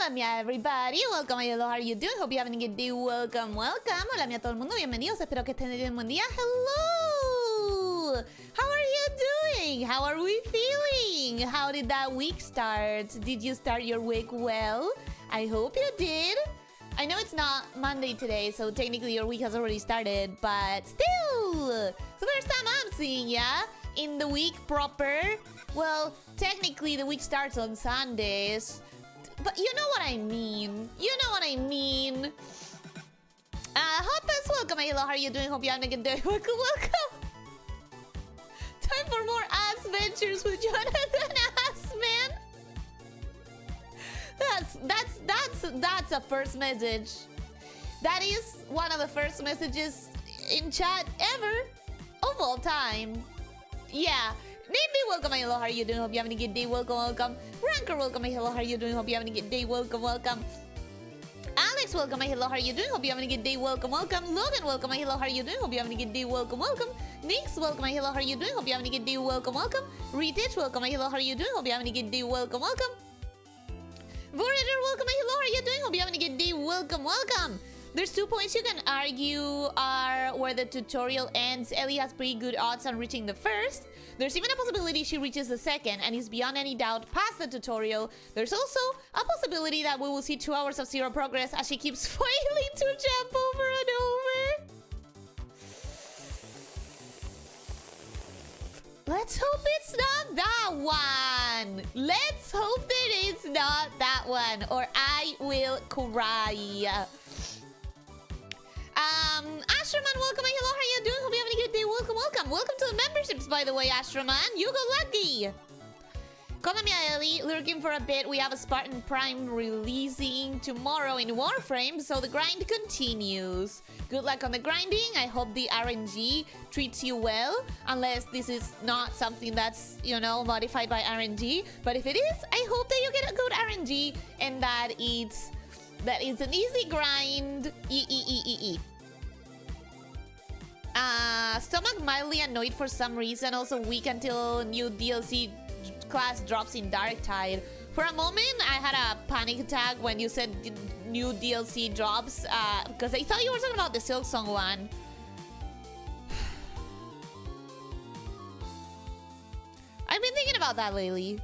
Lamia, everybody. Welcome, hello, how are you doing? Hope you're having a good day. Welcome, welcome. Hola, a todo el mundo. Bienvenidos. Espero que estén teniendo un buen día. Hello. How are you doing? How are we feeling? How did that week start? Did you start your week well? I hope you did. I know it's not Monday today, so technically your week has already started, but still. So first time I'm seeing ya in the week proper. Well, technically the week starts on Sundays. But you know what I mean. You know what I mean. Hoppers, welcome. Hello, how are you doing? Hope you're having a good day. Welcome, welcome. Time for more ass ventures with Jonathan Assman. That's a first message. That is one of the first messages in chat ever of all time. Yeah. Maybe welcome, hello, how are you doing? Hope you're having a good day. Welcome, welcome. Ranker, welcome, hello, how are you doing? Hope you're having a good day. Welcome, welcome. Alex, welcome, hello, how are you doing? Hope you're having a good day. Welcome, welcome. Logan, welcome, hello, how are you doing? Hope you're having a good day. Welcome, welcome. Nix, welcome, hello, how are you doing? Hope you're having a good day. Welcome, welcome. Retich, welcome, hello, how are you doing? Hope you're having a good day. Welcome, welcome. Vorager, welcome, hello, how are you doing? Hope you're having a good day. Welcome, welcome. There's 2 points you can argue are where the tutorial ends. Ellie has pretty good odds on reaching the first. There's even a possibility she reaches the second and is beyond any doubt past the tutorial. There's also a possibility that we will see 2 hours of zero progress as she keeps failing to jump over and over. Let's hope it's not that one. Let's hope that it's not that one, or I will cry. Ashraman, welcome. Hello, how are you doing? Hope you're having a good day. Welcome, welcome. Welcome to the memberships, by the way, Ashraman. You got lucky. Call me Ellie. Lurking for a bit. We have a Spartan Prime releasing tomorrow in Warframe, so the grind continues. Good luck on the grinding. I hope the RNG treats you well, unless this is not something that's, you know, modified by RNG. But if it is, I hope that you get a good RNG and that it's an easy grind. Stomach mildly annoyed for some reason. Also weak until new DLC class drops in Dark Tide. For a moment, I had a panic attack when you said new DLC drops, because I thought you were talking about the Silksong one. I've been thinking about that lately.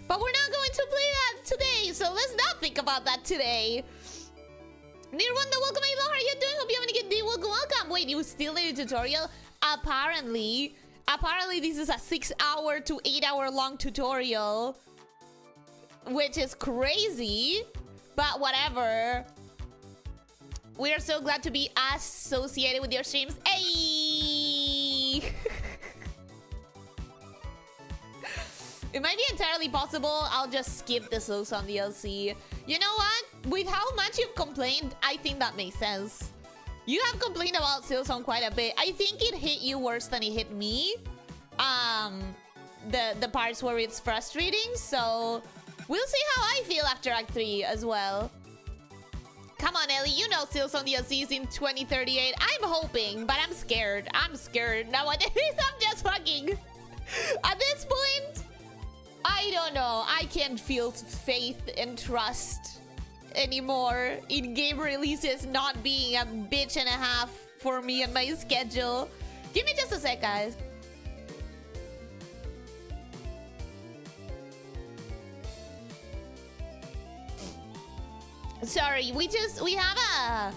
But we're not going to play that today, so let's not think about that today. Nirwanda, welcome, hello, how are you doing? Hope you're having a good day. Welcome, welcome. Wait, you still need a tutorial? Apparently this is a 6-hour to 8-hour long tutorial, which is crazy, but whatever. We are so glad to be associated with your streams. Hey! It might be entirely possible I'll just skip the Silksong DLC. You know what? With how much you've complained, I think that makes sense. You have complained about Silksong quite a bit. I think it hit you worse than it hit me. The parts where it's frustrating. So we'll see how I feel after Act 3 as well. Come on, Ellie. You know Silksong DLC is in 2038. I'm hoping, but I'm scared. I'm scared. Nowadays, I'm just fucking... At this point, I don't know. I can't feel faith and trust anymore in game releases not being a bitch and a half for me and my schedule. Give me just a sec, guys. Sorry, we have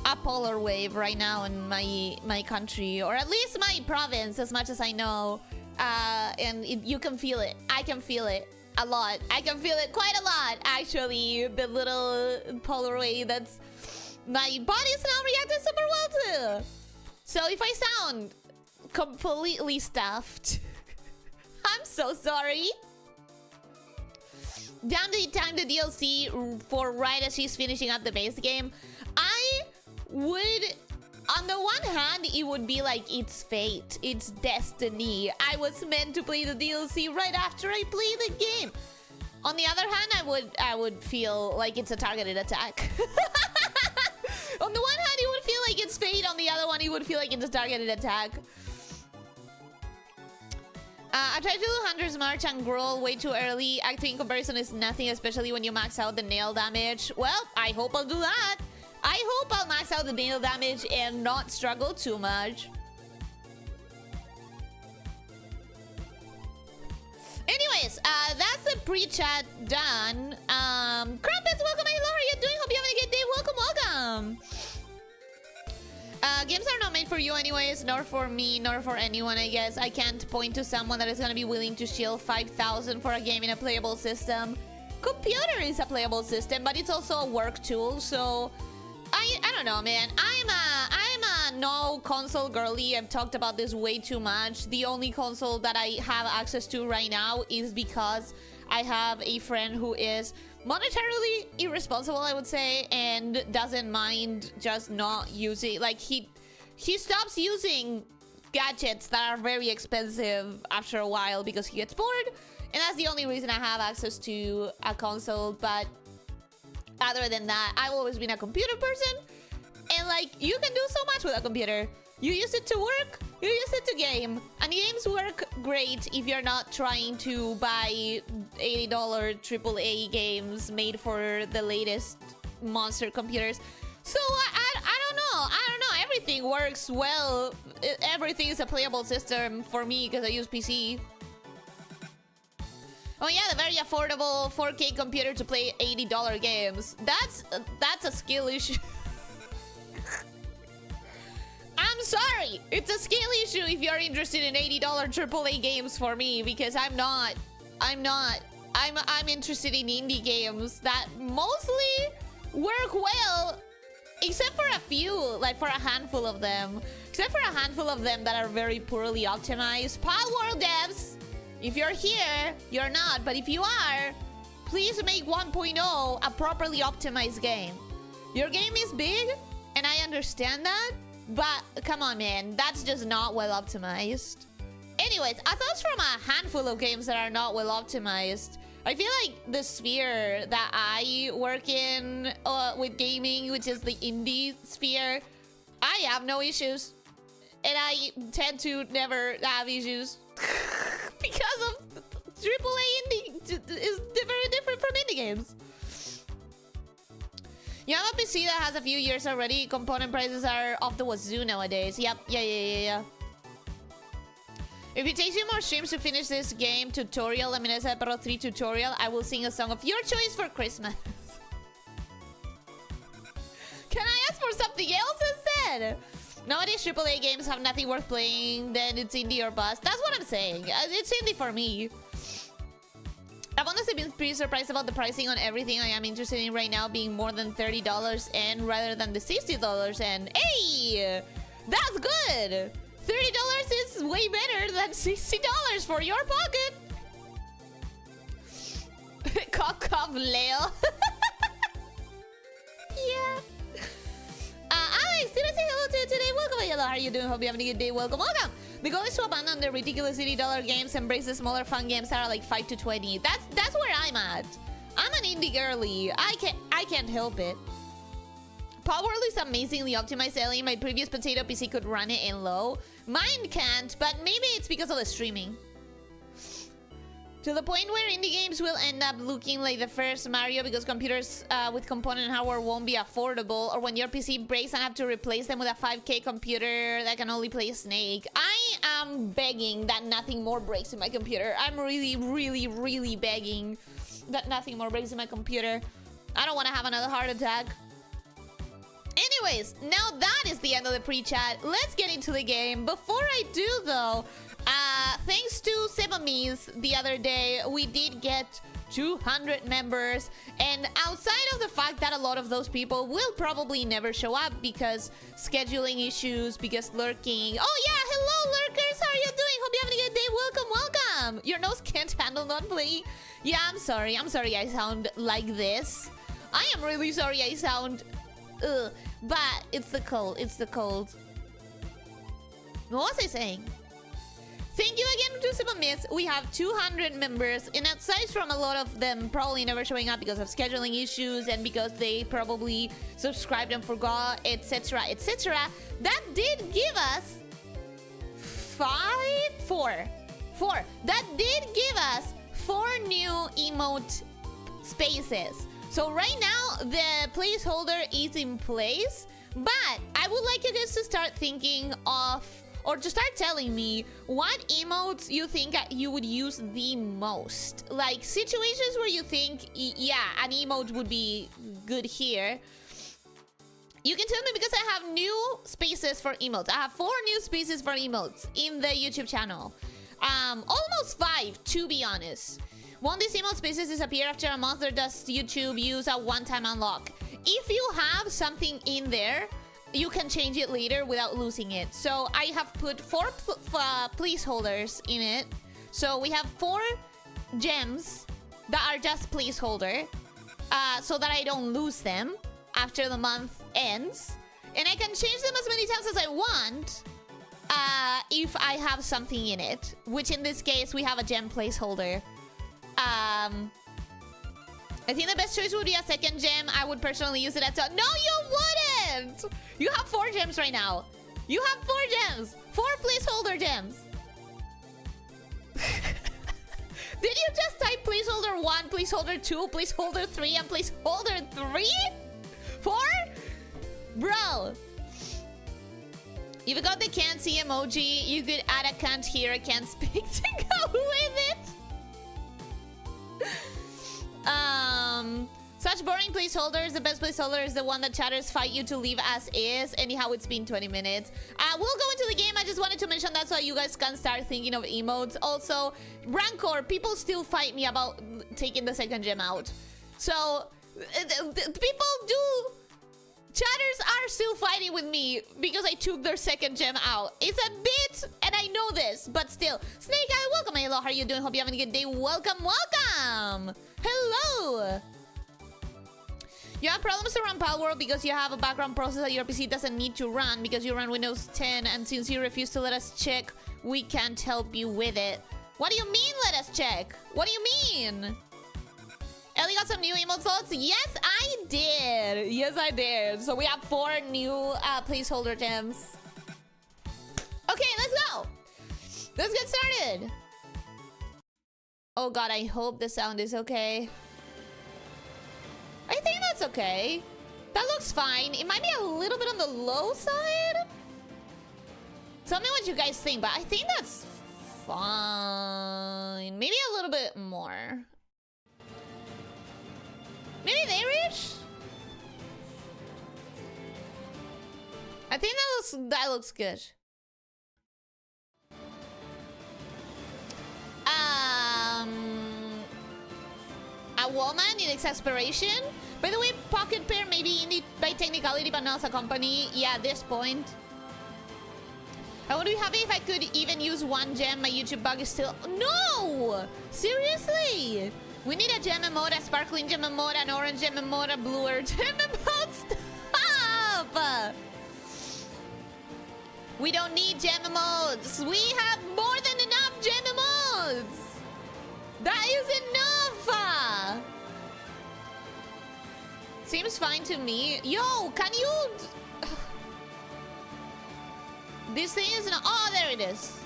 a polar wave right now in my country, or at least my province, as much as I know. And you can feel it. I can feel it a lot. I can feel it quite a lot, actually. The little polar wave that's... My body's now reacting super well to. So if I sound completely stuffed, I'm so sorry. Down the time the DLC for right as she's finishing up the base game, I would... On the one hand, it would be like it's fate, it's destiny. I was meant to play the DLC right after I play the game. On the other hand, I would feel like it's a targeted attack. On the one hand, it would feel like it's fate. On the other one, it would feel like it's a targeted attack. I tried to do Hunter's March and Growl way too early. Acting in comparison is nothing, especially when you max out the nail damage. Well, I hope I'll do that. I hope I'll max out the nail damage and not struggle too much. Anyways, that's the pre-chat done. Crumpets, welcome. Hello, how are you doing? Hope you're having a good day. Welcome, welcome. Games are not made for you anyways, nor for me, nor for anyone, I guess. I can't point to someone that is going to be willing to shield 5,000 for a game in a playable system. Computer is a playable system, but it's also a work tool, so... I don't know, man. I'm a no console girly. I've talked about this way too much. The only console that I have access to right now is because I have a friend who is monetarily irresponsible, I would say, and doesn't mind just not using, like, he stops using gadgets that are very expensive after a while because he gets bored, and that's the only reason I have access to a console. But other than that, I've always been a computer person, and like, you can do so much with a computer. You use it to work, you use it to game, and games work great if you're not trying to buy $80 AAA games made for the latest monster computers. So I don't know, everything works well. Everything is a playable system for me because I use PC. Oh yeah, the very affordable 4K computer to play $80 games. That's a skill issue. I'm sorry, it's a skill issue if you're interested in $80 AAA games for me, because I'm not. I'm interested in indie games that mostly work well, except for a few, like for a handful of them. Except for a handful of them that are very poorly optimized. Palworld devs, if you're here, you're not, but if you are, please make 1.0 a properly optimized game. Your game is big, and I understand that, but come on, man, that's just not well optimized. Anyways, I thought from a handful of games that are not well optimized. I feel like the sphere that I work in with gaming, which is the indie sphere, I have no issues. And I tend to never have issues because of AAA indie is very different from indie games. You have a PC that has a few years already. Component prices are off the wazoo nowadays. Yep, yeah. If it takes you more streams to finish this game tutorial, I mean, it's ep.3 tutorial, I will sing a song of your choice for Christmas. Can I ask for something else instead? Nowadays, AAA games have nothing worth playing, then it's indie or bust. That's what I'm saying. It's indie for me. I've honestly been pretty surprised about the pricing on everything I am interested in right now being more than $30 and rather than the $60 and hey, that's good. $30 is way better than $60 for your pocket. Cock of Leo. Yeah. Alex, did I say hello to you today? Welcome, hello, how are you doing? Hope you're having a good day. Welcome. The goal is to abandon the ridiculous $80 games and embrace the smaller fun games that are like 5 to 20. That's where I'm at. I'm an indie girly. I can't help it. Palworld is amazingly optimized, Ellie. My previous potato PC could run it in low. Mine can't, but maybe it's because of the streaming. To the point where indie games will end up looking like the first Mario because computers with component hardware won't be affordable, or when your PC breaks and have to replace them with a 5K computer that can only play Snake. I am begging that nothing more breaks in my computer. I'm really begging that nothing more breaks in my computer. I don't want to have another heart attack. Anyways, now that is the end of the pre-chat. Let's get into the game. Before I do, though, thanks to Sebamis the other day, we did get 200 members. And outside of the fact that a lot of those people will probably never show up because scheduling issues, because lurking. Oh yeah, hello lurkers, how are you doing? Hope you're having a good day. Welcome. Your nose can't handle not playing. Yeah, I'm sorry I sound like this. I am really sorry I sound... but it's the cold. What was I saying? Thank you again to Sebamis. We have 200 members, and aside from a lot of them probably never showing up because of scheduling issues and because they probably subscribed and forgot, etc. That did give us four 4. That did give us 4 new emote spaces. So right now, the placeholder is in place. But I would like you guys to start thinking of, or to start telling me what emotes you think you would use the most. Like situations where you think, yeah, an emote would be good here. You can tell me because I have new spaces for emotes. I have 4 new spaces for emotes in the YouTube channel. Almost 5, to be honest. Won't these emote spaces disappear after a month, or does YouTube use a one-time unlock? If you have something in there, you can change it later without losing it. So I have put 4 placeholders in it. So we have 4 gems that are just placeholder, so that I don't lose them after the month ends. And I can change them as many times as I want if I have something in it, which in this case we have a gem placeholder. I think the best choice would be a second gem. I would personally use it at all. No, you wouldn't! You have 4 gems right now. You have 4 gems. 4 placeholder gems. Did you just type placeholder 1, placeholder 2, placeholder 3, and placeholder 3? 4? Bro. If you got the can't see emoji, you could add a can't hear, a can't speak to go with it. Such boring placeholders. The best placeholder is the one that chatters fight you to leave as is. Anyhow, it's been 20 minutes. We'll go into the game. I just wanted to mention that so you guys can start thinking of emotes. Also, Rancor, people still fight me about taking the second gem out. So, people do... Chatters are still fighting with me because I took their second gem out. It's a bit, and I know this, but still. Snake Eye, welcome. Hello, how are you doing? Hope you're having a good day. Welcome, welcome. Hello. You have problems around Palworld because you have a background process that your PC doesn't need to run because you run Windows 10, and since you refuse to let us check, we can't help you with it. What do you mean, let us check? What do you mean? Ellie got some new emote slots? Yes, I did. Yes, I did. So we have 4 new placeholder gems. Okay, let's go. Let's get started. Oh god, I hope the sound is okay. I think that's okay. That looks fine. It might be a little bit on the low side. Tell me what you guys think, but I think that's fine. Maybe a little bit more. Maybe there-ish? I think that looks good. A woman in exasperation. By the way, Pocket Pair maybe indie by technicality, but not as a company. Yeah, at this point. I would be happy if I could even use 1 gem. My YouTube bug is still... No! Seriously? We need a gem emote, a sparkling gem emote, an orange gem emote, a bluer gem emote. Stop! We don't need gem emotes. We have more than enough gem emotes. That is enough. Seems fine to me. Yo, can you... This thing is not... Oh, there it is.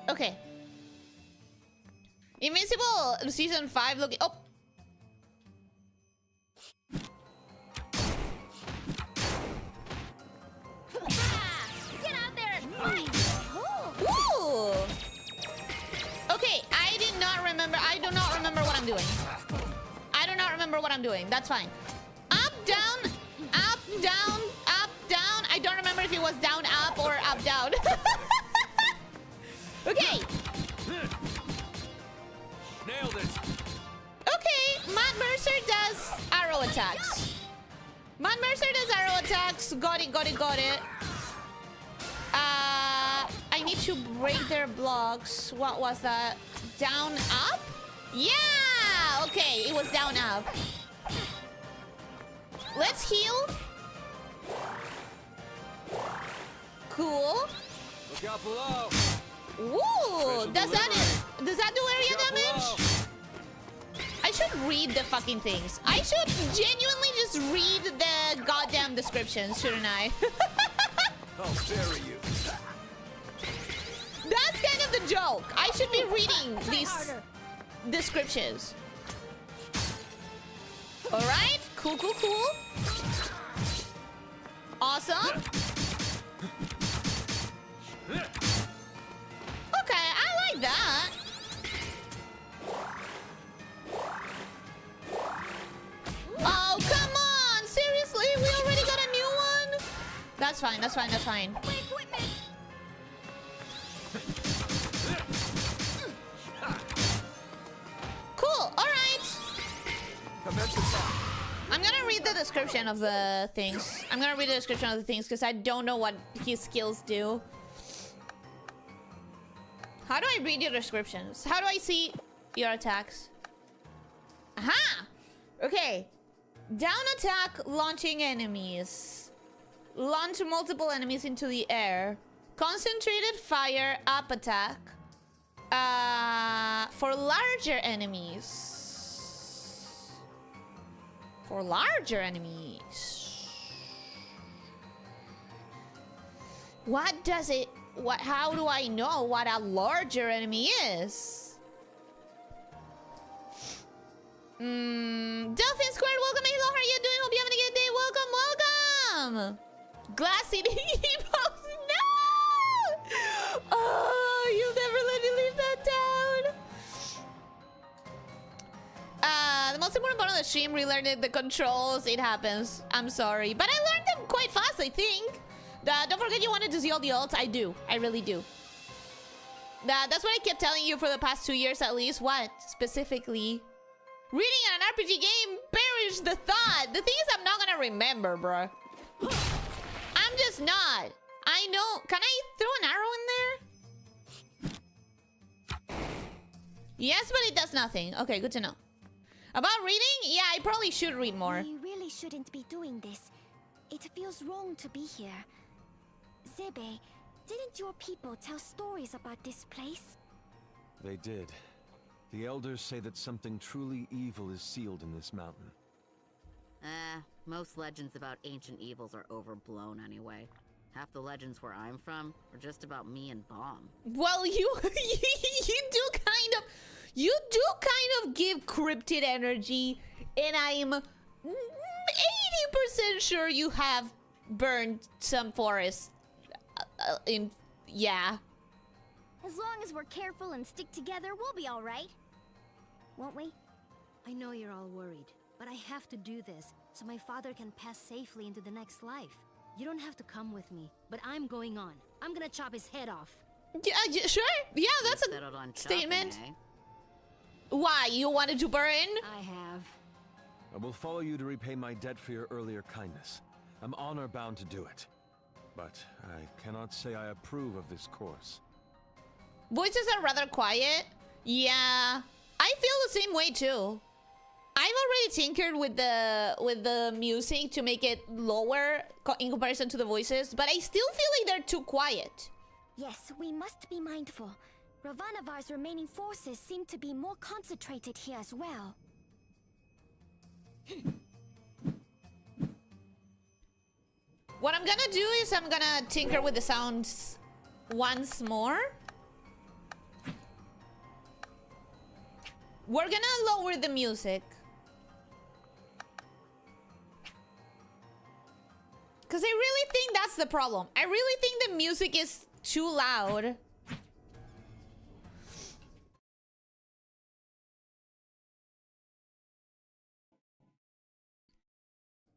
Okay. Invincible season 5 looking... Oh! Get out there and fight! Ooh! Okay, I did not remember... I do not remember what I'm doing. I do not remember what I'm doing. That's fine. Up, down, up, down, up, down. I don't remember if it was down, up, or up, down. Okay. Nailed it. Okay, Matt Mercer does arrow attacks. Matt Mercer does arrow attacks. Got it, got it, got it. I need to break their blocks. What was that? Down, up? Yeah! Okay, it was down, up. Let's heal. Cool. Look out below. Ooh, does that do area damage? I should read the fucking things. I should genuinely just read the goddamn descriptions, shouldn't I? I'll bury you. a joke. I should be reading these descriptions. All right, cool. Awesome. Okay, I like that. Oh, come on! Seriously? We already got a new one? That's fine. Cool, alright. I'm gonna read the description of the things. Because I don't know what his skills do. How do I read your descriptions? How do I see your attacks? Aha! Okay. Down attack, launching enemies. Launch multiple enemies into the air. Concentrated fire, up attack. For larger enemies. What does it... How do I know what a larger enemy is? Delphin Squared, welcome. Hello, how are you doing? Hope you're having a good day. Welcome. Glassy Epos. No! Oh, you'll never let me leave that down. The most important part of the stream, relearning the controls. It happens. I'm sorry. But I learned them quite fast, I think. Don't forget you wanted to see all the ults. I do. I really do. That's what I kept telling you for the past 2 years at least. What? Specifically? Reading an RPG game, perish the thought. The thing is, I'm not gonna remember, bro. I'm just not. I know. Can I throw an arrow in there? Yes, but it does nothing. Okay, good to know. About reading? Yeah, I probably should read more. We really shouldn't be doing this. It feels wrong to be here. Zebe, didn't your people tell stories about this place? They did. The elders say that something truly evil is sealed in this mountain. Most legends about ancient evils are overblown anyway. Half the legends where I'm from are just about me and Bomb. Well, you do kind of give cryptid energy, and I'm 80% sure you have burned some forest. Yeah. As long as we're careful and stick together, we'll be all right. Won't we? I know you're all worried, but I have to do this so my father can pass safely into the next life. You don't have to come with me, but I'm going on. I'm gonna chop his head off. Yeah, sure. Yeah, that's a statement. Chopping, eh? Why? You wanted to burn? I have. I will follow you to repay my debt for your earlier kindness. I'm honor-bound to do it. But I cannot say I approve of this course. Voices are rather quiet. Yeah, I feel the same way too. I've already tinkered with the music to make it lower in comparison to the voices, but I still feel like they're too quiet. Yes, we must be mindful. Ravanavar's remaining forces seem to be more concentrated here as well. What I'm gonna do is I'm gonna tinker with the sounds once more. We're gonna lower the music. Because I really think that's the problem. I really think the music is too loud.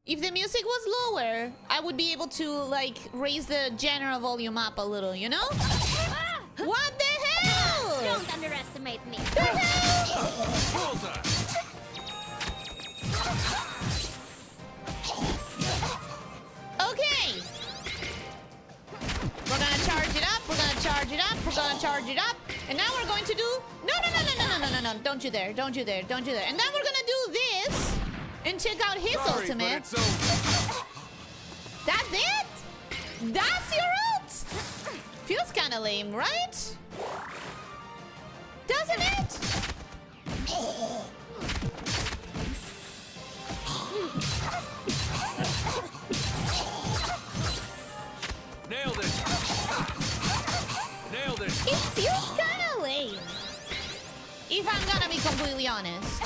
If the music was lower, I would be able to, like, raise the general volume up a little, you know? Ah! What the hell? Don't underestimate me. The hell? Okay. We're gonna charge it up. We're gonna charge it up. We're gonna charge it up. And now we're going to do... No. Don't you dare. Don't you dare. Don't you dare. And then we're gonna do this. And check out his ultimate. That's it? That's your ult? Feels kind of lame, right? Doesn't it? Nailed it. Nailed it. It feels kind of If I'm gonna be completely honest.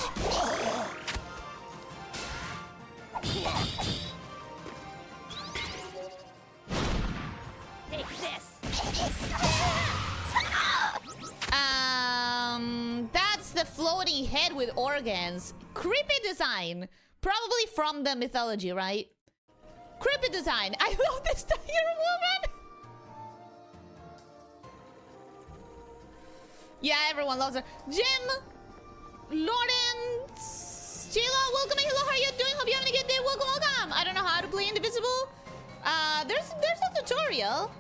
Take this. That's the floating head with organs. Creepy design. Probably from the mythology, right? Creepy design. I love this tiger woman. Yeah, everyone loves her. Jim, Lawrence, Sheila, welcome. Hello, how are you doing? Hope you're having a good day. Welcome, welcome. I don't know how to play Indivisible. There's a tutorial.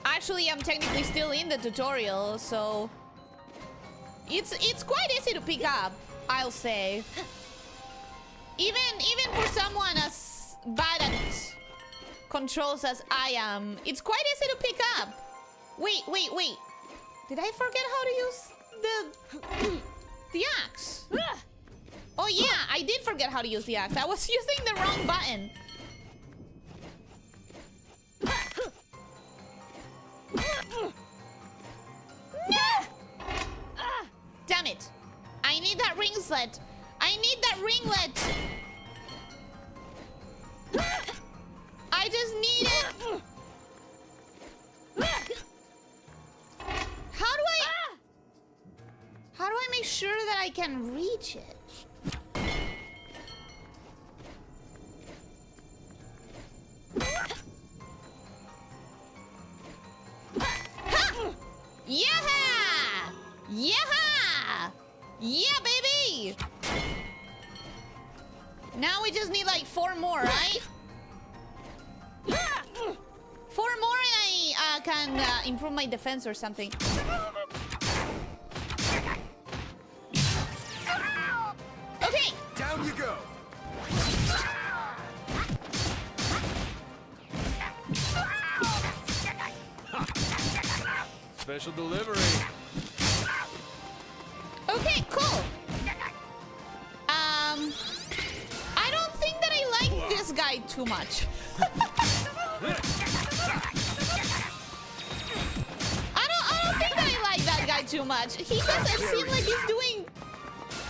Actually, I'm technically still in the tutorial, so it's quite easy to pick up, I'll say. Even for someone as bad at controls as I am, it's quite easy to pick up. Wait. Did I forget how to use the axe? Oh yeah, I did forget how to use the axe. I was using the wrong button. No! Damn it. I need that ringlet. I need that ringlet. I just need it. How do I make sure that I can reach it? Yeah! Yeah! Yeah, baby! Now we just need like 4 more, right? 4 more and I can improve my defense or something. Okay! Down you go! Special delivery. Okay, cool. I don't think that I like this guy too much. I don't think that I like that guy too much. He doesn't seem like he's doing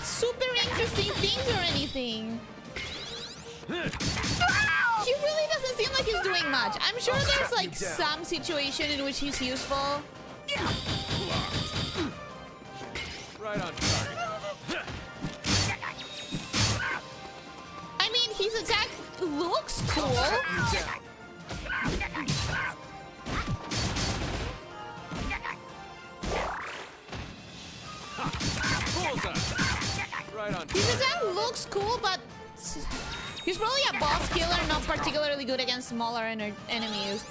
super interesting things or anything. He really doesn't seem like he's doing much. I'm sure there's like some situation in which he's useful. Right on target. I mean, his attack looks cool. Right on target. His attack looks cool, but he's probably a boss killer, not particularly good against smaller enemies.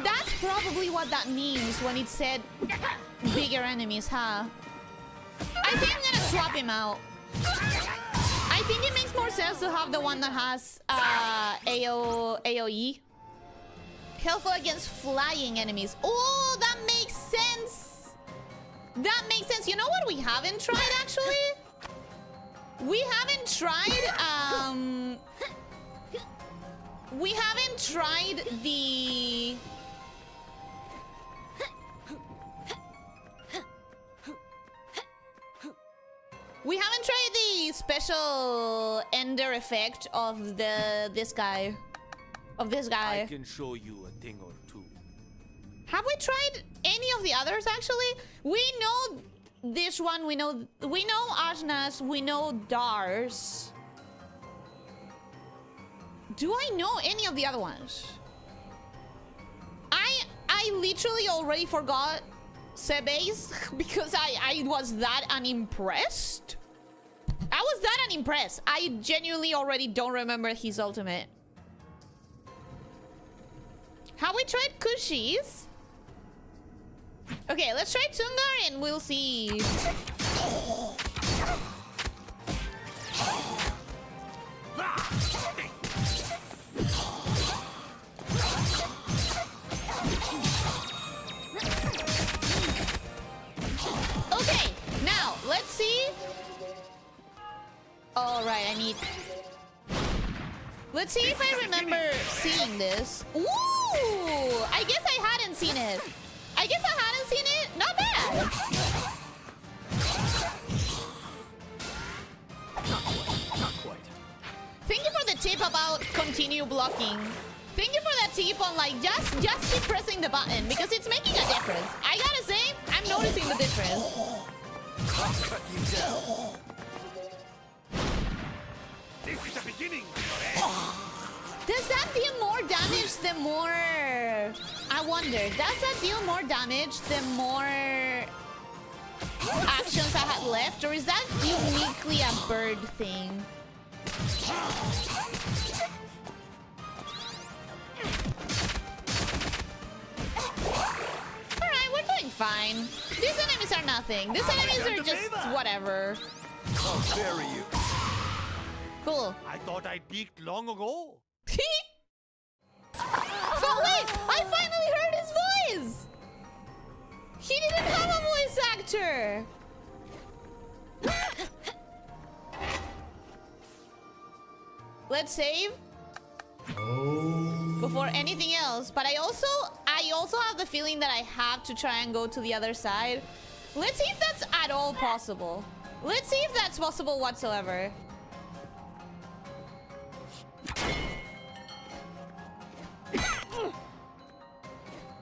That's probably what that means when it said bigger enemies, huh? I think I'm gonna swap him out. I think it makes more sense to have the one that has AoE. Helpful against flying enemies. Oh, that makes sense. That makes sense. You know what we haven't tried, actually? We haven't tried, we haven't tried the... We haven't tried the special ender effect of this guy. I can show you a thing or two. Have we tried any of the others, actually? We know this one, we know Ajna's, we know Dar's. Do I know any of the other ones? I literally already forgot Sebe's because I was that unimpressed. I was that unimpressed. I genuinely already don't remember his ultimate. Have we tried Kushi's? Okay, let's try Tungar and we'll see. Okay, now let's see. All right, I need. Let's see if I remember seeing this. Ooh, I guess I hadn't seen it. Not bad. about continue blocking. Thank you for that tip on like just keep pressing the button because it's making a difference. I gotta say, I'm noticing the difference. I'll cut you down. This is the beginning. Does that deal more damage the more... I wonder, does that deal more damage the more actions I had left? Or is that uniquely a bird thing? Alright, we're doing fine. These enemies are nothing. These enemies are just whatever. I'll bury you. Cool. I thought I peaked long ago. But wait, I finally heard his voice! He didn't have a voice actor! Let's save before anything else. But I also have the feeling that I have to try and go to the other side. Let's see if that's at all possible. Let's see if that's possible whatsoever.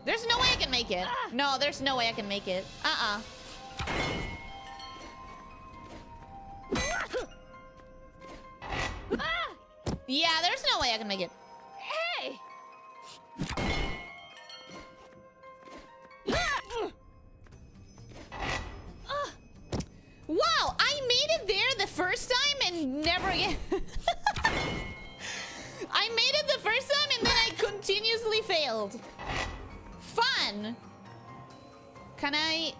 There's no way I can make it. No, there's no way I can make it. Yeah, there's no way I can make it. Hey! Wow, I made it there the first time and never again. I made it the first time and then I continuously failed. Fun. Can I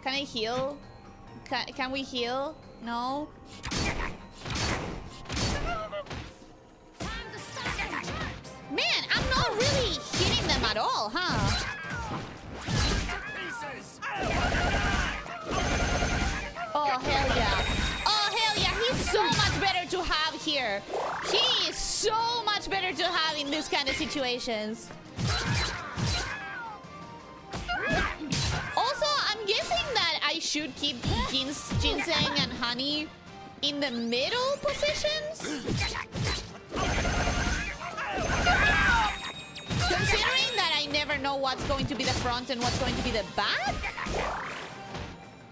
heal? Can we heal? No. Man, I'm not really hitting them at all, huh? Oh, hell yeah. Oh, hell yeah. He's so much better to have here. He is so much better to have in this kind of situations. Also, I'm guessing that I should keep ginseng and honey in the middle positions. Considering that I never know what's going to be the front and what's going to be the back,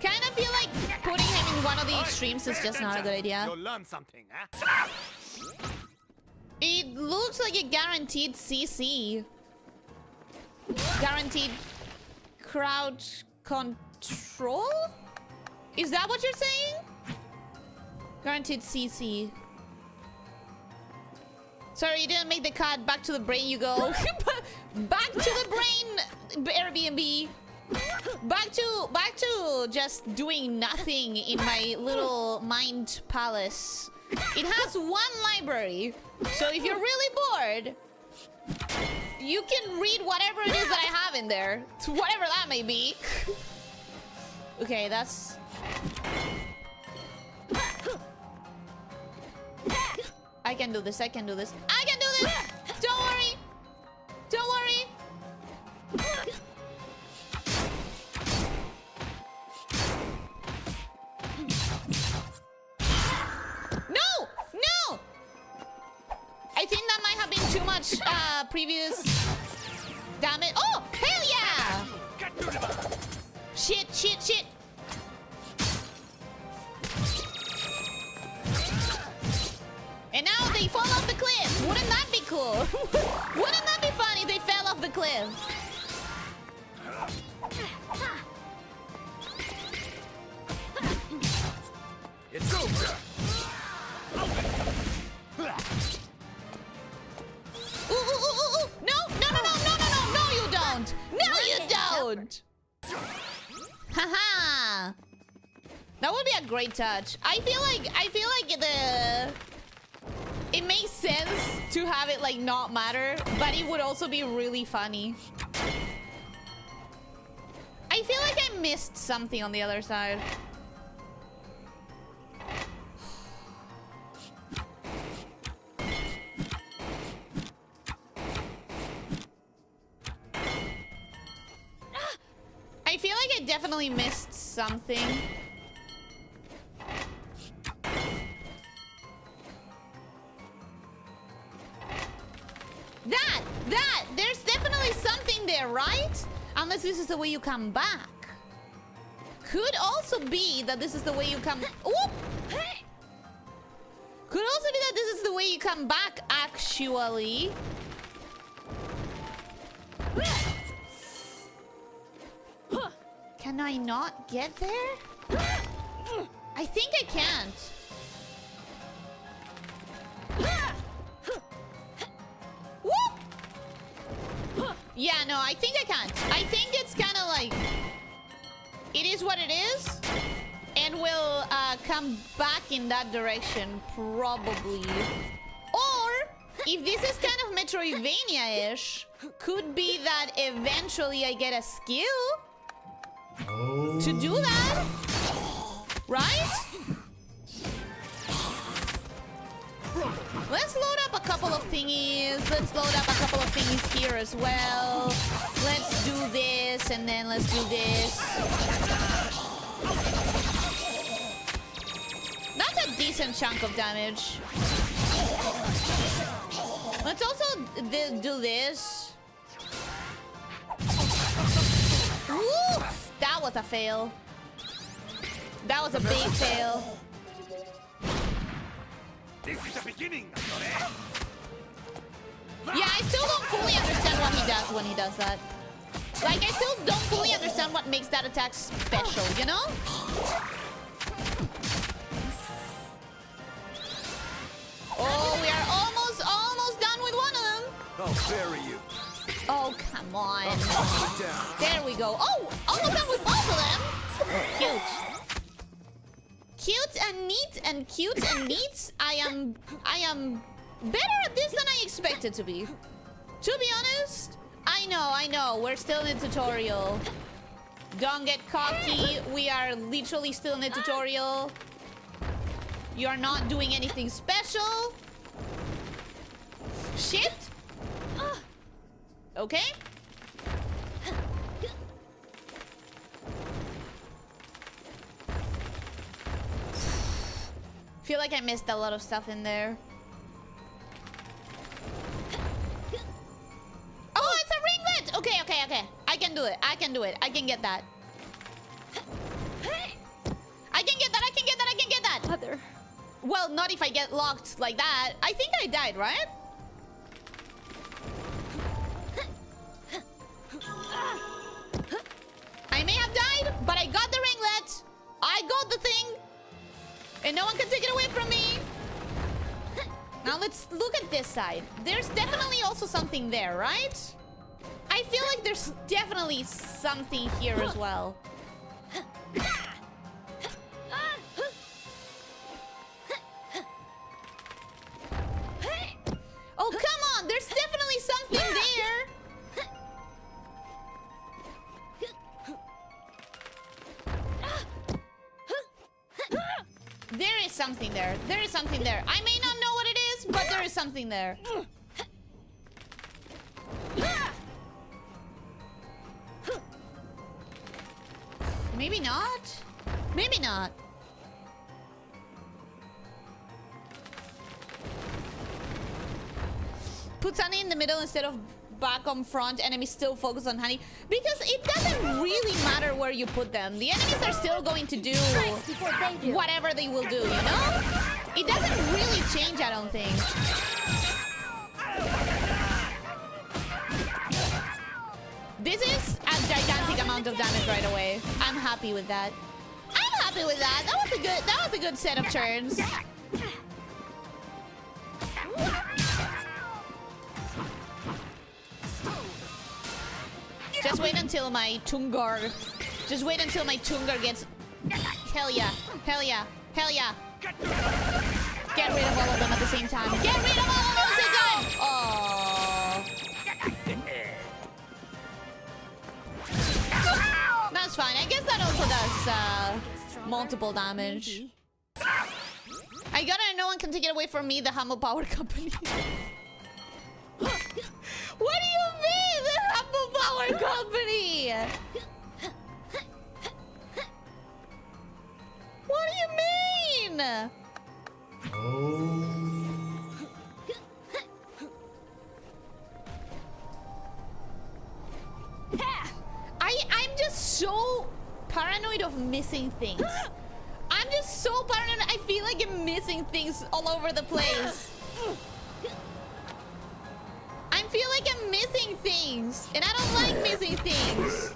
kind of feel like putting him in one of the extremes is just not a good idea. You'll learn something, huh? It looks like a guaranteed CC. Guaranteed crowd control? Is that what you're saying? Guaranteed CC. Sorry, you didn't make the cut. Back to the brain you go. Back to the brain, Airbnb. Back to just doing nothing in my little mind palace. It has one library, so if you're really bored, you can read whatever it is that I have in there, whatever that may be. Okay, that's... I can do this, I can do this. I can do this! Don't worry! Don't worry! No! No! I think that might have been too much previous damage. Oh! Hell yeah! Shit, shit, shit! And now they fall off the cliff! Wouldn't that be cool? Wouldn't that be fun if they fell off the cliff? It's over. Ooh, ooh, ooh, ooh, ooh. No, no, no, no, no, no, no, no, you don't! No, you don't! Haha! That would be a great touch. I feel like it makes sense to have it like not matter, but it would also be really funny. I feel like I missed something on the other side. I feel like I definitely missed something. There's definitely something there, right? Unless this is the way you come back. Could also be that this is the way you come... Whoop! Could also be that this is the way you come back, actually. Can I not get there? I think I can't. Whoop! Yeah, no, I think I can't. I think it's kind of like... It is what it is. And we'll come back in that direction, probably. Or, if this is kind of Metroidvania-ish, could be that eventually I get a skill to do that. Right? Let's load up a couple of thingies. Let's load up a couple of thingies here as well. Let's do this, and then let's do this. That's a decent chunk of damage. Let's also do this. Oof, that was a fail. That was a big fail. This is the beginning. Yeah, I still don't fully understand what he does when he does that. Like, I still don't fully understand what makes that attack special, you know? Oh, we are almost done with one of them. I'll bury you. Oh, come on. There we go. Oh, almost done with both of them. Cute. Cute and neat and cute and neat. I am better at this than I expected to be. To be honest, I know. We're still in the tutorial. Don't get cocky. We are literally still in the tutorial. You are not doing anything special. Shit. Okay. Feel like I missed a lot of stuff in there. Oh, it's a ringlet! Okay. I can do it. I can get that. I can get that. Mother. Well, not if I get locked like that. I think I died, right? I may have died, but I got the ringlet. I got the thing. And no one can take it away from me. Now let's look at this side. There's definitely also something there, right? I feel like there's definitely something here as well. Oh, come on! There's definitely something there! There is something there. There is something there. I may not know what it is, but there is something there. Maybe not. Maybe not. Put Sunny in the middle instead of back on front. Enemies still focus on Honey. Because it doesn't really matter where you put them. The enemies are still going to do whatever they will do, you know? It doesn't really change, I don't think. This is a gigantic amount of damage right away. I'm happy with that. That was a good set of turns. Just wait until my Tungar gets... Hell yeah. Get rid of all of them at the same time. Oh. That's fine. I guess that also does multiple damage. I got it. No one can take it away from me, the Humble Power Company. What do you mean, the Humble Power Company? What do you mean? paranoid of missing things. I'm just so paranoid. I feel like I'm missing things all over the place. I feel like I'm missing things, and I don't like missing things.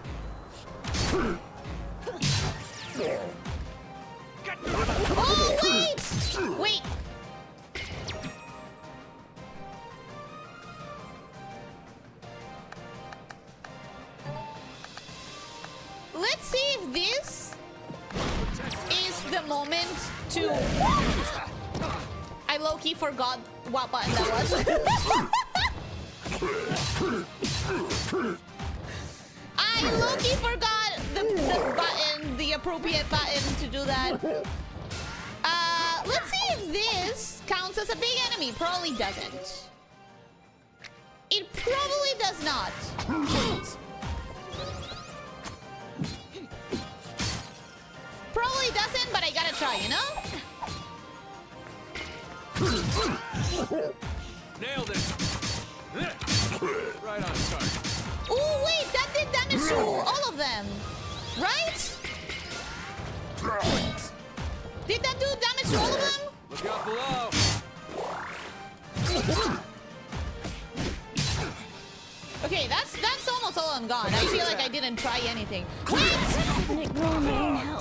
Oh, wait! Wait. Let's see if this is the moment to... I low-key forgot what button that was. I low-key forgot the button, the appropriate button to do that. Let's see if this counts as a big enemy. Probably doesn't. It probably does not. Probably doesn't, but I gotta try, you know? Nailed it. Right on target. Oh wait, that did damage to all of them, right? Did that do damage to all of them? Look out below. Okay, that's almost all I'm gone. I feel like I didn't try anything. Wait!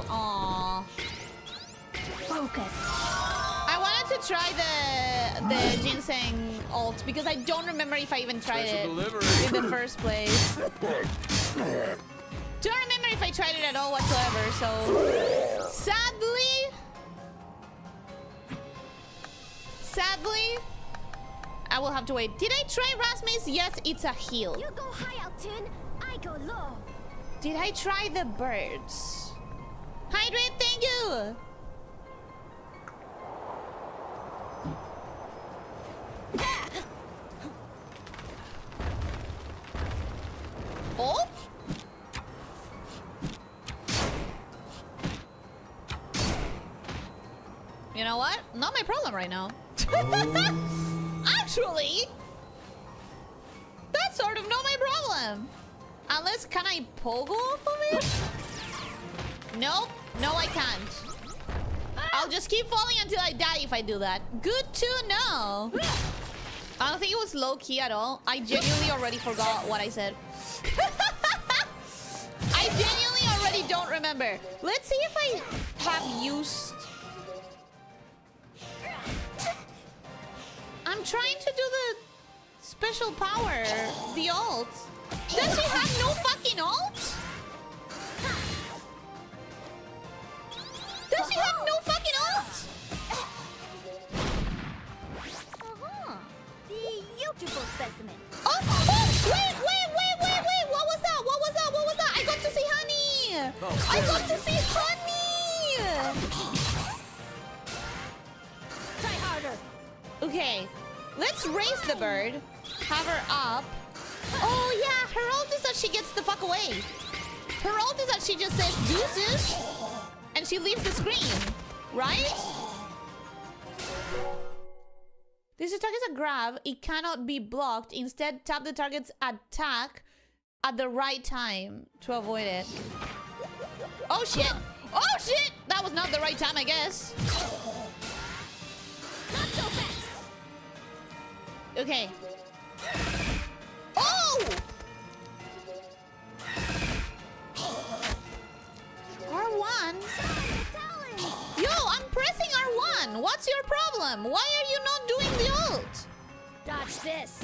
Aww. Focus. I wanted to try the ginseng ult because I don't remember if I even tried it in the first place. Don't remember if I tried it at all whatsoever, so sadly, I will have to wait. Did I try Rasmus? Yes, it's a heal. You go high, Altun. I go low. Did I try the birds? Hydrate, thank you! Oh? You know what? Not my problem right now. Actually, that's sort of not my problem. Unless, can I pogo off of it? Nope. No, I can't. I'll just keep falling until I die if I do that. Good to know. I don't think it was low-key at all. I genuinely already forgot what I said. I genuinely already don't remember. Let's see if I have used... I'm trying to do the special power, the ult. Does she have no fucking ult? Does she have no fucking ult? The beautiful specimen. Oh, wait! What was that? I got to see honey! I got to see honey! Try harder. Okay, let's raise the bird. Have her up. Oh yeah, her ult is that she gets the fuck away. Her ult is that she just says deuces and she leaves the screen, right? This attack is a grab. It cannot be blocked. Instead, tap the target's attack at the right time to avoid it. Oh shit! Oh shit! That was not the right time, I guess. Not so fast. Okay. Oh! R1? Yo, I'm pressing R1. What's your problem? Why are you not doing the ult? Dodge this.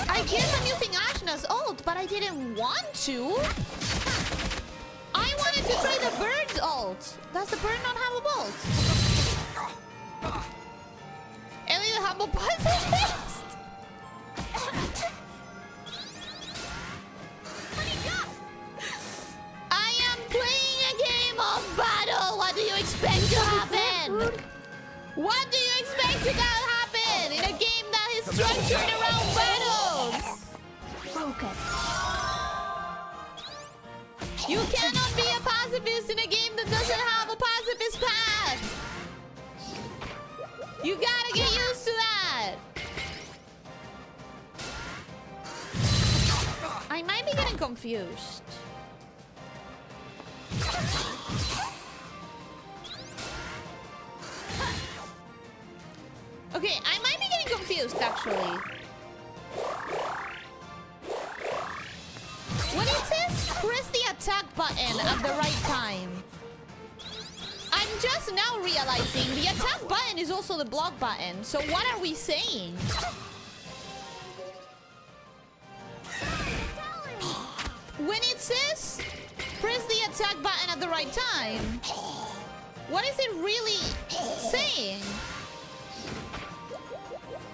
I guess I'm using Ashna's ult, but I didn't want to. I wanted to try the bird's ult. Does the bird not have a bolt? Ellie, the humble pacifist. I am playing a game of battle. What do you expect to happen? What do you expect to happen in a game that is structured around battles? Focus. You cannot be a pacifist in a game that doesn't have a pacifist path. You gotta get used to that. I might be getting confused. Okay, I might be getting confused, actually. When it says press the attack button at the right time, I'm just now realizing the attack button is also the block button. So what are we saying? When it says press the attack button at the right time, what is it really saying?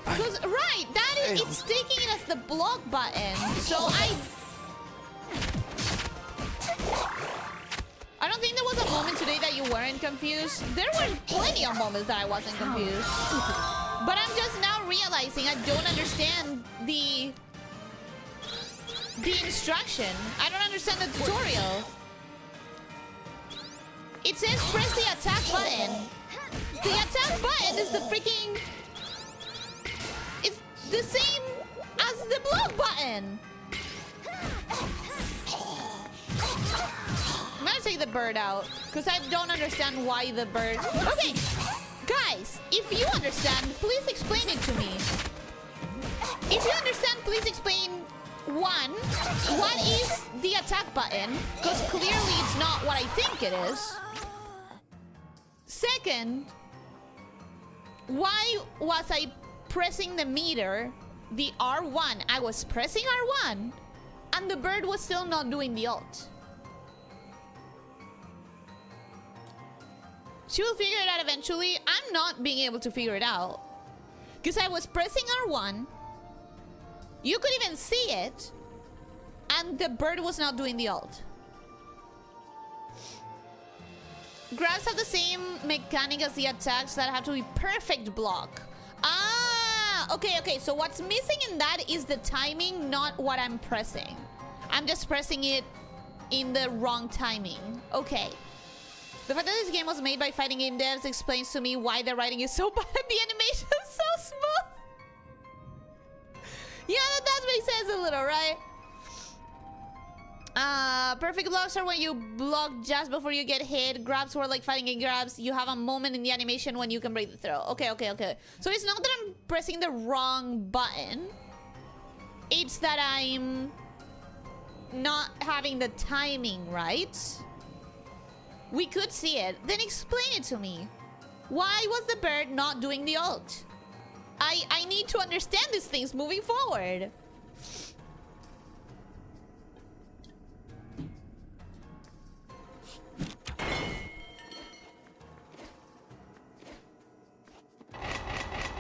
Because, right, that is, it's taking it as the block button. So I don't think there was a moment today that you weren't confused. There were plenty of moments that I wasn't confused. But I'm just now realizing I don't understand the instruction. I don't understand the tutorial. It says press the attack button. The attack button is the freaking... It's the same as the block button. I'm gonna take the bird out because I don't understand why the bird... Okay, guys, if you understand, please explain it to me. If you understand, please explain, one, what is the attack button? Because clearly it's not what I think it is. Second, why was I pressing the meter, the R1? I was pressing R1 and the bird was still not doing the ult. She will figure it out eventually. I'm not being able to figure it out. Because I was pressing R1. You could even see it. And the bird was not doing the ult. Grabs have the same mechanic as the attacks that have to be perfect block. Ah, okay. So what's missing in that is the timing, not what I'm pressing. I'm just pressing it in the wrong timing. Okay. The fact that this game was made by fighting game devs explains to me why the writing is so bad and the animation is so smooth. Yeah, that does make sense a little, right? Perfect blocks are when you block just before you get hit. Grabs were like fighting game grabs. You have a moment in the animation when you can break the throw. Okay. So it's not that I'm pressing the wrong button. It's that I'm not having the timing right. We could see it. Then explain it to me. Why was the bird not doing the ult? I need to understand these things moving forward.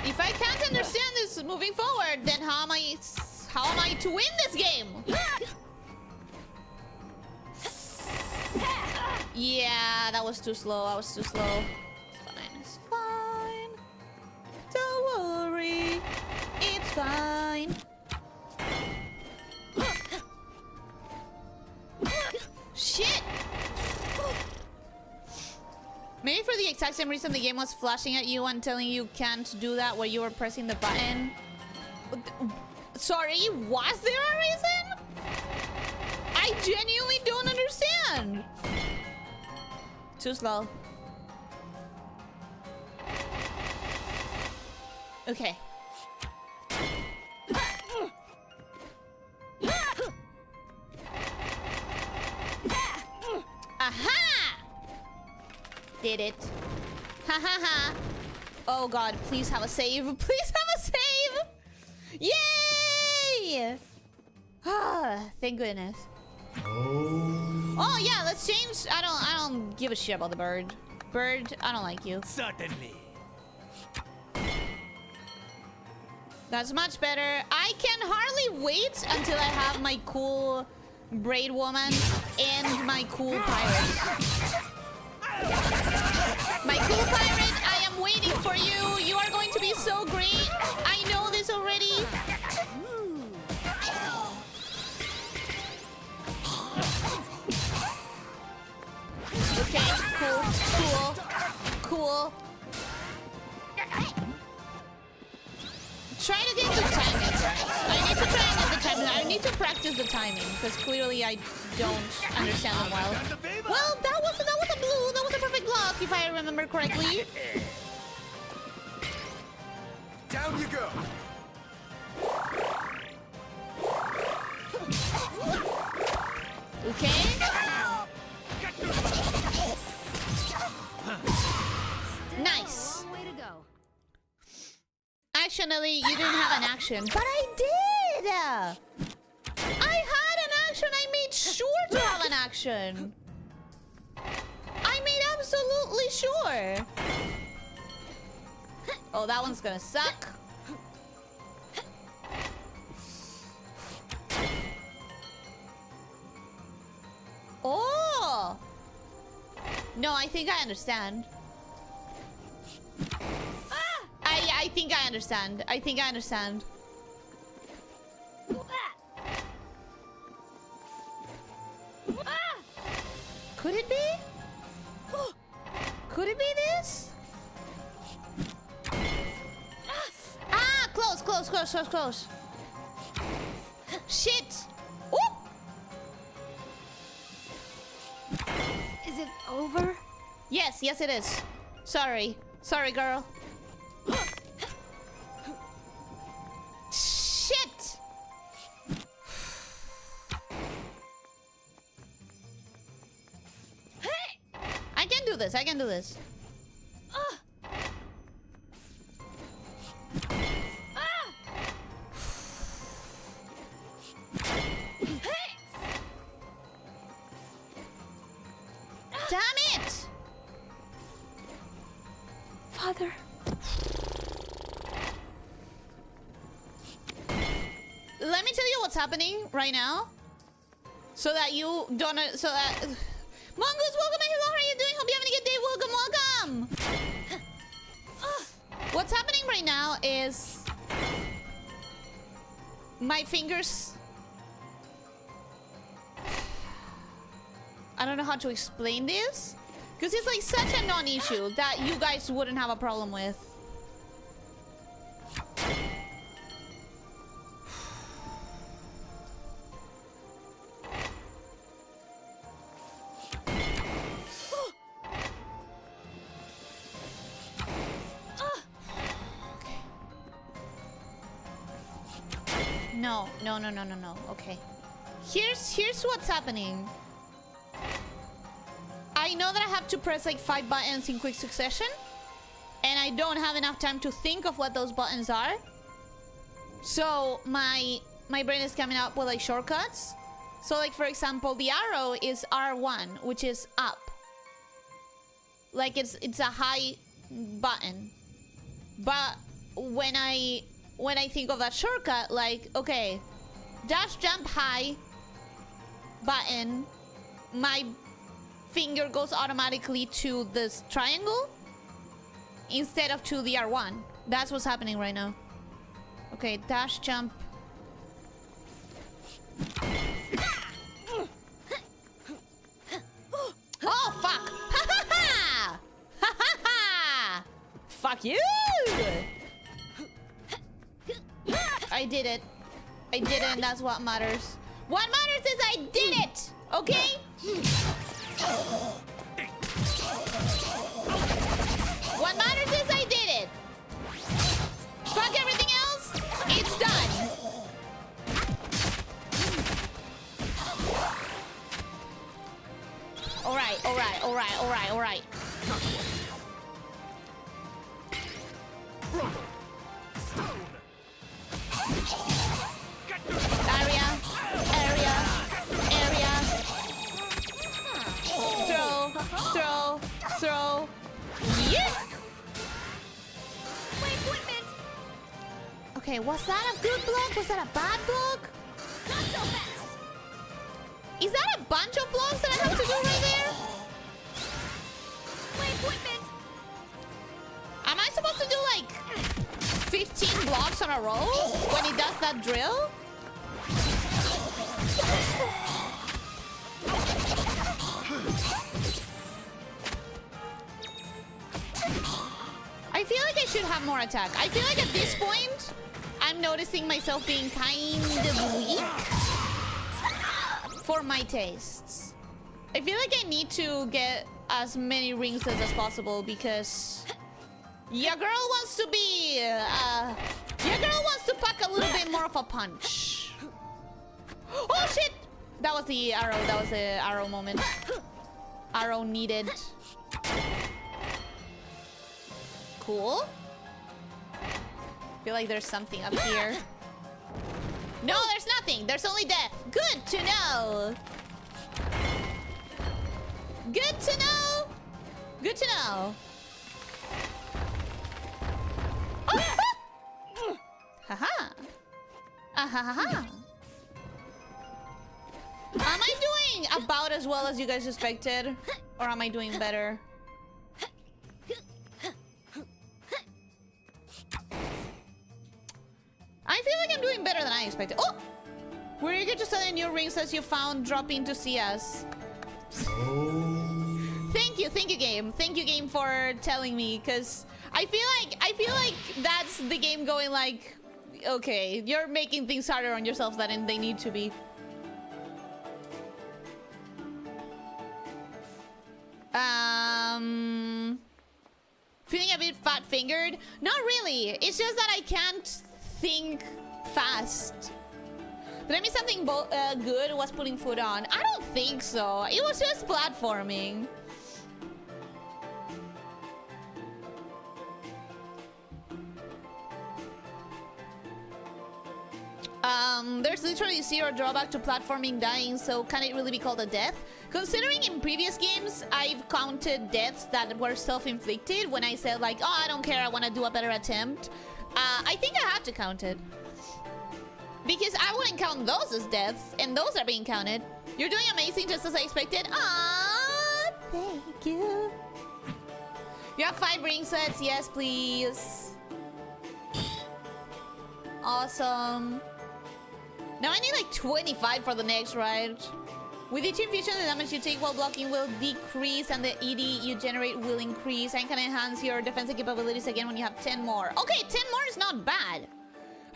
If I can't understand this moving forward, then how am I to win this game? Yeah, that was too slow. I was too slow. It's fine. Don't worry. It's fine. Shit! Maybe for the exact same reason the game was flashing at you and telling you can't do that where you were pressing the button. Sorry, was there a reason? I genuinely don't understand. Too slow. Okay. Aha! Did it. Ha ha ha. Oh god, please have a save. Please have a save! Yay! Ah, thank goodness. Oh yeah, let's change. I don't give a shit about the bird. Bird, I don't like you. Certainly. That's much better. I can hardly wait until I have my cool braid woman and my cool pirate. My cool pirate, I am waiting for you. You are going to be so great. I know this already. Okay, cool. Try to get the timing right. I need to try and get the timing. I need to practice the timing because clearly I don't understand them well. Well, that was a blue. That was a perfect block if I remember correctly. Down you go. Okay. Nice. Long way to go. Actually, you didn't have an action, but I did. I had an action. I made sure to have an action. I made absolutely sure. Oh, that one's gonna suck. Oh! No, I think I understand. I think I understand. I think I understand. Could it be? Could it be this? Ah, close, close, close, close, close. Shit! Whoop! Is it over? Yes, yes it is. Sorry. Sorry, girl. Shit! I can do this. I can do this. Damn it! Father. Let me tell you what's happening right now. So that you don't... So that... Mongoose, welcome. Hello, how are you doing? Hope you're having a good day. Welcome, welcome. What's happening right now is... my fingers... I don't know how to explain this. Because it's like such a non-issue that you guys wouldn't have a problem with. No, no, no, no, no, no. Okay. Here's what's happening. I know that I have to press like 5 buttons in quick succession. And I don't have enough time to think of what those buttons are. So my brain is coming up with like shortcuts. So like for example, the arrow is R1, which is up. Like it's a high button. But when I think of that shortcut, like, okay, dash jump high button, my finger goes automatically to this triangle instead of to the R1. That's what's happening right now. Okay, dash jump. Oh, fuck! Ha ha ha! Ha ha ha! Fuck you! I did it. I did it, and that's what matters. What matters is I did it! Okay? What matters is I did it. Fuck everything else. It's done. Alright, alright, alright, alright, alright. Area. Throw. Yeah! My equipment! Okay, was that a good block? Was that a bad block? Not so fast! Is that a bunch of blocks that I have to do right there? My equipment! Am I supposed to do like 15 blocks on a row when he does that drill? I feel like I should have more attack. I feel like at this point, I'm noticing myself being kind of weak for my tastes. I feel like I need to get as many ring sets as possible because, Your girl wants to be... your girl wants to pack a little bit more of a punch. Oh, shit! That was the arrow. That was the arrow moment. Arrow needed. Cool. Feel like there's something up here. No, there's nothing. There's only death. Good to know. Good to know. Good to know. Oh, haha. Ahaha. Am I doing about as well as you guys expected? Or am I doing better? I feel like I'm doing better than I expected. Oh! We're eager to study new rings as you found dropping to see us. Thank you game. Thank you game for telling me, because I feel like that's the game going like, okay, you're making things harder on yourself than they need to be. Feeling a bit fat-fingered? Not really. It's just that I can't think fast. Did I miss something good? Was putting food on? I don't think so. It was just platforming. There's literally zero drawback to platforming dying, so can it really be called a death? Considering in previous games, I've counted deaths that were self-inflicted when I said like, oh, I don't care, I want to do a better attempt. I think I have to count it. Because I wouldn't count those as deaths, and those are being counted. You're doing amazing, just as I expected. Aww, thank you. You have 5 ring sets, yes please. Awesome. Now I need like 25 for the next, right? With each infusion, the damage you take while blocking will decrease, and the ED you generate will increase, and can enhance your defensive capabilities again when you have 10 more. Okay, 10 more is not bad.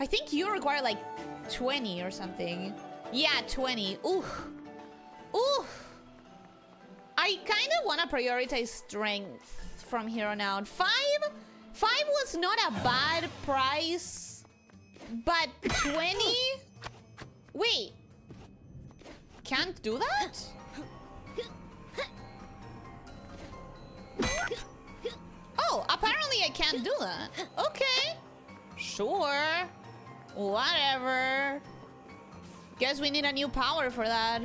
I think you require like 20 or something. Yeah, 20. Ooh. Ooh. I kind of want to prioritize strength from here on out. 5 was not a bad price, but 20? Wait. Can't do that? Oh, apparently I can't do that. Okay. Sure. Whatever. Guess we need a new power for that.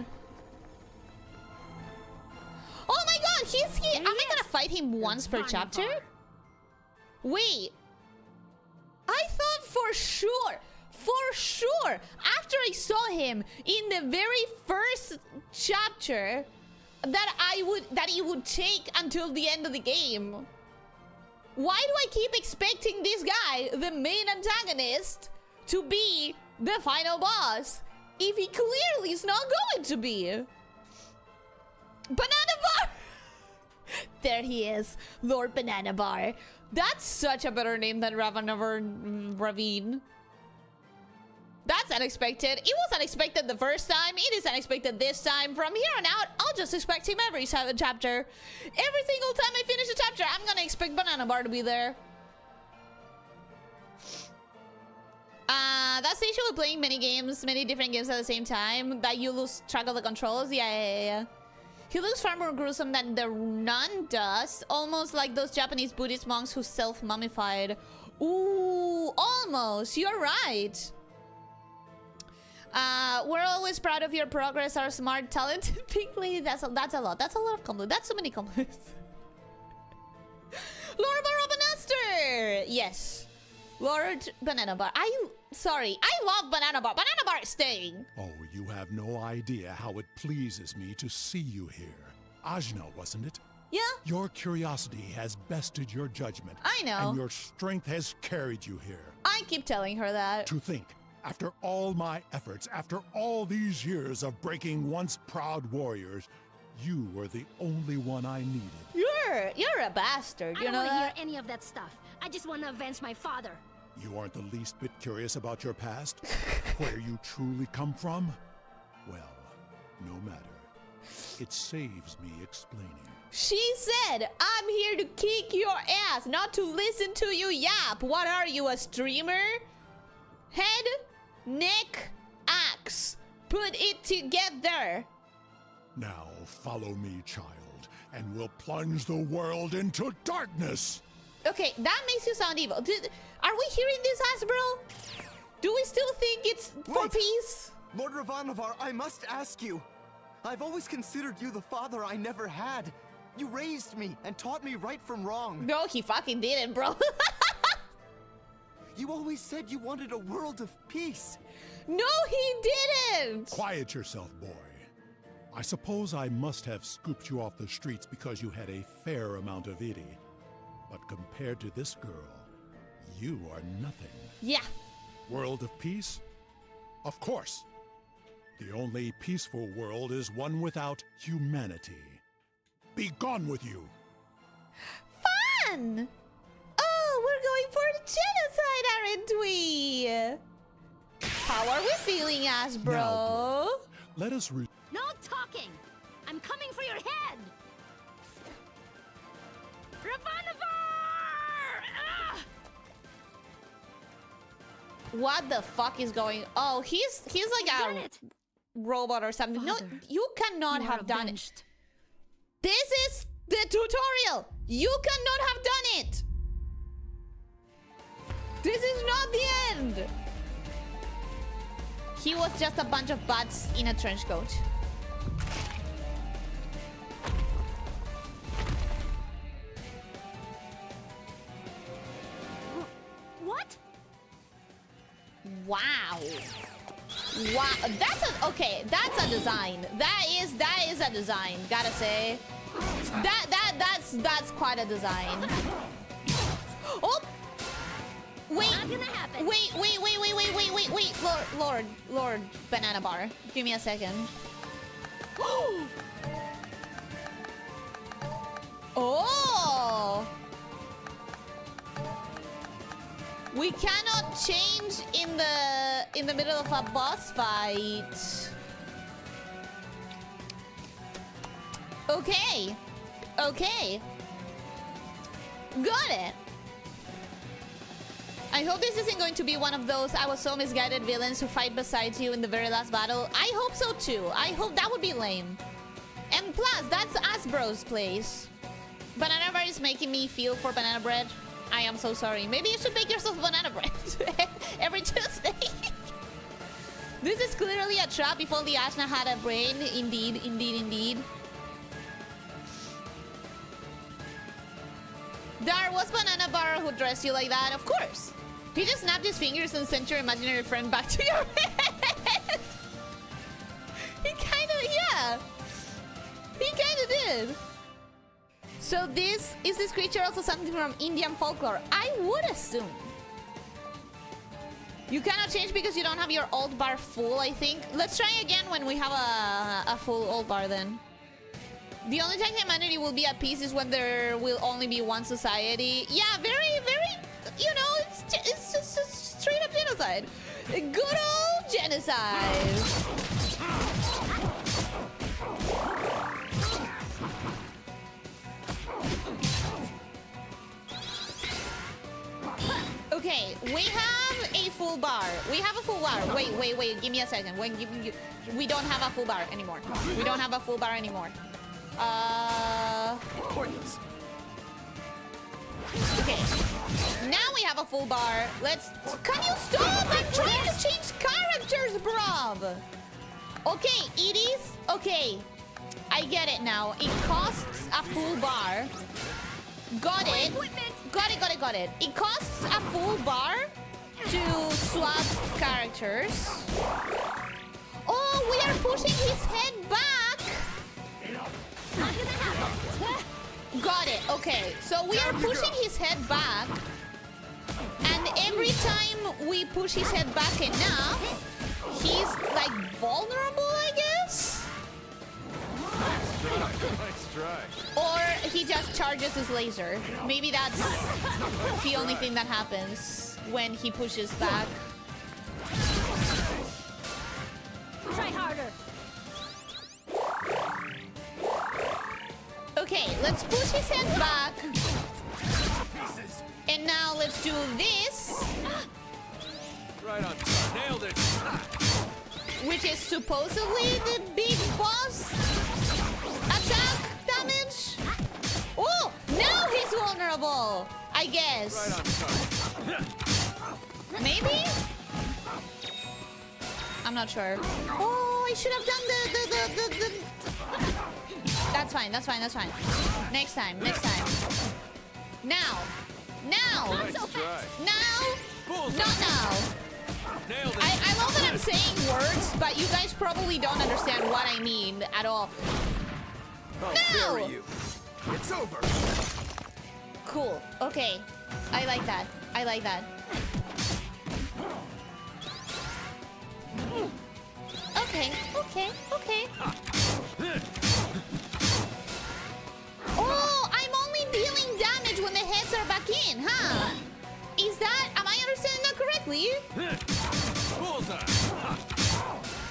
Oh my god, he's here. Am I gonna fight him once per chapter? Wait. I thought for sure, after I saw him in the very first chapter, that it would take until the end of the game. Why do I keep expecting this guy, the main antagonist, to be the final boss if he clearly is not going to be? Banana Bar! There he is, Lord Banana Bar. That's such a better name than Ravine. That's unexpected. It was unexpected the first time. It is unexpected this time. From here on out, I'll just expect him every chapter. Every single time I finish a chapter, I'm gonna expect Banana Bar to be there. That's the issue with playing many different games at the same time, that you lose track of the controls. Yeah. He looks far more gruesome than the nun does. Almost like those Japanese Buddhist monks who self-mummified. Ooh, almost. You're right. We're always proud of your progress, our smart, talented pink lady. That's a lot. That's a lot of compliments. That's so many compliments. Lord Bananaster! Yes. Lord Banana Bar. Sorry, I love Banana Bar. Banana Bar is staying. Oh, you have no idea how it pleases me to see you here. Ajna, wasn't it? Yeah? Your curiosity has bested your judgment. I know. And your strength has carried you here. I keep telling her that. To think, after all my efforts, after all these years of breaking once proud warriors, you were the only one I needed. You're a bastard, you know I don't want to that? hear any of that stuff. I just want to avenge my father. You aren't the least bit curious about your past? Where you truly come from? Well, no matter. It saves me explaining. She said, I'm here to kick your ass, not to listen to you yap. What are you, a streamer? Head, neck, axe. Put it together. Now follow me, child, and we'll plunge the world into darkness. Okay, that makes you sound evil. Are we hearing this, Hasbro? Do we still think it's for peace? Lord Ravanavar, I must ask you. I've always considered you the father I never had. You raised me and taught me right from wrong. No, he fucking didn't, bro. You always said you wanted a world of peace. No, he didn't. Quiet yourself, boy. I suppose I must have scooped you off the streets because you had a fair amount of itty. But compared to this girl, you are nothing. Yeah. World of peace? Of course. The only peaceful world is one without humanity. Be gone with you! Fun! Oh, we're going for genocide, aren't we? How are we feeling, Hasbro? Now, let us No talking! I'm coming for your head! Ravanavar! Ah! What the fuck is going? Oh, he's like a robot or something. Father, no, you cannot you have are done avenged. it. This is the tutorial. You cannot have done it. This is not the end. He was just a bunch of butts in a trench coat. What? Wow. Wow. That's a okay. That's a design. That is a design. Gotta say. That's quite a design. Oh. Wait. Not gonna happen. Wait. Lord Banana Bar. Give me a second. Oh. We cannot change in the middle of a boss fight. Okay. Got it. I hope this isn't going to be one of those I was so misguided villains who fight beside you in the very last battle. I hope so too. I hope that would be lame. And plus, that's Asbro's place. Banana Bread is making me feel for Banana Bread. I am so sorry. Maybe you should make yourself banana bread every Tuesday. This is clearly a trap. If only Ashna had a brain. Indeed. Dar, was Banana Bar who dressed you like that? Of course. He just snapped his fingers and sent your imaginary friend back to your head. He kinda did. So is this creature also something from Indian folklore? I would assume. You cannot change because you don't have your alt bar full, I think. Let's try again when we have a full alt bar then. The only time humanity will be at peace is when there will only be one society. Yeah, very, you know, it's just straight up genocide. Good old genocide. Okay, we have a full bar. Wait, give me a second. We don't have a full bar anymore. Okay. Now we have a full bar. Can you stop? I'm trying to change characters, bruv. Okay, it is. Okay. I get it now. It costs a full bar. Got it. It costs a full bar to swap characters. Oh, we are pushing his head back. Not gonna happen. Got it. Okay, so we are pushing his head back, and every time we push his head back enough, he's like vulnerable, I guess. Nice try. Or he just charges his laser. Maybe that's the only thing that happens when he pushes back. Try harder. Okay, let's push his head back. And now let's do this. Right on top. Nailed it. Which is supposedly the big boss attack damage. Oh, now he's vulnerable, I guess. Right on top. Maybe? I'm not sure. Oh, I should have done the... That's fine, that's fine, that's fine. Next time, next time. Now. Now. Nice try. Now. Bullseye. Not now. Nailed it. I love that I'm saying words, but you guys probably don't understand what I mean at all. I'll No! bury you. It's over. Cool. Okay. I like that. I like that. Okay. Okay. Okay. Oh, I'm only dealing damage when the heads are back in, huh? Is that... Am I understanding that correctly? Bullseye.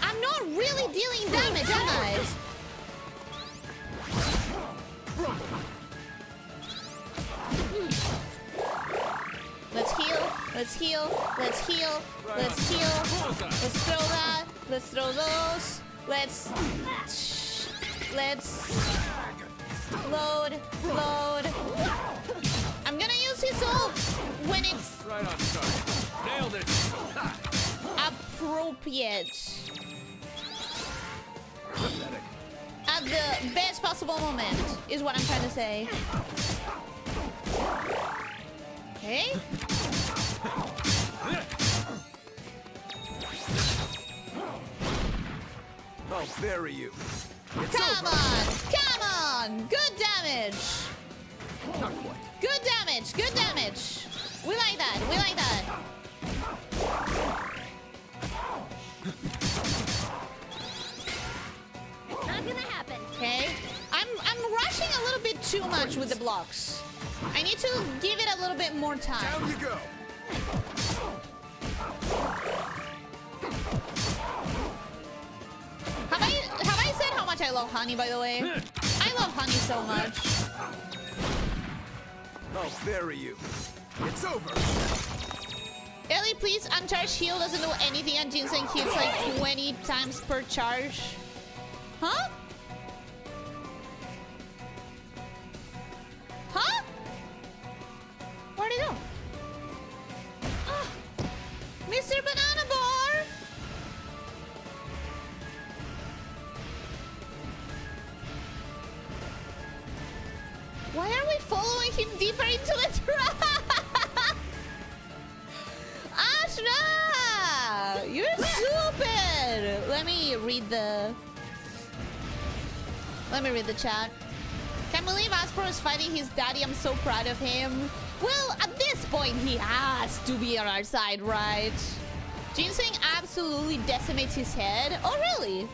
I'm not really dealing damage, am I? Let's heal. Let's heal. Let's heal. Let's heal. Let's throw that. Let's throw those. Let's load. Load. I'm gonna use his ult when it's Right on top. Nailed it. appropriate. At the best possible moment is what I'm trying to say. Okay. I'll bury you. It's Come over. on! Come on! Good damage! Not quite. Good damage! Good damage! We like that! We like that! Not gonna happen. Okay. I'm rushing a little bit too much with the blocks. I need to give it a little bit more time. Down you go. Have I said how much I love honey, by the way? I love honey so much. I'll bury you. It's over. Ellie, please, uncharged heal doesn't do anything and Ginseng hits like 20 times per charge. Huh? Huh? Where'd he go? Mr. Banana Bar! Why are we following him deeper into the trap? Ashna! You're stupid! Let me read the chat. Can't believe Aspro is fighting his daddy. I'm so proud of him. Well, at this point, he has to be on our side, right? Ginseng absolutely decimates his head. Oh, really?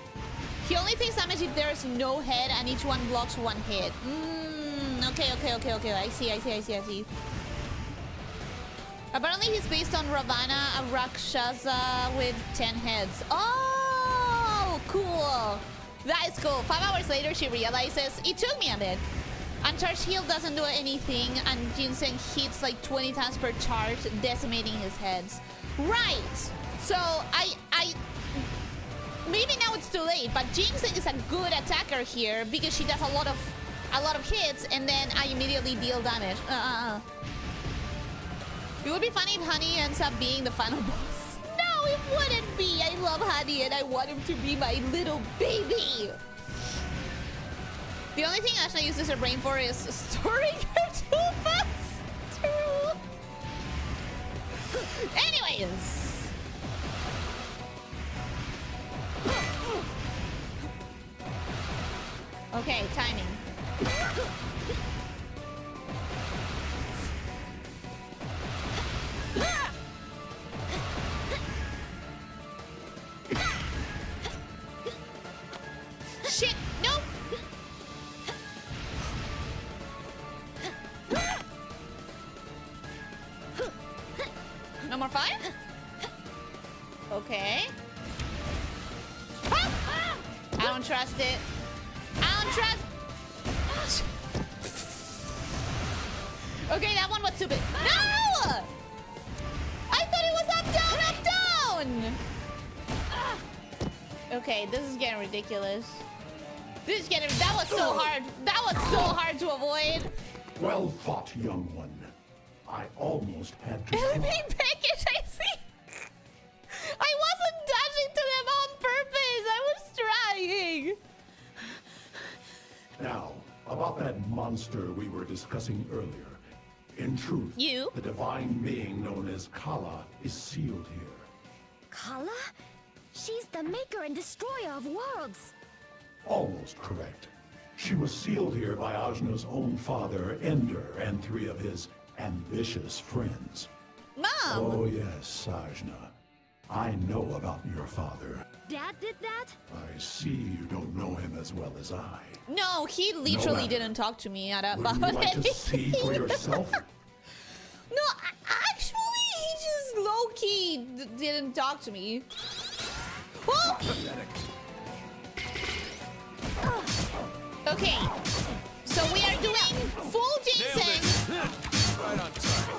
He only takes damage if there's no head and each one blocks one hit. Okay. I see. Apparently, he's based on Ravana, a Rakshasa with 10 heads. Oh, cool. That is cool. 5 hours later, she realizes it took me a bit. Uncharged heal doesn't do anything, and Ginseng hits like 20 times per charge, decimating his heads. Right. So I maybe now it's too late, but Ginseng is a good attacker here because she does a lot of hits, and then I immediately deal damage. It would be funny if Honey ends up being the final boss. No, it wouldn't be. I love Honey and I want him to be my little baby. The only thing Ashna uses her brain for is storing her too fast. True. Anyways. Okay, timing. Shit, no. No more fire? Okay. I don't trust it. I don't trust... Okay, that one was stupid. No! I thought it was up, down, up, down! Okay, this is getting ridiculous. This is getting... That was so hard. That was so hard to avoid. Well fought, young one. I almost had to... Eliminate package, I see. I wasn't dashing to them on purpose. I was trying. Now, about that monster we were discussing earlier. In truth, the divine being known as Kala is sealed here. Kala? She's the maker and destroyer of worlds. Almost correct. She was sealed here by Ajna's own father, Ender, and 3 of his ambitious friends. Mom! Oh yes, Ajna. I know about your father. Dad did that? I see you don't know him as well as I. No, he literally didn't talk to me about Would you like to see for yourself? No, actually, he just low-key didn't talk to me. Whoa! Okay, so we are doing full ginseng. Right on target.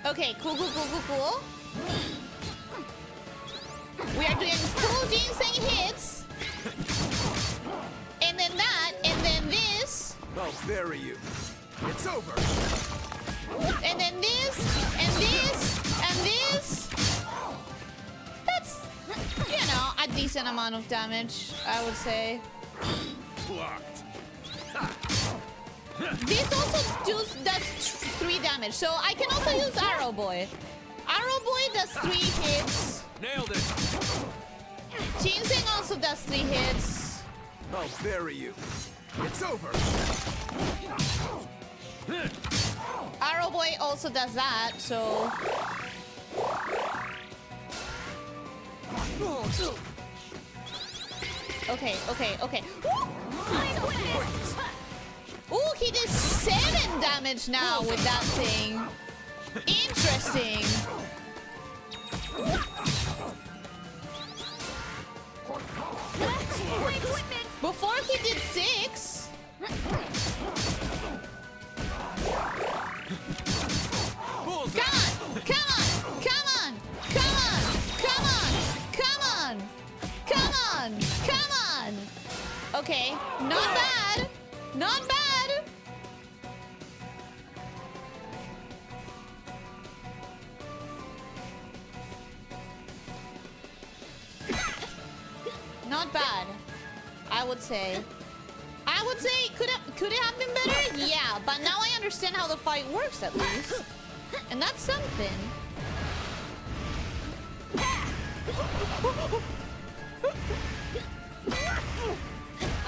Okay, cool. We are doing full ginseng hits. And then that, and then this. I'll bury you. It's over. And then this, and this, and this. That's, you know, a decent amount of damage, I would say. Blocked. This also does 3 damage, so I can also use Arrow Boy. Arrow Boy does 3 hits. Nailed it. Ginseng also does 3 hits. I'll bury you. It's over. Arrow Boy also does that, so... Okay. Ooh, he did 7 damage now with that thing. Interesting. Before he did 6. Come on. Okay, not bad. Not bad, I would say. Could it have been better? Yeah, but now I understand how the fight works at least. And that's something.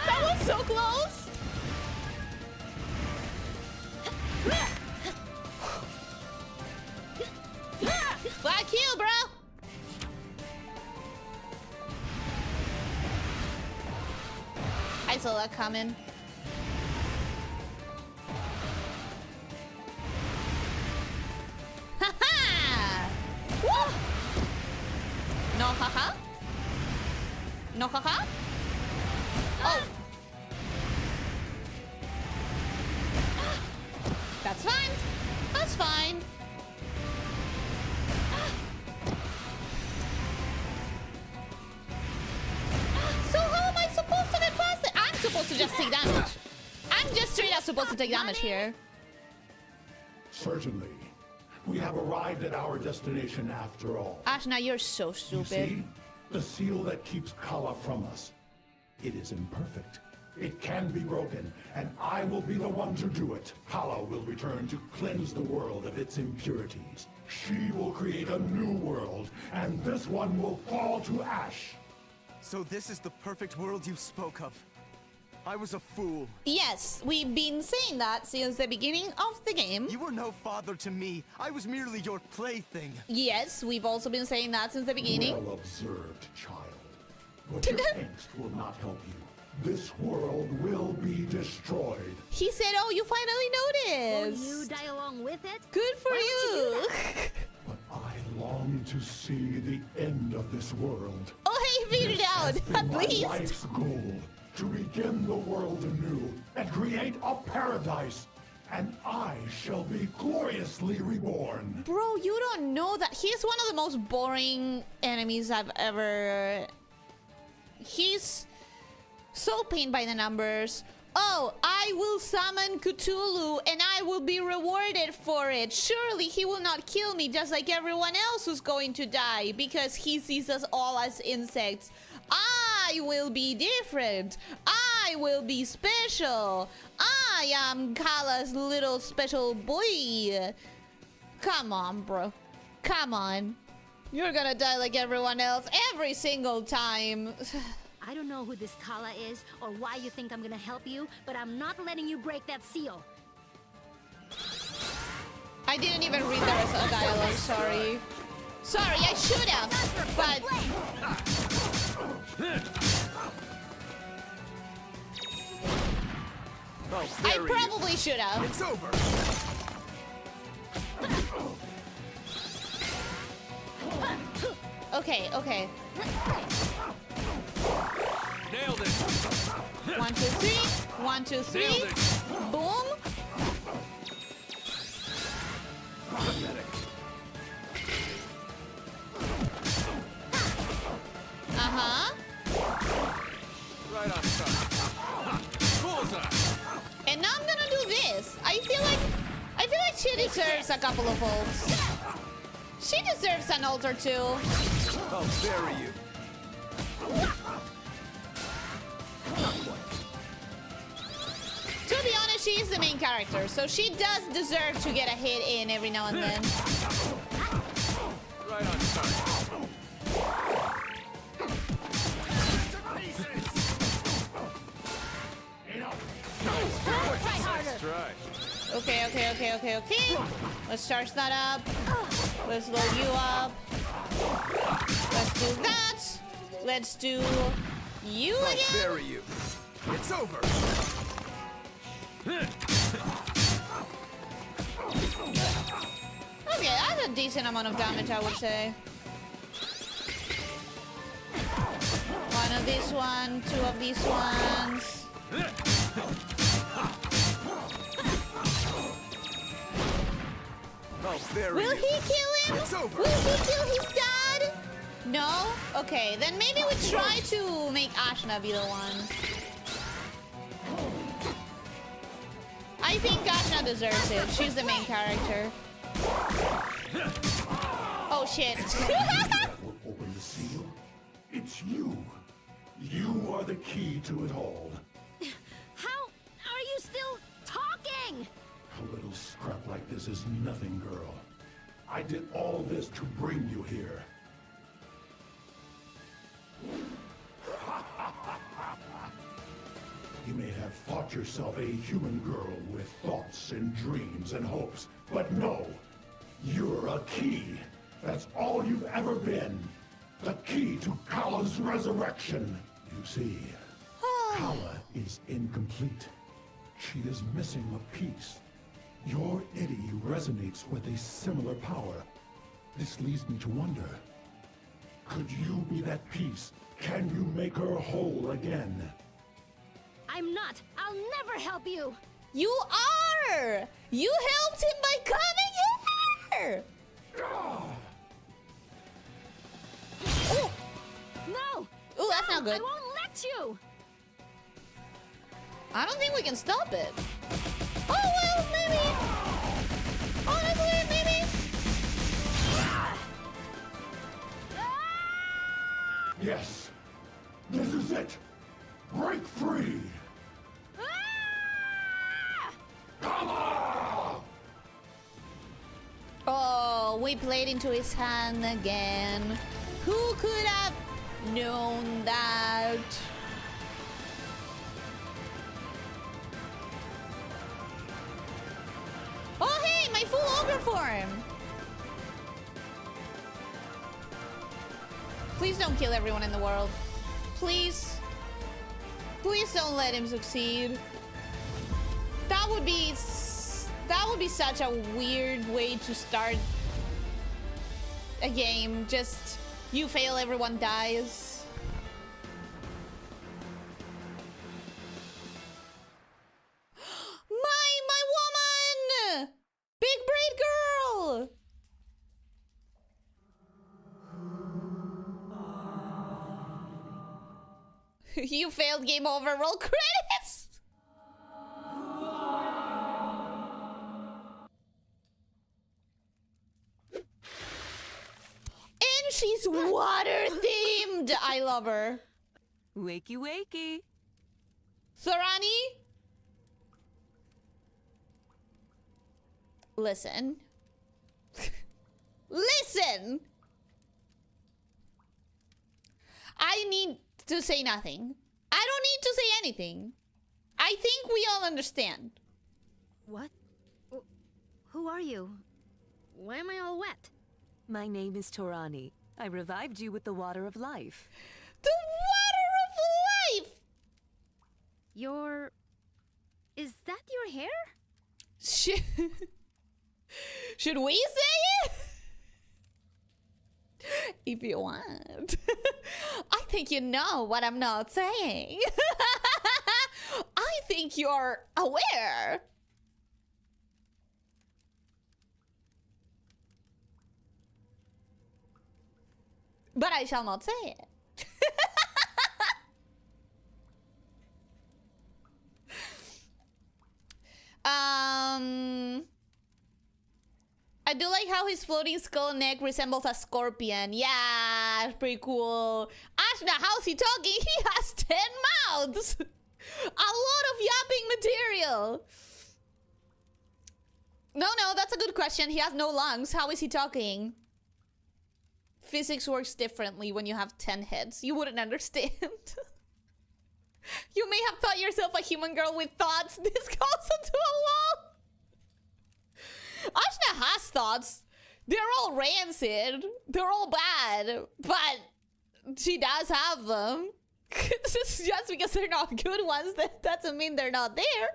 That was so close. Black heel, bro. I saw that coming. Haha! Woo! No haha? No haha? Oh. That's fine. That's fine. So how am I supposed to get past it? I'm supposed to just take damage. I'm just straight up supposed to take damage here. Certainly. We have arrived at our destination after all. Ashna, you're so stupid. You see? The seal that keeps Kala from us. It is imperfect. It can be broken, and I will be the one to do it. Kala will return to cleanse the world of its impurities. She will create a new world, and this one will fall to ash. So this is the perfect world you spoke of. I was a fool. Yes, we've been saying that since the beginning of the game. You were no father to me. I was merely your plaything. Yes, we've also been saying that since the beginning. Well observed, child. But your angst will not help you. This world will be destroyed. He said, oh, you finally noticed. Will you die along with it? Good for you. But I long to see the end of this world. Oh, hey, he figured it out, It has been at my least. life's goal to begin the world anew and create a paradise, and I shall be gloriously reborn. Bro, you don't know that he's one of the most boring enemies I've ever... He's so pained by the numbers. Oh, I will summon Cthulhu and I will be rewarded for it. Surely he will not kill me just like everyone else who's going to die because he sees us all as insects. I will be different. I will be special. I am Kala's little special boy. Come on, bro. Come on. You're gonna die like everyone else every single time. I don't know who this Kala is or why you think I'm gonna help you, but I'm not letting you break that seal. I didn't even read the rest of the dialogue, sorry. Sorry, I should have, but... I probably should have. It's over. Okay, okay. Nailed it. 1, 2, 3. 1, 2, 3. Boom. Uh-huh. Right on top. Bullseye. And now I'm gonna do this. I feel like she deserves a couple of ults. She deserves an ult or two. I'll bury you. To be honest, she is the main character, so she does deserve to get a hit in every now and then. Right on target. Nice try. Okay. Let's charge that up. Let's load you up. Let's do that. Let's do you I'll again. bury you. It's over. Okay, that's a decent amount of damage, I would say. One of these ones, two of these ones. I'll bury Will you. he kill him? It's over. Will he kill his dad? No? Okay, then maybe we try to make Ashna be the one. I think Ashna deserves it. She's the main character. Oh shit. Will open the seal. It's you. You are the key to it all. How are you still talking? A little scrap like this is nothing, girl. I did all this to bring you here. You may have thought yourself a human girl with thoughts and dreams and hopes, but no! You're a key. That's all you've ever been. The key to Kala's resurrection. You see, Kala is incomplete. She is missing a piece. Your Iddy resonates with a similar power. This leads me to wonder, could you be that piece? Can you make her whole again? I'm not. I'll never help you. You are! You helped him by coming here! Oh! No. Ooh, that's not good. I won't let you. I don't think we can stop it. Oh, well, maybe. Honestly, maybe. Yes, this is it. Break free. Kala! Oh, we played into his hand again. Who could have known that? Oh, hey, my full ogre form. Please don't kill everyone in the world. Please. Please don't let him succeed. That would be such a weird way to start a game. Just you fail, everyone dies. You failed, game over, roll credits! And she's water-themed! I love her. Wakey, wakey. Thorani? Listen. Listen! I need to say nothing. I don't need to say anything. I think we all understand. What? Who are you? Why am I all wet? My name is Torani. I revived you with the water of life. The water of life! Is that your hair? Should we say it? If you want. I think you know what I'm not saying. I think you're aware. But I shall not say it. I do like how his floating skull neck resembles a scorpion. Yeah, it's pretty cool. Ashna, how's he talking? He has 10 mouths. A lot of yapping material. No, that's a good question. He has no lungs. How is he talking? Physics works differently when you have 10 heads. You wouldn't understand. You may have thought yourself a human girl with thoughts. This goes into a wall. Ashna has thoughts. They're all rancid. They're all bad. But she does have them. Just because they're not good ones, that doesn't mean they're not there.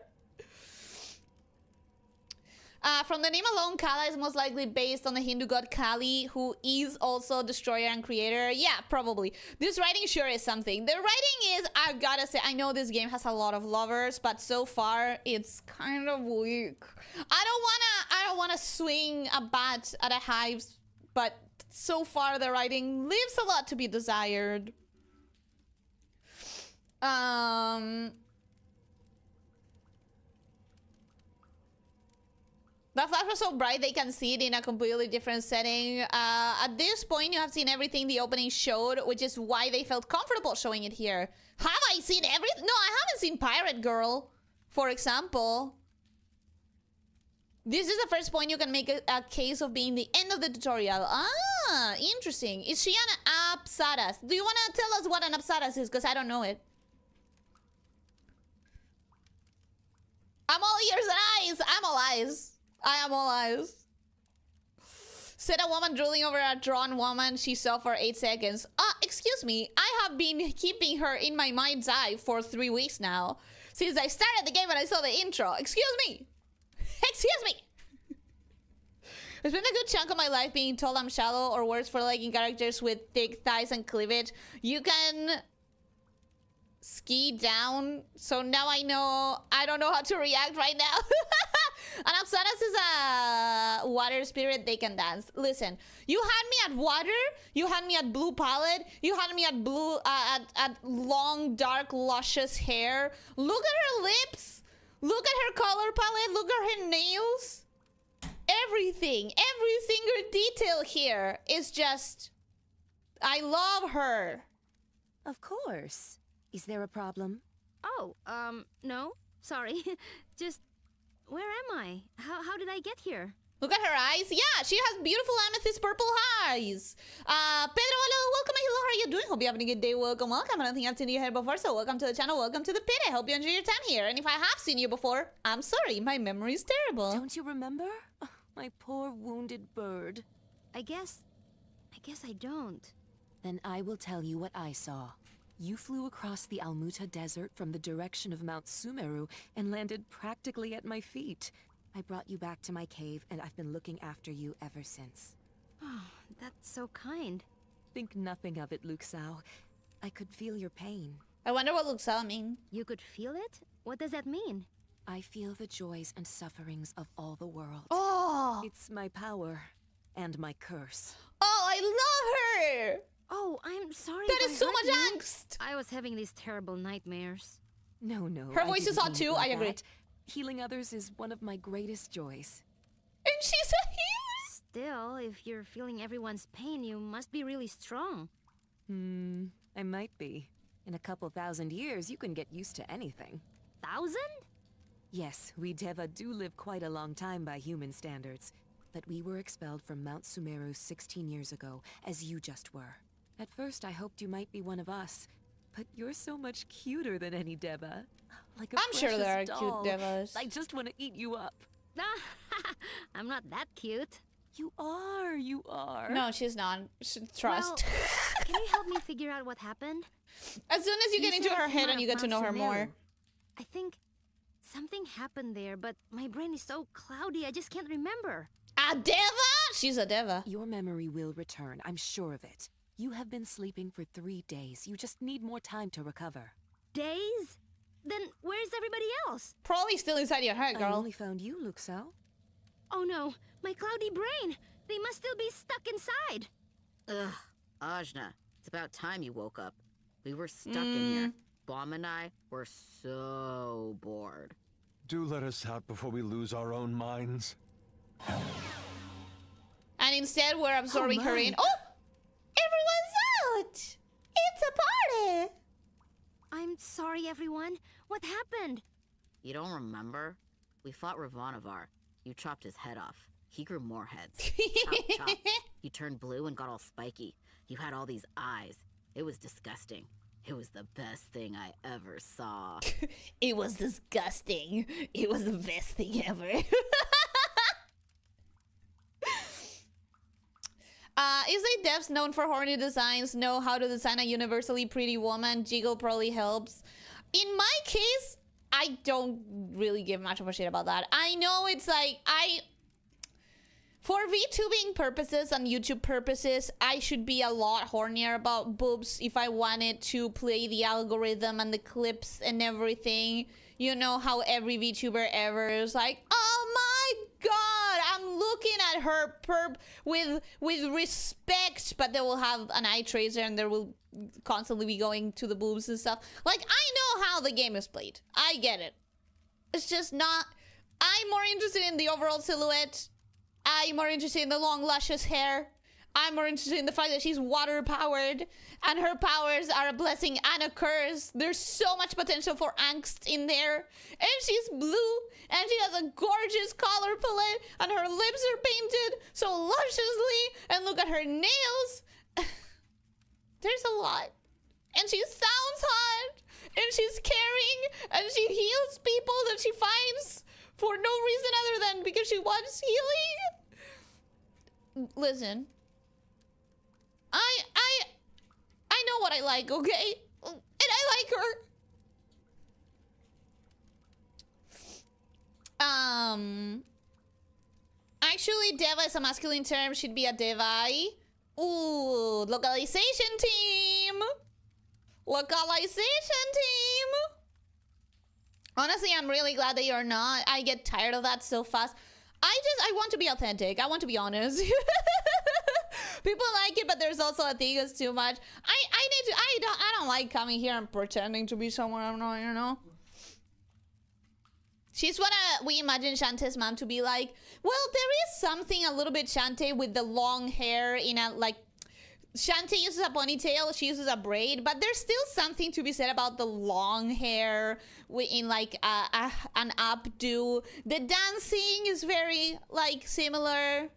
From the name alone, Kala is most likely based on the Hindu god Kali, who is also destroyer and creator. Yeah, probably. This writing sure is something. The writing is, I've gotta say, I know this game has a lot of lovers, but so far it's kind of weak. I don't wanna swing a bat at a hive, but so far the writing leaves a lot to be desired. The flash was so bright they can see it in a completely different setting. At this point, you have seen everything the opening showed, which is why they felt comfortable showing it here. Have I seen everything? No, I haven't seen Pirate Girl, for example. This is the first point you can make a case of being the end of the tutorial. Ah, interesting. Is she an Apsaras? Do you want to tell us what an Apsaras is? Because I don't know it. I'm all ears and eyes. I'm all eyes. I am all eyes. Said a woman drooling over a drawn woman she saw for 8 seconds. Excuse me. I have been keeping her in my mind's eye for 3 weeks now. Since I started the game and I saw the intro. Excuse me. Excuse me. I spent a good chunk of my life being told I'm shallow, or worse for liking characters with thick thighs and cleavage. You can ski down, so now I don't know how to react right now. An Apsaras is a water spirit. They can dance. Listen, you had me at water, you had me at blue palette, you had me at blue at long dark luscious hair. Look at her lips, look at her color palette, look at her nails. Everything, every single detail here is just, I love her. Of course. Is there a problem? Oh, no. Sorry. Just, where am I? How did I get here? Look at her eyes. Yeah, she has beautiful amethyst purple eyes. Pedro, hello, welcome. Hello, how are you doing? Hope you're having a good day. Welcome. I don't think I've seen you here before, so welcome to the channel. Welcome to the pit. I hope you enjoy your time here. And if I have seen you before, I'm sorry. My memory is terrible. Don't you remember? Oh, my poor wounded bird. I guess I don't. Then I will tell you what I saw. You flew across the Almuta Desert from the direction of Mount Sumeru and landed practically at my feet. I brought you back to my cave, and I've been looking after you ever since. Oh, that's so kind. Think nothing of it, Luxao. I could feel your pain. I wonder what Luxao mean. You could feel it? What does that mean? I feel the joys and sufferings of all the world. Oh! It's my power and my curse. Oh, I love her! Oh, I'm sorry. That if is I so hurt much you. angst. I was having these terrible nightmares. No, no. Her I voice is didn't hot mean it too, like I agree. that. Healing others is one of my greatest joys. And she's a healer. Still, if you're feeling everyone's pain, you must be really strong. I might be. In a couple thousand years, you can get used to anything. 1,000? Yes, we Deva do live quite a long time by human standards. But we were expelled from Mount Sumeru 16 years ago, as you just were. At first, I hoped you might be one of us. But you're so much cuter than any Deva. Like a I'm sure there are precious cute doll. Devas. I just want to eat you up. I'm not that cute. You are, you are. No, she's not. Trust. Well, can you help me figure out what happened? As soon as you get into said her it came head out and you of get to know Mount her more. Sumeru. I think something happened there, but my brain is so cloudy, I just can't remember. A Deva? She's a Deva. Your memory will return, I'm sure of it. You have been sleeping for 3 days. You just need more time to recover. Days? Then where's everybody else? Probably still inside your head, I girl. only found you, Luxo. Oh no, my cloudy brain! They must still be stuck inside! Ugh, Ajna, it's about time you woke up. We were stuck in here. Bomb and I were so bored. Do let us out before we lose our own minds. And instead, we're absorbing her in. my. Oh! Everyone's out! It's a party! I'm sorry, everyone. What happened? You don't remember? We fought Ravanavar. You chopped his head off. He grew more heads. Chop, chop. He turned blue and got all spiky. You had all these eyes. It was disgusting. It was the best thing I ever saw. It was disgusting. It was the best thing ever. Is a devs known for horny designs know how to design a universally pretty woman? Jiggle probably helps. In my case, I don't really give much of a shit about that. I know it's like, for VTubing purposes and YouTube purposes, I should be a lot hornier about boobs if I wanted to play the algorithm and the clips and everything. You know how every VTuber ever is like, oh my god, I'm looking at her with respect, but they will have an eye tracer and they will constantly be going to the boobs and stuff. Like, I know how the game is played. I get it. It's just not... I'm more interested in the overall silhouette. I'm more interested in the long, luscious hair. I'm more interested in the fact that she's water-powered, and her powers are a blessing and a curse. There's so much potential for angst in there. And she's blue, and she has a gorgeous color palette, and her lips are painted so lusciously, and look at her nails. There's a lot. And she sounds hot, and she's caring, and she heals people that she finds for no reason other than because she wants healing. Listen. I know what I like, okay? And I like her. Actually, Deva is a masculine term. Should be a Devai. Ooh, localization team. Localization team. Honestly, I'm really glad that you're not. I get tired of that so fast. I want to be authentic. I want to be honest. People like it, but there's also a thing that's too much. I don't like coming here and pretending to be someone I'm not, you know? She's what we imagine Shantae's mom to be like. Well, there is something a little bit Shantae with the long hair in a, like... Shantae uses a ponytail, she uses a braid, but there's still something to be said about the long hair in like an updo. The dancing is very like similar.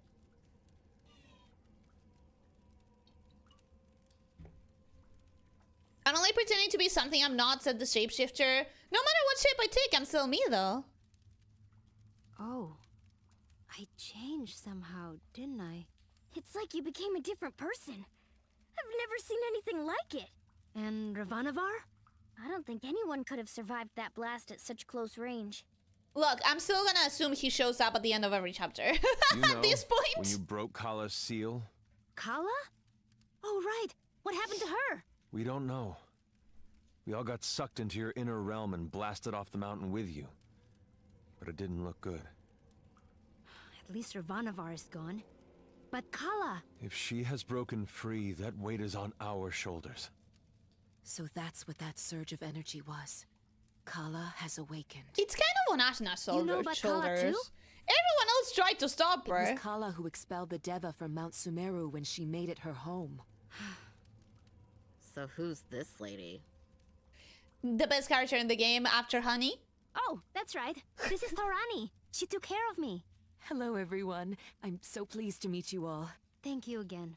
I'm only pretending to be something I'm not, said the shapeshifter. No matter what shape I take, I'm still me though. Oh, I changed somehow, didn't I? It's like you became a different person. I've never seen anything like it. And Ravanavar? I don't think anyone could have survived that blast at such close range. Look, I'm still gonna assume he shows up at the end of every chapter. You know, at this point. when you broke Kala's seal? Kala? Oh, right. What happened to her? We don't know. We all got sucked into your inner realm and blasted off the mountain with you. But it didn't look good. At least Ravanavar is gone. But Kala... If she has broken free, that weight is on our shoulders. So that's what that surge of energy was. Kala has awakened. It's kind of on Ashna's You know about Kala shoulders. too? Everyone else tried to stop It her. was Kala who expelled the Deva from Mount Sumeru when she made it her home. So who's this lady? The best character in the game after Honey. Oh, that's right. This is Tarani. She took care of me. Hello, everyone. I'm so pleased to meet you all. Thank you again.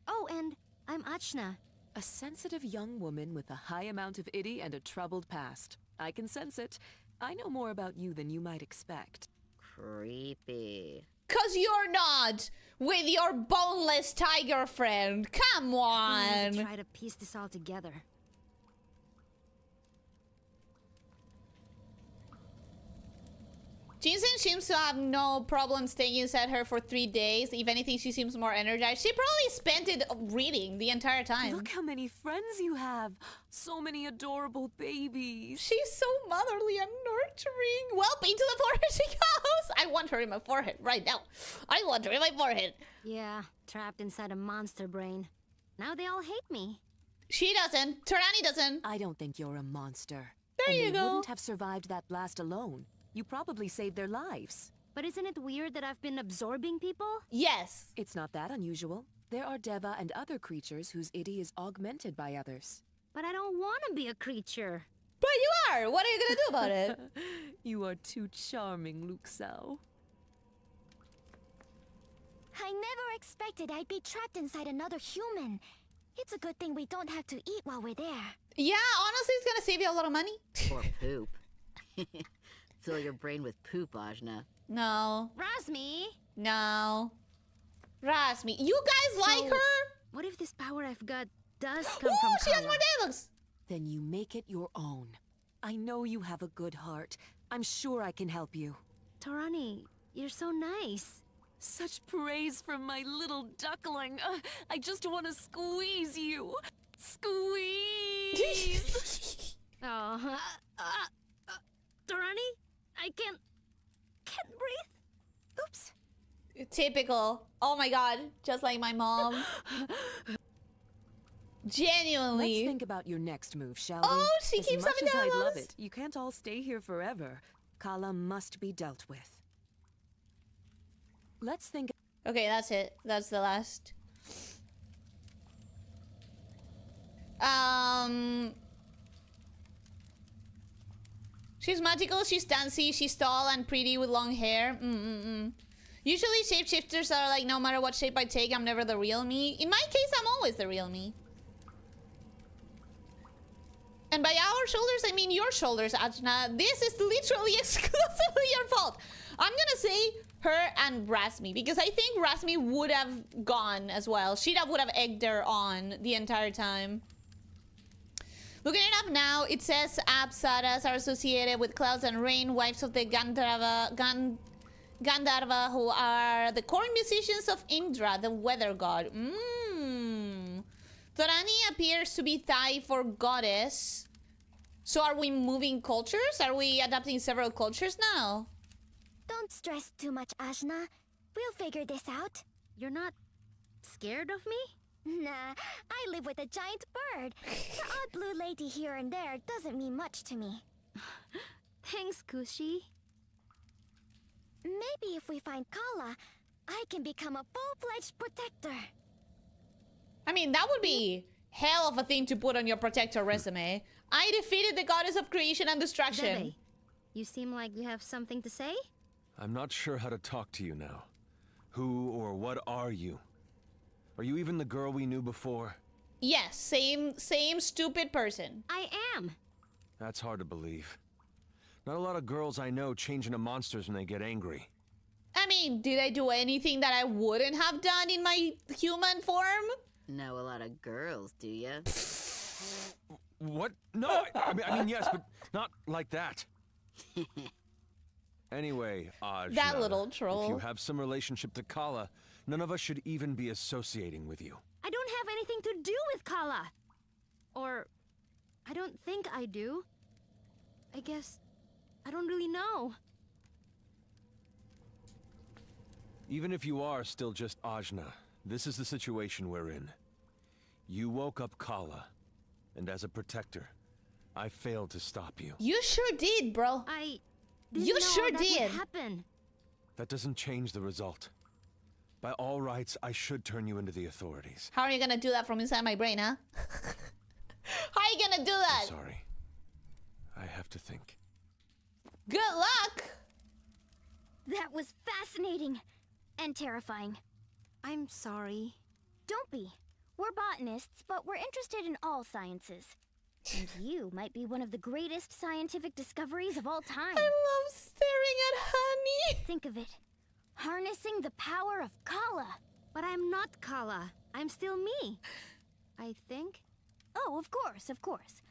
Oh, and I'm Achna. A sensitive young woman with a high amount of idi and a troubled past. I can sense it. I know more about you than you might expect. Creepy. 'Cause you're not with your boneless tiger friend. Come I need to on. try to piece this all together. Jinsen seems to have no problem staying inside her for 3 days. If anything, she seems more energized. She probably spent it reading the entire time. Look how many friends you have. So many adorable babies. She's so motherly and nurturing. Well, into the forehead she goes. I want her in my forehead right now. I want her in my forehead. Yeah, trapped inside a monster brain. Now they all hate me. She doesn't. Tarani doesn't. I don't think you're a monster. There and you they go. wouldn't have survived that blast alone. You probably saved their lives. But isn't it weird that I've been absorbing people? Yes. It's not that unusual. There are Deva and other creatures whose idi is augmented by others. But I don't want to be a creature. But you are. What are you going to do about it? You are too charming, Luxao. I never expected I'd be trapped inside another human. It's a good thing we don't have to eat while we're there. Yeah, honestly, it's going to save you a lot of money. Or poop. Fill your brain with poop, Ajna. No. Rasmi! No. Rasmi. You guys like her? What if this power I've got does come Ooh, from she has Kala? more dialogues. Then you make it your own. I know you have a good heart. I'm sure I can help you. Tarani, you're so nice. Such praise from my little duckling. I just want to squeeze you. Squeeze! Oh, Tarani, I can't breathe. Oops. Typical. Oh my god. Just like my mom. Genuinely. Let's think about your next move, shall we? Oh, she as keeps much having as I love dialogues. it, you can't all stay here forever. Kala must be dealt with. Let's think. Okay, that's it. That's the last. She's magical, she's dancey, she's tall and pretty with long hair. Usually shapeshifters are like, no matter what shape I take, I'm never the real me. In my case, I'm always the real me. And by our shoulders, I mean your shoulders, Ajna. This is literally exclusively your fault. I'm gonna say her and Rasmi, because I think Rasmi would have gone as well. She would have egged her on the entire time. Looking it up now, it says Apsaras are associated with clouds and rain, wives of the Gandharva, who are the court musicians of Indra, the weather god. Torani appears to be Thai for goddess. So are we moving cultures? Are we adapting several cultures now? Don't stress too much, Ajna. We'll figure this out. You're not scared of me? Nah, I live with a giant bird. The odd blue lady here and there doesn't mean much to me. Thanks, Kushi. Maybe if we find Kala, I can become a full-fledged protector. I mean, that would be hell of a thing to put on your protector resume. I defeated the goddess of creation and destruction. Zebe, you seem like you have something to say? I'm not sure how to talk to you now. Who or what are you? Are you even the girl we knew before? Yes, same stupid person. I am. That's hard to believe. Not a lot of girls I know change into monsters when they get angry. I mean, did I do anything that I wouldn't have done in my human form? Know a lot of girls, do ya? What? No, I mean yes, but not like that. Anyway, Ajna, That little troll. if you have some relationship to Kala, none of us should even be associating with you. I don't have anything to do with Kala. Or, I don't think I do. I guess I don't really know. Even if you are still just Ajna, this is the situation we're in. You woke up Kala, and as a protector, I failed to stop you. You sure did, bro. I didn't You know sure that did. would happen. That doesn't change the result. By all rights, I should turn you into the authorities. How are you gonna do that from inside my brain, huh? How are you gonna do that? I'm sorry. I have to think. Good luck! That was fascinating and terrifying. I'm sorry. Don't be. We're botanists, but we're interested in all sciences. And you might be one of the greatest scientific discoveries of all time. I love staring at Honey. Think of it. Harnessing the power of Kala. But I'm not Kala. I'm still me. I think. Oh, of course, of course.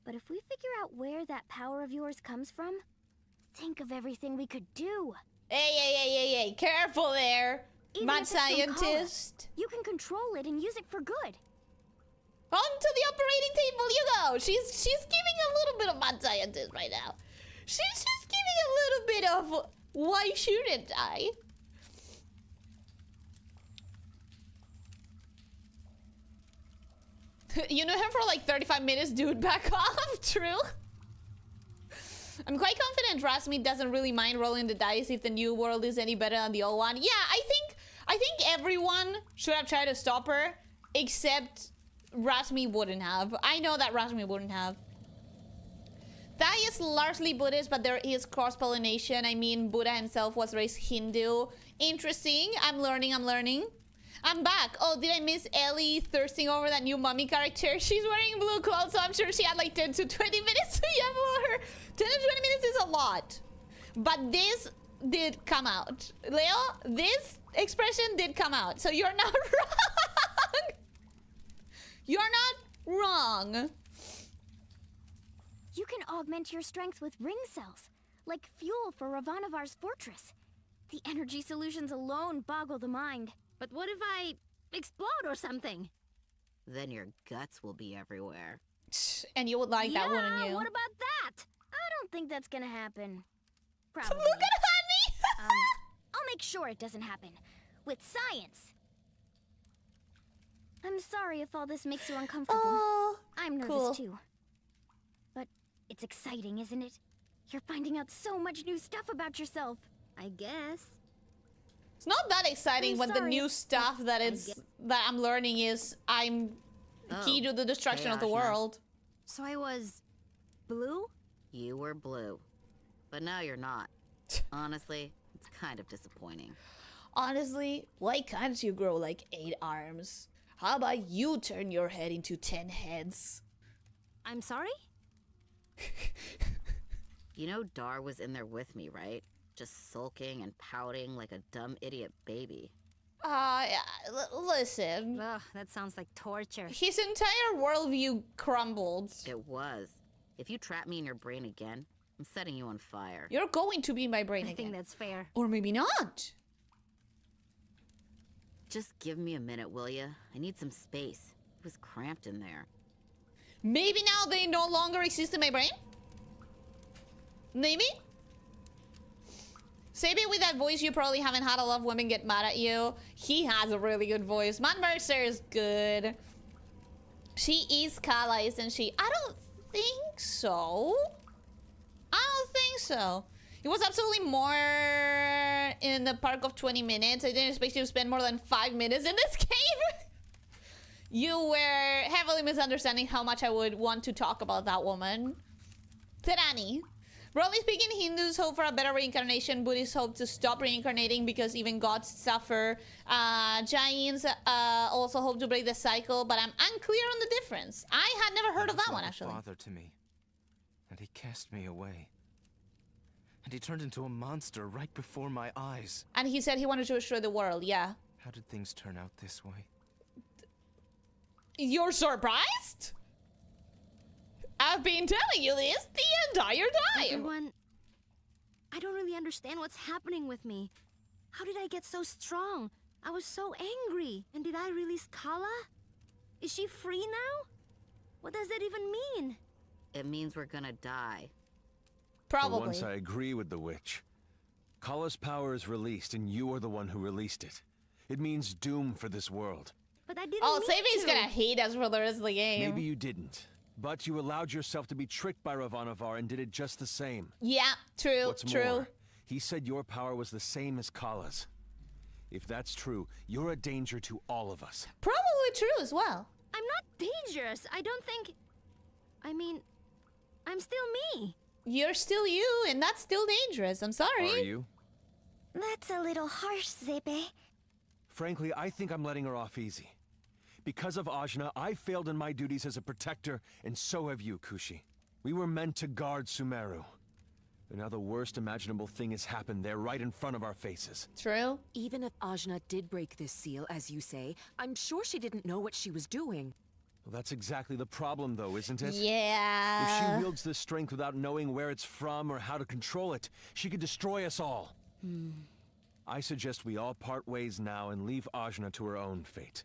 But if we figure out where that power of yours comes from, think of everything we could do. Hey, careful there, Even mad if it's from Kala, scientist. you can control it and use it for good. Onto the operating table you go. She's giving a little bit of mad scientist right now. She's just giving a little bit of why shouldn't I? You know him for like 35 minutes, dude. Back off. True. I'm quite confident Rasmi doesn't really mind rolling the dice if the new world is any better than the old one. Yeah, I think everyone should have tried to stop her, except Rasmi wouldn't have. I know that Rasmi wouldn't have. That is largely Buddhist, but there is cross-pollination. I mean, Buddha himself was raised Hindu. Interesting. I'm learning. I'm back. Oh, did I miss Ellie thirsting over that new mummy character? She's wearing blue clothes, so I'm sure she had like 10 to 20 minutes to yabble her. 10 to 20 minutes is a lot. But this did come out. Leo, this expression did come out. So you're not wrong. You're not wrong. You can augment your strength with ring cells, like fuel for Ravanavar's fortress. The energy solutions alone boggle the mind. But what if I explode or something? Then your guts will be everywhere. And you would like that, wouldn't you? What about that? I don't think that's gonna happen. Probably. Look at Honey! I'll make sure it doesn't happen. With science. I'm sorry if all this makes you uncomfortable. Oh, I'm nervous cool. too. But it's exciting, isn't it? You're finding out so much new stuff about yourself. I guess. It's not that exciting I'm when the sorry. new stuff that I'm learning is I'm key to the destruction of the Ajna. world. So I was blue? You were blue. But now you're not. Honestly, it's kind of disappointing. Honestly, why can't you grow like 8 arms? How about you turn your head into 10 heads? I'm sorry? You know Dar was in there with me, right? Just sulking and pouting like a dumb idiot baby. Listen. Ugh, that sounds like torture. His entire worldview crumbled. It was. If you trap me in your brain again, I'm setting you on fire. You're going to be in my brain I again. think that's fair. Or maybe not. Just give me a minute, will ya? I need some space. It was cramped in there. Maybe now they no longer exist in my brain? Maybe? Save it with that voice you probably haven't had a lot of women get mad at you. He has a really good voice. Matt Mercer is good. She is Kala, isn't she? I don't think so. It was absolutely more in the park of 20 minutes. I didn't expect you to spend more than 5 minutes in this cave. You were heavily misunderstanding how much I would want to talk about that woman. Terani. Broadly speaking, Hindus hope for a better reincarnation. Buddhists hope to stop reincarnating because even gods suffer. Jains also hope to break the cycle, but I'm unclear on the difference. I had never heard of that one, actually. Father to me, and he cast me away. And he turned into a monster right before my eyes. And he said he wanted to destroy the world, yeah. How did things turn out this way? You're surprised? I've been telling you this the entire time. Everyone, I don't really understand what's happening with me. How did I get so strong? I was so angry. And did I release Kala? Is she free now? What does that even mean? It means we're gonna die. Probably. For once I agree with the witch. Kala's power is released, and you are the one who released it. It means doom for this world. But I didn't Oh, mean Sabi's to. gonna hate us for the rest of the game. Maybe you didn't, but you allowed yourself to be tricked by Ravanavar and did it just the same. Yeah, true, What's true. more, he said your power was the same as Kala's. If that's true, you're a danger to all of us. Probably true as well. I'm not dangerous. I don't think... I mean, I'm still me. You're still you, and that's still dangerous. I'm sorry. Are you? That's a little harsh, Zebe. Frankly, I think I'm letting her off easy. Because of Ajna, I failed in my duties as a protector, and so have you, Kushi. We were meant to guard Sumeru. And now the worst imaginable thing has happened there right in front of our faces. True. Even if Ajna did break this seal, as you say, I'm sure she didn't know what she was doing. Well, that's exactly the problem, though, isn't it? Yeah. If she wields this strength without knowing where it's from or how to control it, she could destroy us all. I suggest we all part ways now and leave Ajna to her own fate.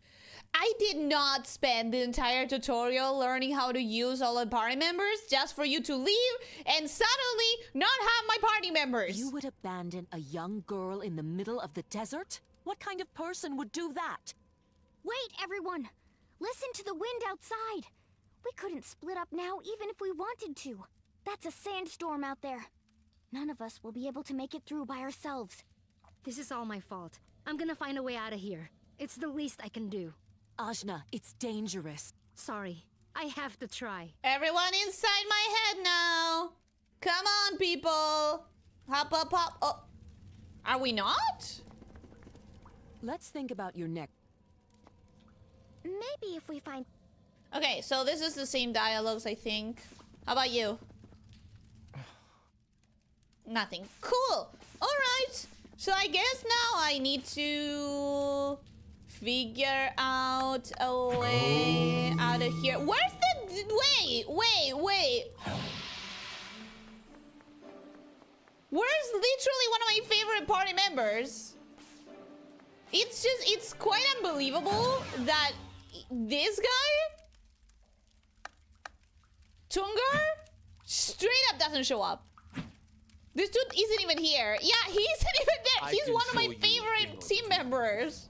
I did not spend the entire tutorial learning how to use all the party members just for you to leave and suddenly not have my party members. You would abandon a young girl in the middle of the desert? What kind of person would do that? Wait, everyone! Listen to the wind outside! We couldn't split up now even if we wanted to. That's a sandstorm out there. None of us will be able to make it through by ourselves. This is all my fault. I'm gonna find a way out of here. It's the least I can do. Ajna, it's dangerous. Sorry. I have to try. Everyone inside my head now. Come on, people. Hop, hop, hop. Oh, are we not? Let's think about your neck. Maybe if we find... Okay, so this is the same dialogues, I think. How about you? Nothing. Cool. All right. So I guess now I need to figure out a way out of here. Where's the... Wait. Where's literally one of my favorite party members? It's quite unbelievable that this guy, Tungar, straight up doesn't show up. This dude isn't even here. Yeah, he isn't even there. He's one of my favorite team members.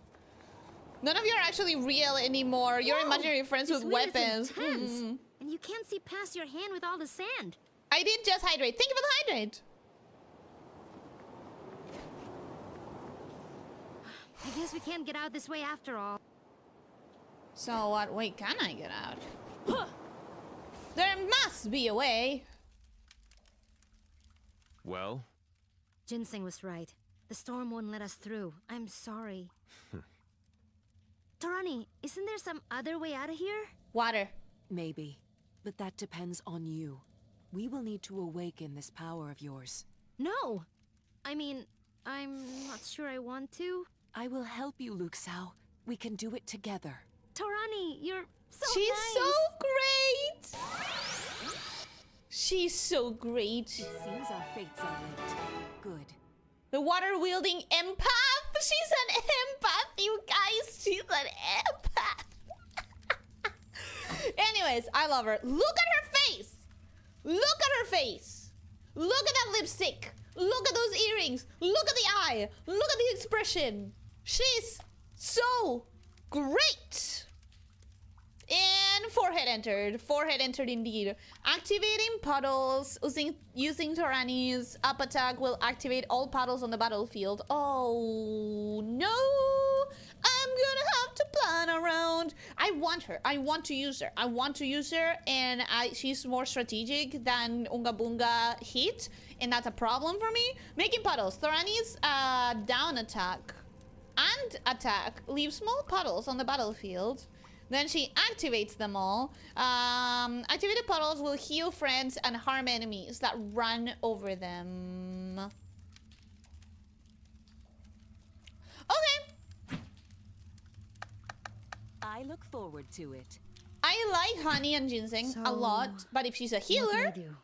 None of you are actually real anymore. You're imaginary friends with weapons. And you can't see past your hand with all the sand. I did just hydrate. Thank you for the hydrate. I guess we can't get out this way after all. So what way can I get out? There must be a way. Well? Ginseng was right. The storm won't let us through. I'm sorry. Torani, isn't there some other way out of here? Water. Maybe. But that depends on you. We will need to awaken this power of yours. No! I mean, I'm not sure I want to. I will help you, Luxao. We can do it together. Torani, you're so She's nice. so great. She's so great. It seems our fates are linked. Good. The water-wielding empath. She's an empath, you guys. She's an empath. Anyways, I love her. Look at her face. Look at her face. Look at that lipstick. Look at those earrings. Look at the eye. Look at the expression. She's so great. And forehead entered. Forehead entered indeed. Activating puddles. Using Torani's up attack will activate all puddles on the battlefield. Oh no. I'm gonna have to plan around. I want her. I want to use her. I want to use her, and she's more strategic than Unga Bunga hit, and that's a problem for me. Making puddles. Thorani's down attack and attack leave small puddles on the battlefield. Then she activates them all. Activated puddles will heal friends and harm enemies that run over them. Okay. I look forward to it. I like honey and ginseng a lot, but if she's a healer... What do I do?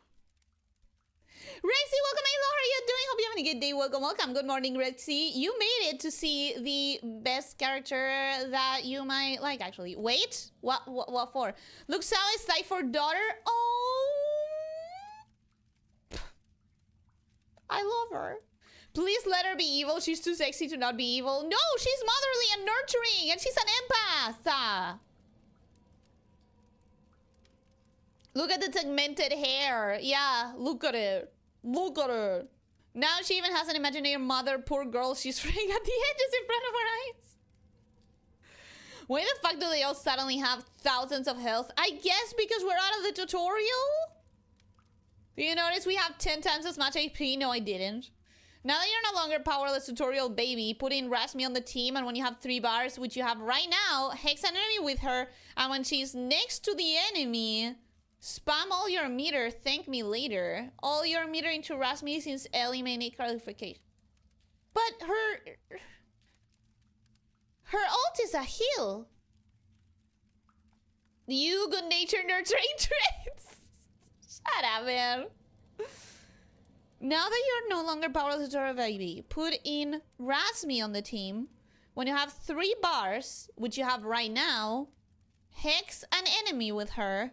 Rexy, welcome. Hello, how are you doing? Hope you're having a good day. Welcome. Good morning, Rexy. You made it to see the best character that you might like, actually. Wait, what for? Luxao is like for daughter. Oh, I love her. Please let her be evil. She's too sexy to not be evil. No, she's motherly and nurturing, and she's an empath. Look at the segmented hair. Yeah, look at it. Look at it. Now she even has an imaginary mother. Poor girl, she's right at the edges in front of her eyes. Why the fuck do they all suddenly have thousands of health? I guess because we're out of the tutorial? Do you notice we have 10 times as much HP? No, I didn't. Now that you're no longer powerless tutorial baby, put in Rasmi on the team, and when you have 3 bars, which you have right now, hex an enemy with her, and when she's next to the enemy, spam all your meter, thank me later. All your meter into Rasmi since Ellie may need clarification. But her ult is a heal. You good nature nurturing traits. Shut up, man. Now that you're no longer powerless tutorial baby, put in Rasmi on the team. When you have 3 bars, which you have right now, hex an enemy with her.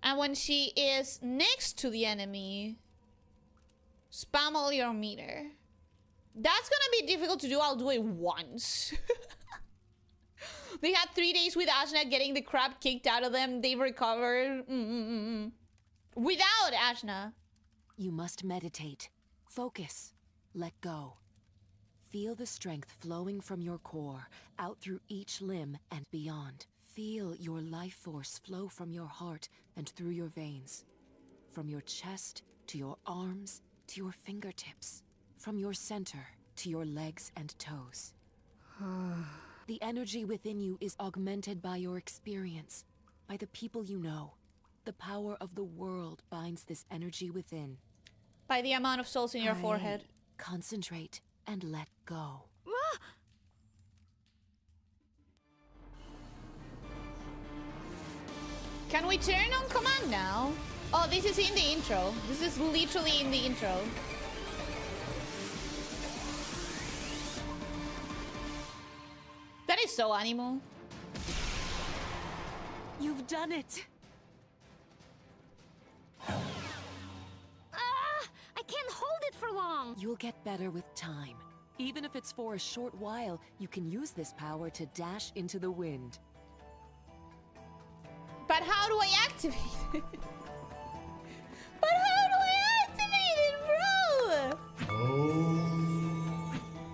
And when she is next to the enemy, spam all your meter. That's gonna be difficult to do. I'll do it once. They had 3 days with Ajna getting the crap kicked out of them. They've recovered. Without Ajna. You must meditate. Focus. Let go. Feel the strength flowing from your core, out through each limb and beyond. Feel your life force flow from your heart and through your veins. From your chest to your arms to your fingertips. From your center to your legs and toes. The energy within you is augmented by your experience, by the people you know. The power of the world binds this energy within. By the amount of souls in your forehead. Concentrate and let go. Can we turn on command now? Oh, this is in the intro. This is literally in the intro. That is so animal. You've done it! I can't hold it for long. You'll get better with time. Even if it's for a short while, you can use this power to dash into the wind. But how do I activate it? But how do I activate it, bro?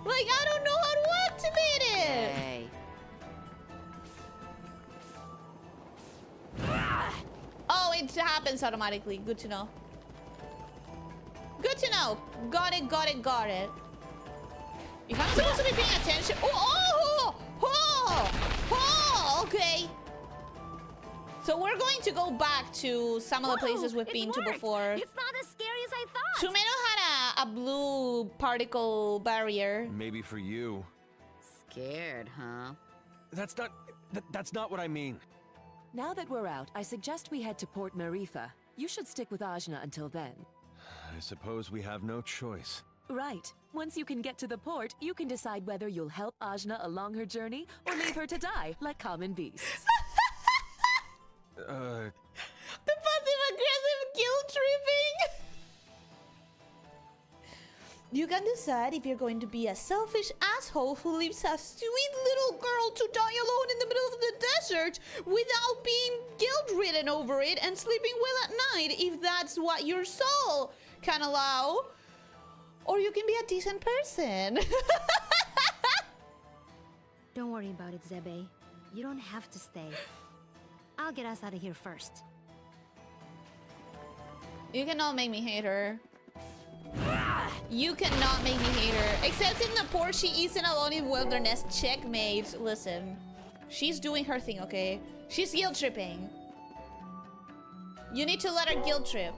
Like, I don't know how to activate it. Hey. Oh, it happens automatically. Good to know. Good to know. Got it, got it, got it. If I'm supposed to be paying attention... Oh, okay. So we're going to go back to some of the places we've been to before. It's not as scary as I thought. Shumeno had a blue particle barrier. Maybe for you. Scared, huh? That's not what I mean. Now that we're out, I suggest we head to Port Marifa. You should stick with Ajna until then. I suppose we have no choice. Right. Once you can get to the port, you can decide whether you'll help Ajna along her journey or leave her to die like common beasts. The passive-aggressive guilt tripping. You can decide if you're going to be a selfish asshole who leaves a sweet little girl to die alone in the middle of the desert without being guilt-ridden over it and sleeping well at night, if that's what your soul can allow. Or you can be a decent person. Don't worry about it, Zebe. You don't have to stay. I'll get us out of here first. You cannot make me hate her. You cannot make me hate her. Except in the port, she isn't alone in wilderness. Checkmate. Listen. She's doing her thing, okay? She's guilt tripping. You need to let her guilt trip.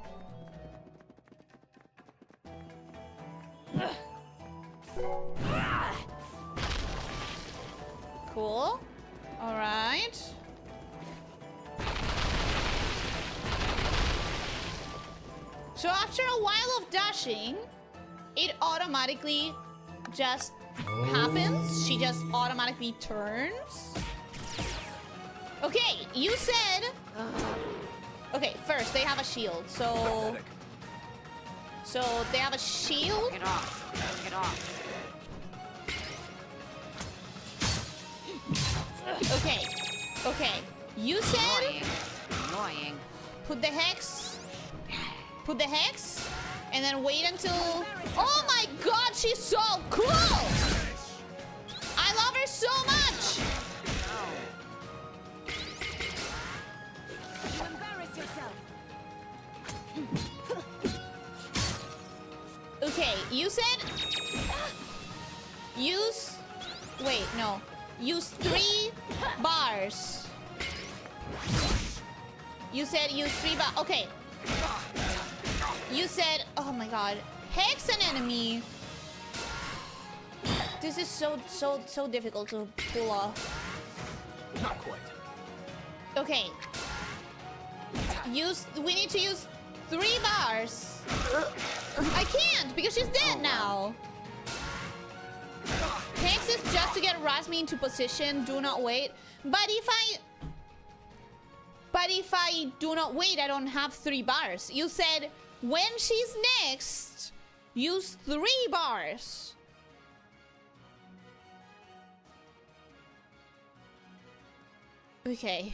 Cool. Alright. So after a while of dashing, it automatically just happens. She just automatically turns. Okay, you said... Okay, first, they have a shield, so... So they have a shield. Get off. Get off. Okay. Okay. You said Annoying. put the hex. Put the hex. And then wait until... Oh my god, she's so cool! I love her so much! You embarrass yourself. Okay, you said... Use... Wait, no. Use 3 bars. You said use 3 bars. Okay. You said... Oh my god. Hex an enemy. This is so difficult to pull off. Not quite. Okay. We need to use 3 bars. I can't because she's dead now. Hex is just to get Rasmi into position. Do not wait. But if I do not wait, I don't have 3 bars. You said when she's next, use 3 bars. Okay.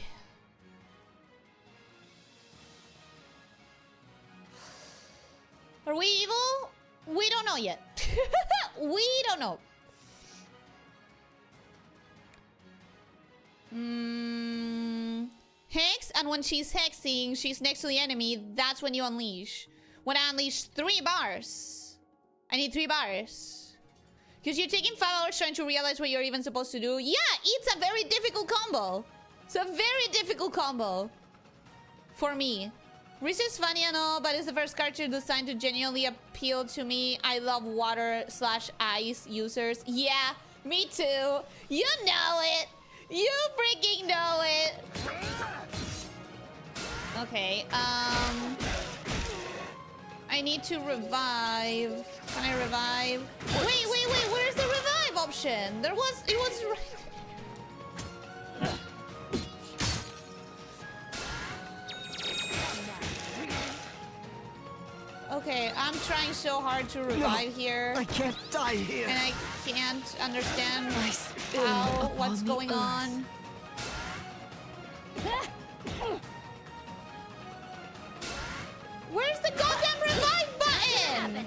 Are we evil? We don't know yet. We don't know. Hex, and when she's hexing, she's next to the enemy. That's when you unleash. When I unleash 3 bars. I need 3 bars. Because you're taking 5 hours trying to realize what you're even supposed to do. Yeah, it's a very difficult combo. It's a very difficult combo. For me. Reese is funny and all, but it's the first character designed to genuinely appeal to me. I love water/ice users. Yeah, me too. You know it. You freaking know it. Okay, I need to revive. Can I revive? Wait, where's the revive option? It was right. Okay, I'm trying so hard to revive here. I can't die here. And I can't understand what's going on. Where's the goddamn revive button?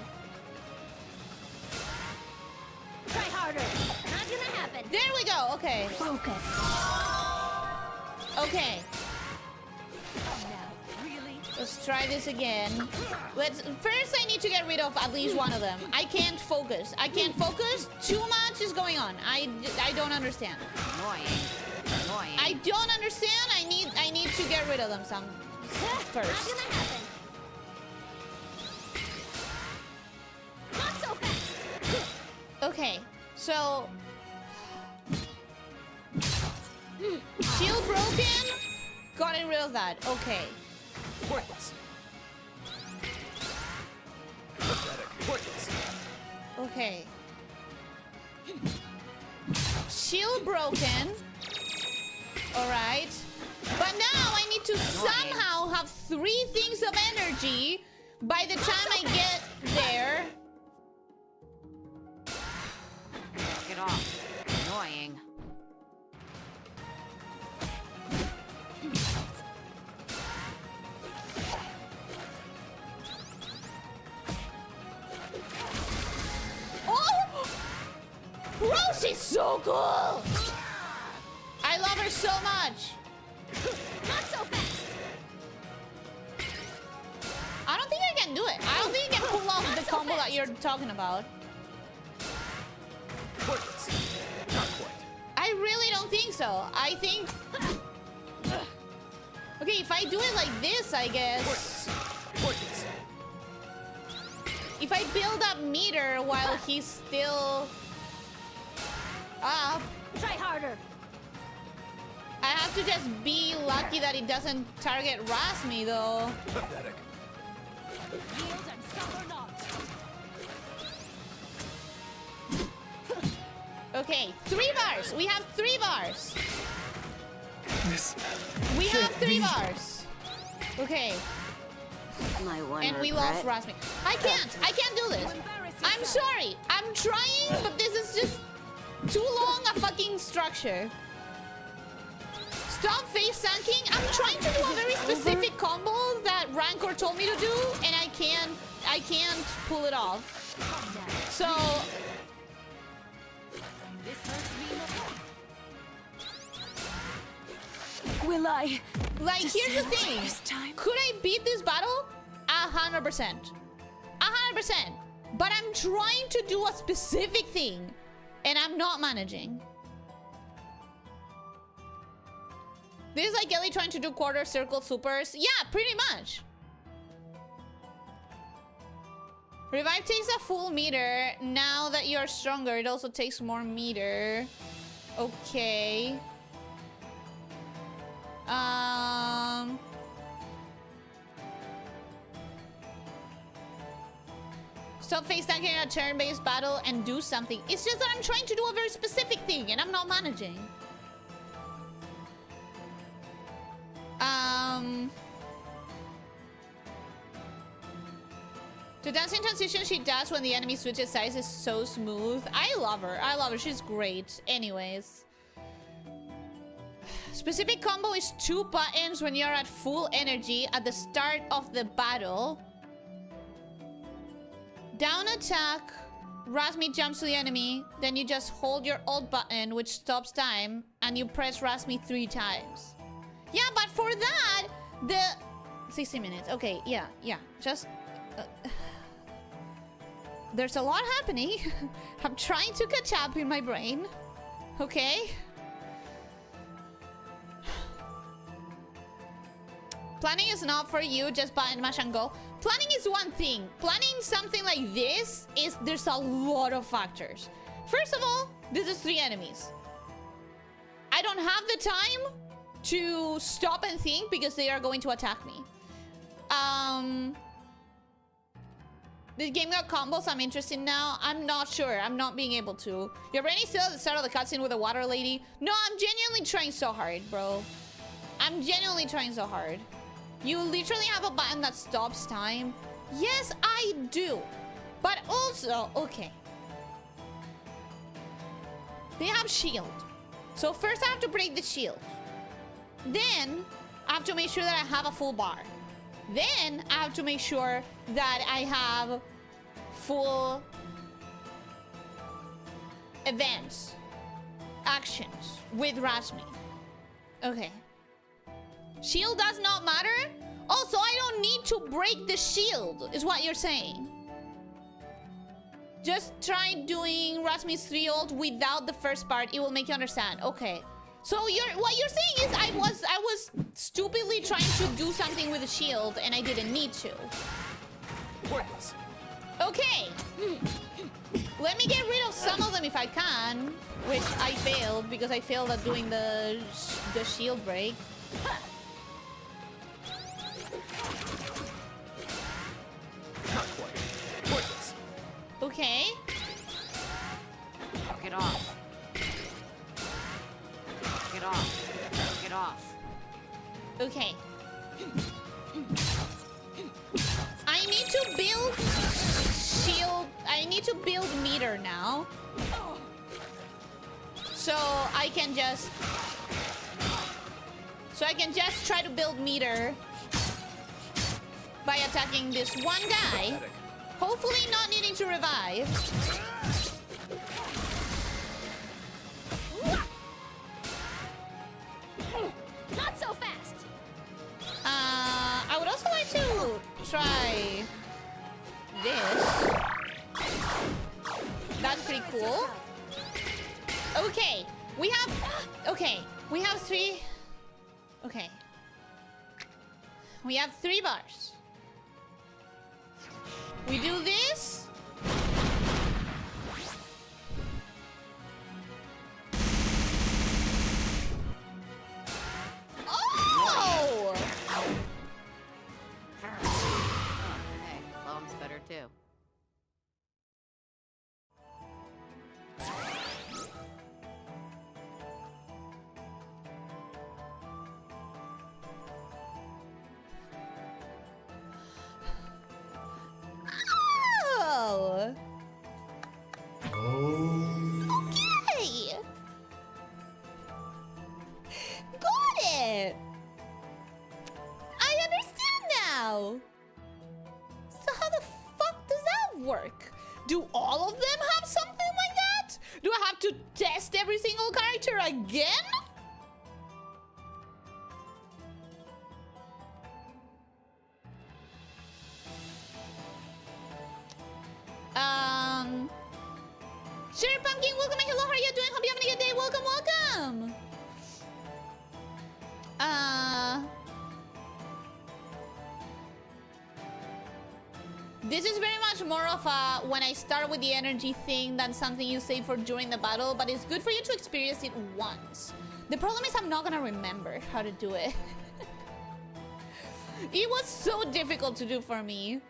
Try harder. Not gonna happen. There we go. Okay. Focus. Okay. Let's try this again. First, I need to get rid of at least one of them. I can't focus. I can't focus. Too much is going on. I don't understand. Annoying. I don't understand. I need to get rid of them first. Not gonna happen. Not so fast. Okay, so shield broken. Got rid of that. Okay. Pointless. Pathetic. Pointless. Okay. Shield broken. Alright. But now I need to somehow have 3 things of energy by the time I get there. Get off. Annoying. Rose is so cool! I love her so much. Not so fast. I don't think I can do it. I don't think I can pull off the combo that you're talking about. Pointless. Not quite. I really don't think so. I think... Okay, if I do it like this, I guess... Pointless. If I build up meter while he's still... up... Try harder. I have to just be lucky that it doesn't target Rasmi, though. Pathetic. Yield and suffer not. Okay, 3 bars. We have 3 bars. This We have can't 3 be. bars. Okay. My one And we regret. lost Rasmi. I can't do this. I'm sorry. I'm trying, but this is just too long a fucking structure. Stop face tanking. I'm trying to do a very specific combo that Rancor told me to do, and I can't pull it off. So Will I? like, here's the thing. This time? Could I beat this battle? 100%. 100%. But I'm trying to do a specific thing, and I'm not managing. This is like Ellie trying to do quarter circle supers. Yeah, pretty much. Revive takes a full meter. Now that you're stronger, it also takes more meter. Okay. Stop face tanking a turn-based battle and do something. It's just that I'm trying to do a very specific thing and I'm not managing. The dancing transition she does when the enemy switches sides is so smooth. I love her. I love her. She's great. Anyways. Specific combo is 2 buttons when you're at full energy at the start of the battle. Down attack. Rasmi jumps to the enemy. Then you just hold your alt button, which stops time. And you press Rasmi 3 times. Yeah, but for that, the... 60 minutes. Okay, yeah. Just... there's a lot happening. I'm trying to catch up in my brain. Okay. Planning is not for you, just button mash and go. Planning is one thing. Planning something like this is... there's a lot of factors. First of all, this is 3 enemies. I don't have the time to stop and think because they are going to attack me. This game got combos. I'm interested now. I'm not sure. I'm not being able to. You're already still at the start of the cutscene with the water lady. No, I'm genuinely trying so hard, bro. I'm genuinely trying so hard. You literally have a button that stops time. Yes, I do. But also, okay. They have shield. So first I have to break the shield. Then I have to make sure that I have a full bar. Then I have to make sure that I have full events, actions with Rasmi. Okay. Shield does not matter? Also, I don't need to break the shield, is what you're saying. Just try doing Rasmi's 3 ult without the first part. It will make you understand. Okay. So what you're saying is I was stupidly trying to do something with the shield and I didn't need to. Okay. Let me get rid of some of them if I can, which I failed because I failed at doing the shield break. Not quite. Okay. Knock it off. Knock it off. Knock it off. Okay. I need to build shield. I need to build meter now. So I can just try to build meter by attacking this one guy. Hopefully not needing to revive. Not so fast. I would also like to try this. That's pretty cool. Okay, we have 3. Okay. We have 3 bars. We do this. Oh! Hey, Loam's better too. work? Do all of them have something like that? Do I have to test every single character again? Sure, Pumpkin, welcome and hello, how are you doing? Hope you're having a good day. Welcome, welcome. This is very much more of a when I start with the energy thing than something you save for during the battle, but it's good for you to experience it once. The problem is I'm not gonna remember how to do it. It was so difficult to do for me.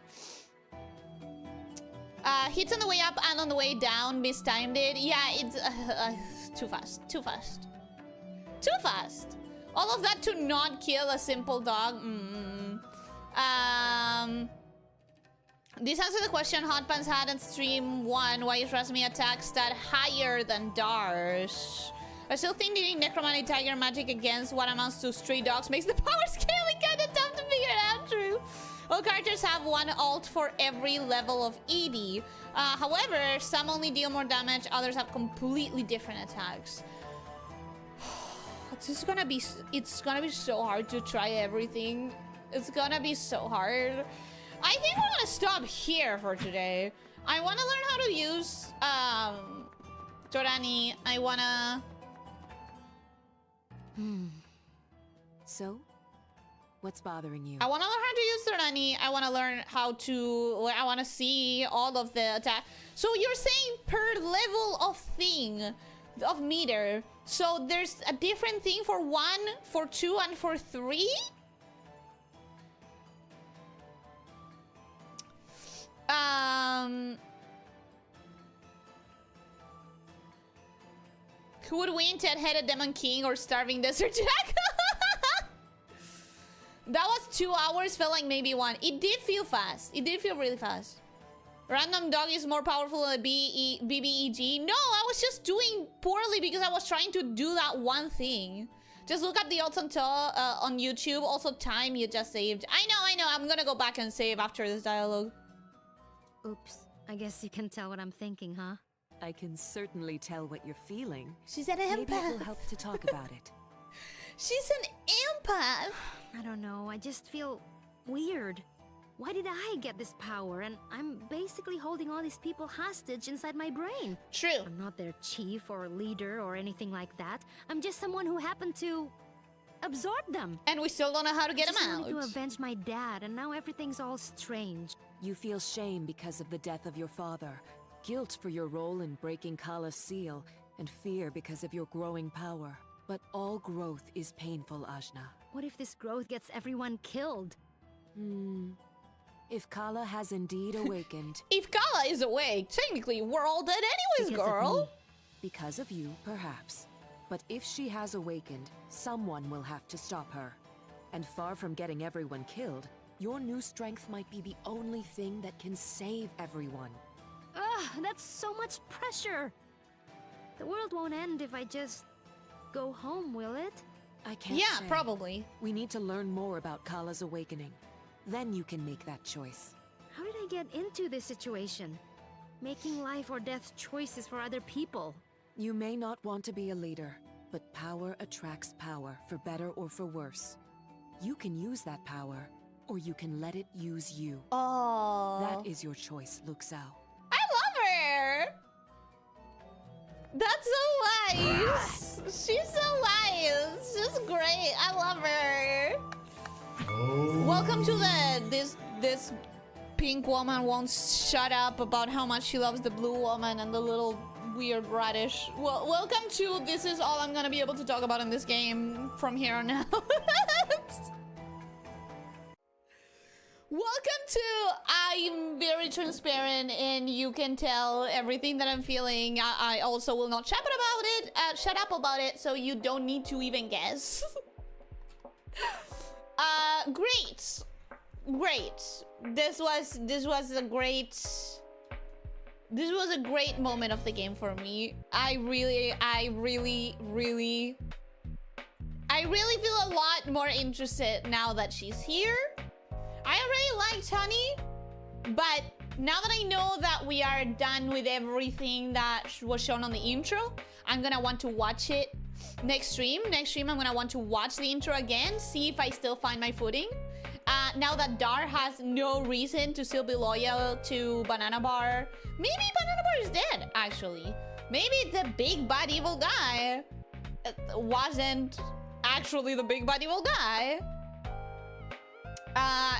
Hits on the way up and on the way down, mistimed it. Yeah, it's too fast, too fast. Too fast. All of that to not kill a simple dog. This answers the question Hot Pants had in stream 1. Why is Rasmi attack stat higher than Darsh? I still think needing Necromantic Tiger magic against what amounts to stray dogs makes the power scaling kinda tough to figure out, true. All characters have one ult for every level of ED. However, some only deal more damage, others have completely different attacks. It's gonna be so hard to try everything. It's gonna be so hard. I think we're gonna stop here for today. I wanna learn how to use Torani. I wanna... So? What's bothering you? I want to learn how to use Torani. I want to learn how to... I want to see all of the attack. So you're saying per level of thing, of meter. So there's a different thing for 1, for 2, and for 3? Who would win, Ted-headed Demon King or Starving Desert Jack? That was 2 hours, felt like maybe 1. It did feel fast. It did feel really fast. Random dog is more powerful than BBEG. No, I was just doing poorly because I was trying to do that one thing. Just look up the ults on YouTube. Also, time you just saved. I know. I'm gonna go back and save after this dialogue. Oops. I guess you can tell what I'm thinking, huh? I can certainly tell what you're feeling. She's an empath. Maybe it will help to talk about it. She's an empath. I don't know, I just feel weird. Why did I get this power? And I'm basically holding all these people hostage inside my brain. True. I'm not their chief or leader or anything like that. I'm just someone who happened to absorb them. And we still don't know how to get them out. I just wanted to avenge my dad, and now everything's all strange. You feel shame because of the death of your father, guilt for your role in breaking Kala's seal, and fear because of your growing power. But all growth is painful, Ajna. What if this growth gets everyone killed? If Kala has indeed awakened... If Kala is awake, technically we're all dead anyways, girl. Because of you, perhaps. But if she has awakened, someone will have to stop her. And far from getting everyone killed, your new strength might be the only thing that can save everyone. Ugh, that's so much pressure. The world won't end if I just go home, will it? I can't say. Yeah, probably. We need to learn more about Kala's awakening. Then you can make that choice. How did I get into this situation? Making life or death choices for other people. You may not want to be a leader, but power attracts power, for better or for worse. You can use that power, or you can let it use you. Oh. That is your choice, Luxao. I love her! That's so nice! She's so nice! She's great! I love her! Welcome to this pink woman won't shut up about how much she loves the blue woman and the little weird radish. Well, welcome to this is all I'm gonna be able to talk about in this game from here on out. Welcome to I'm very transparent and you can tell everything that I'm feeling. I also will not shut up about it, so you don't need to even guess. Great. This was a great moment of the game for me. I really feel a lot more interested now that she's here. I already liked Honey, but Now that I know that we are done with everything that was shown on the intro, I'm gonna want to watch it next stream. Next stream, I'm gonna want to watch the intro again, see if I still find my footing. Now that Dar has no reason to still be loyal to Banana Bar, maybe Banana Bar is dead, actually. Maybe the big bad evil guy wasn't actually the big bad evil guy.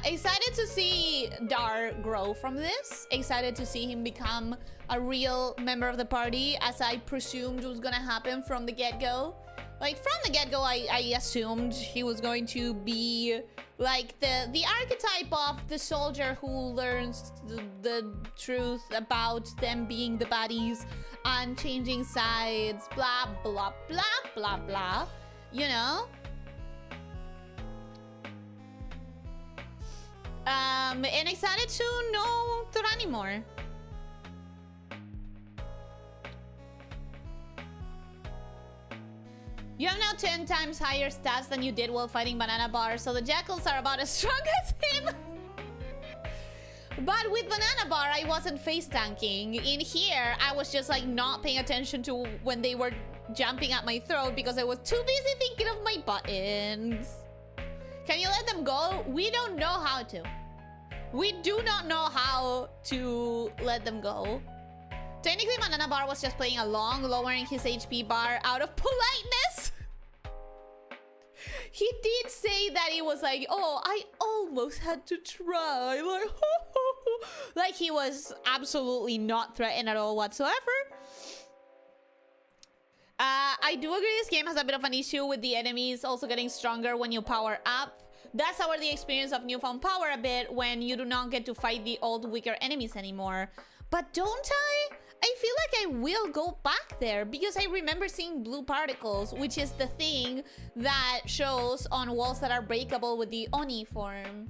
Excited to see Dar grow from this. Excited to see him become a real member of the party, as I presumed was gonna happen from the get-go. Like, from the get-go, I assumed he was going to be like the archetype of the soldier who learns the truth about them being the baddies and changing sides, blah, blah, blah, blah, blah. You know? And excited to know Torani more. You have now 10 times higher stats than you did while fighting Banana Bar, so the jackals are about as strong as him. But with Banana Bar, I wasn't face tanking. In here, I was just like not paying attention to when they were jumping at my throat because I was too busy thinking of my buttons. Can you let them go? We don't know how to. We do not know how to let them go. Technically, Banana Bar was just playing along, lowering his HP bar out of politeness. He did say that he was like, oh, I almost had to try. Like, like he was absolutely not threatened at all whatsoever. I do agree this game has a bit of an issue with the enemies also getting stronger when you power up. That's how the experience of newfound power a bit when you do not get to fight the old weaker enemies anymore. But don't I? I feel like I will go back there because I remember seeing blue particles, which is the thing that shows on walls that are breakable with the Oni form.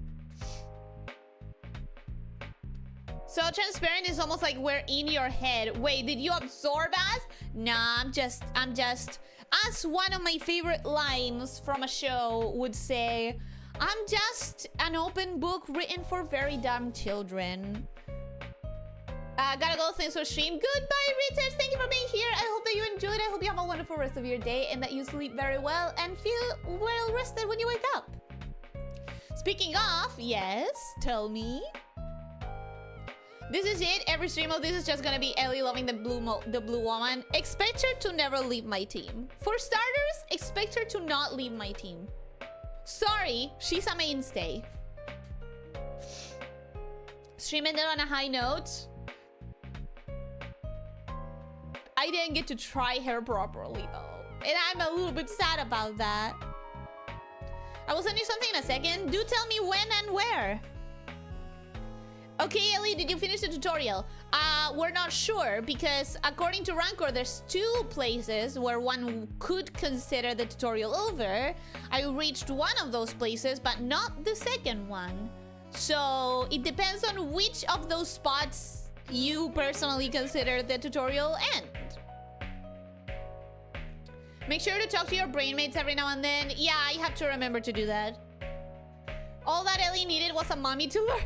So transparent is almost like we're in your head. Wait, did you absorb us? Nah, I'm just, as one of my favorite lines from a show would say, I'm just an open book written for very dumb children. Gotta go, thanks for stream. Goodbye, Richards. Thank you for being here. I hope that you enjoyed. I hope you have a wonderful rest of your day and that you sleep very well and feel well rested when you wake up. Speaking of, yes, tell me. This is it. Every stream of this is just gonna be Ellie loving the blue woman. Expect her to never leave my team. For starters, expect her to not leave my team. Sorry, she's a mainstay. Stream ended on a high note. I didn't get to try her properly though, and I'm a little bit sad about that. I will send you something in a second. Do tell me when and where. Okay, Ellie, did you finish the tutorial? We're not sure because according to Rancor, there's 2 places where one could consider the tutorial over. I reached one of those places, but not the second one. So it depends on which of those spots you personally consider the tutorial end. Make sure to talk to your brainmates every now and then. Yeah, I have to remember to do that. All that Ellie needed was a mommy to learn.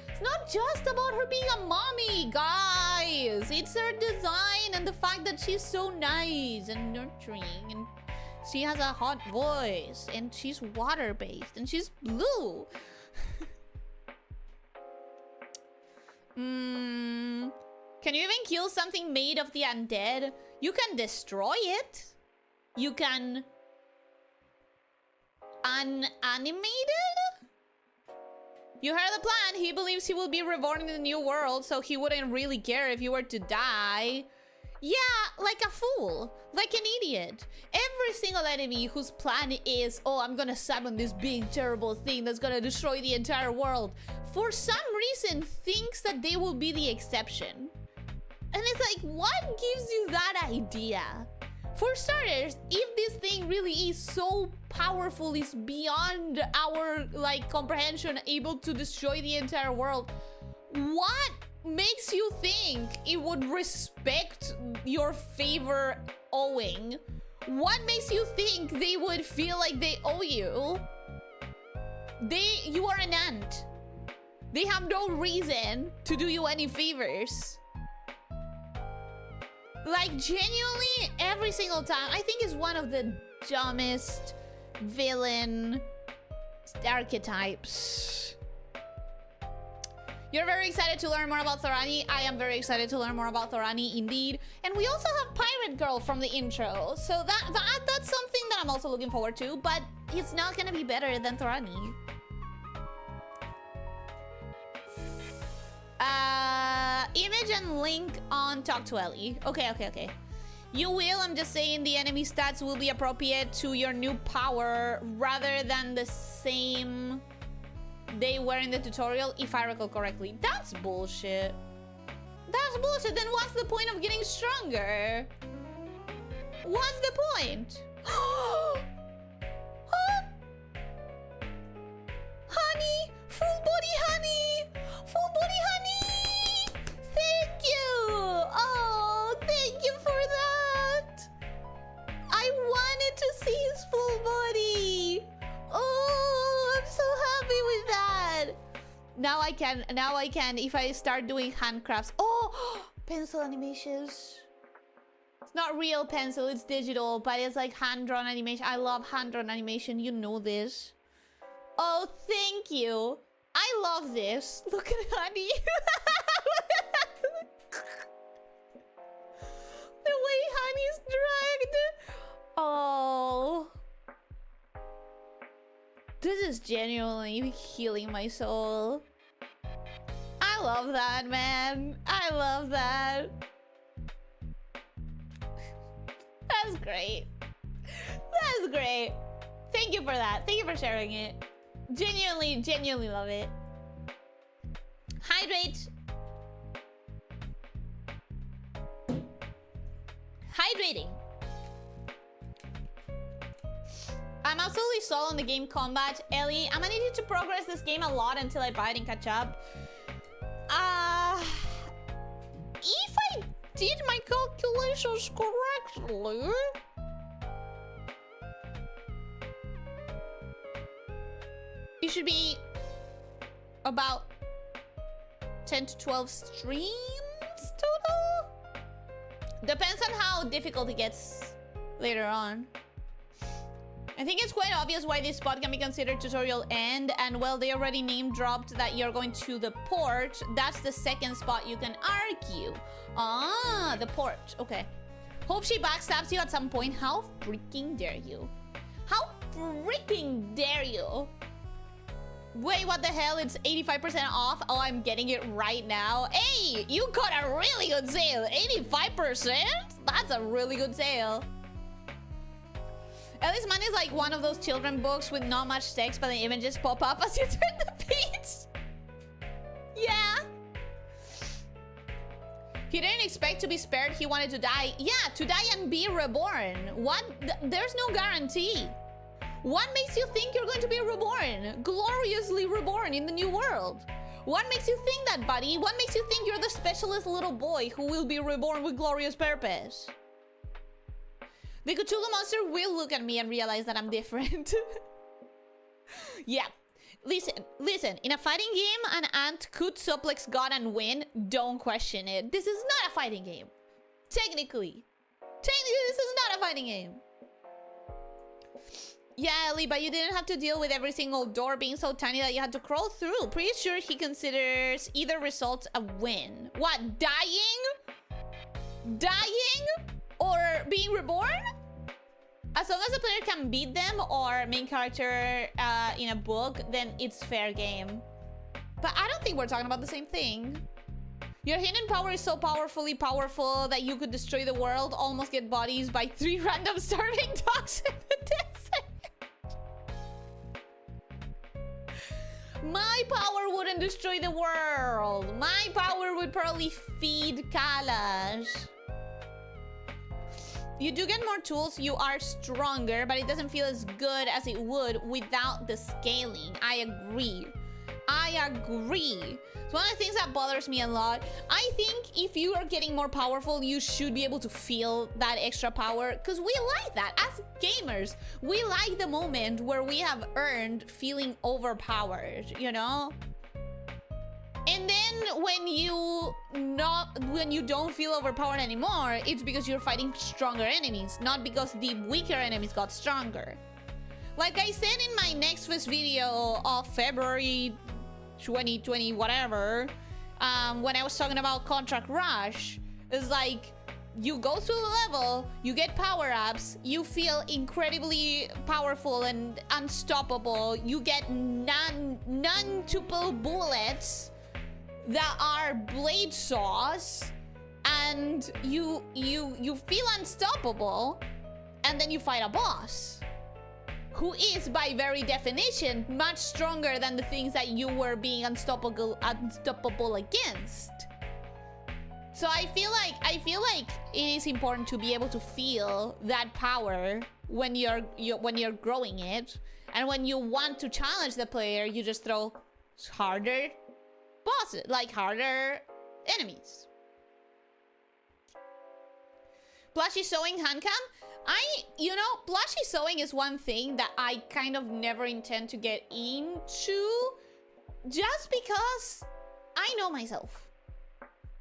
It's not just about her being a mommy, guys. It's her design and the fact that she's so nice and nurturing and she has a hot voice and she's water-based and she's blue. Can you even kill something made of the undead? You can destroy it. You can unanimate it? You heard the plan. He believes he will be reborn in the new world, so he wouldn't really care if you were to die. Yeah, like a fool. Like an idiot. Every single enemy whose plan is, oh, I'm gonna summon this big terrible thing that's gonna destroy the entire world, for some reason thinks that they will be the exception. And it's like, what gives you that idea? For starters, if this thing really is so powerful, is beyond our like comprehension, able to destroy the entire world, what makes you think it would respect your favor owing? What makes you think they would feel like they owe you? You are an ant. They have no reason to do you any favors. Like, genuinely, every single time. I think it's one of the dumbest villain archetypes. You're very excited to learn more about Thorani. I am very excited to learn more about Thorani, indeed. And we also have Pirate Girl from the intro. So that's something that I'm also looking forward to. But it's not gonna be better than Thorani. Image and link on Talk to Ellie. Okay. You will, I'm just saying, the enemy stats will be appropriate to your new power rather than the same they were in the tutorial, if I recall correctly. That's bullshit. That's bullshit. Then what's the point of getting stronger? What's the point? Honey! Full body honey! Full body honey! Thank you! Oh, thank you for that! I wanted to see his full body! Oh, I'm so happy with that! Now I can, if I start doing handcrafts. Oh! Pencil animations. It's not real pencil, it's digital, but it's like hand-drawn animation. I love hand-drawn animation, you know this. Oh, thank you. I love this. Look at Honey. The way Honey's dragged. Oh. This is genuinely healing my soul. I love that, man. I love that. That's great. That's great. Thank you for that. Thank you for sharing it. Genuinely love it. Hydrate. Hydrating. I'm absolutely sold on the game combat. Ellie, I'm gonna need you to progress this game a lot until I buy it and catch up. If I did my calculations correctly, it should be about 10 to 12 streams total? Depends on how difficult it gets later on. I think it's quite obvious why this spot can be considered tutorial end, and well, they already name dropped that you're going to the port. That's the second spot you can argue. Ah, the port, okay. Hope she backstabs you at some point. How freaking dare you? How freaking dare you? Wait, what the hell? It's 85% off? Oh, I'm getting it right now. Hey, you got a really good sale. 85%? That's a really good sale. At least mine is like one of those children books with not much text, but the images pop up as you turn the page. Yeah. He didn't expect to be spared. He wanted to die. Yeah, to die and be reborn. What? There's no guarantee. What makes you think you're going to be reborn? Gloriously reborn in the new world? What makes you think that, buddy? What makes you think you're the specialist little boy who will be reborn with glorious purpose? The Cthulhu monster will look at me and realize that I'm different. Yeah. Listen. In a fighting game, an ant could suplex God and win. Don't question it. This is not a fighting game. Technically, this is not a fighting game. Yeah, Ellie, but you didn't have to deal with every single door being so tiny that you had to crawl through. Pretty sure he considers either result a win. What, dying? Dying? Or being reborn? As long as the player can beat them or main character in a book, then it's fair game. But I don't think we're talking about the same thing. Your hidden power is so powerfully powerful that you could destroy the world, almost get bodies by 3 random starving dogs in the desert. My power wouldn't destroy the world. My power would probably feed Kalash. You do get more tools, you are stronger, but it doesn't feel as good as it would without the scaling. I agree. It's one of the things that bothers me a lot. I think if you are getting more powerful, you should be able to feel that extra power, because we like that. As gamers, we like the moment where we have earned feeling overpowered, you know? And then when you don't feel overpowered anymore, it's because you're fighting stronger enemies, not because the weaker enemies got stronger. Like I said in my next video of February 2020, whatever, when I was talking about Contract Rush, it's like you go through the level, you get power-ups, you feel incredibly powerful and unstoppable, you get non-tuple bullets that are blade saws, and you feel unstoppable, and then you fight a boss who is, by very definition, much stronger than the things that you were being unstoppable against. So I feel like it is important to be able to feel that power when you're growing it, and when you want to challenge the player, you just throw harder bosses, like harder enemies. Plushy sewing handcam. Plushy sewing is one thing that I kind of never intend to get into, just because I know myself.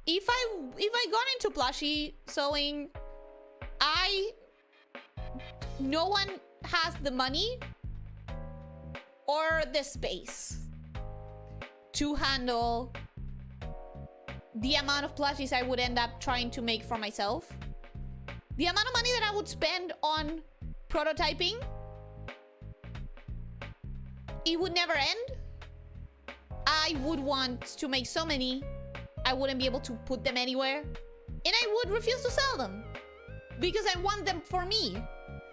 If I got into plushy sewing, no one has the money or the space to handle the amount of plushies I would end up trying to make for myself. The amount of money that I would spend on prototyping, it would never end. I would want to make so many, I wouldn't be able to put them anywhere. And I would refuse to sell them because I want them for me.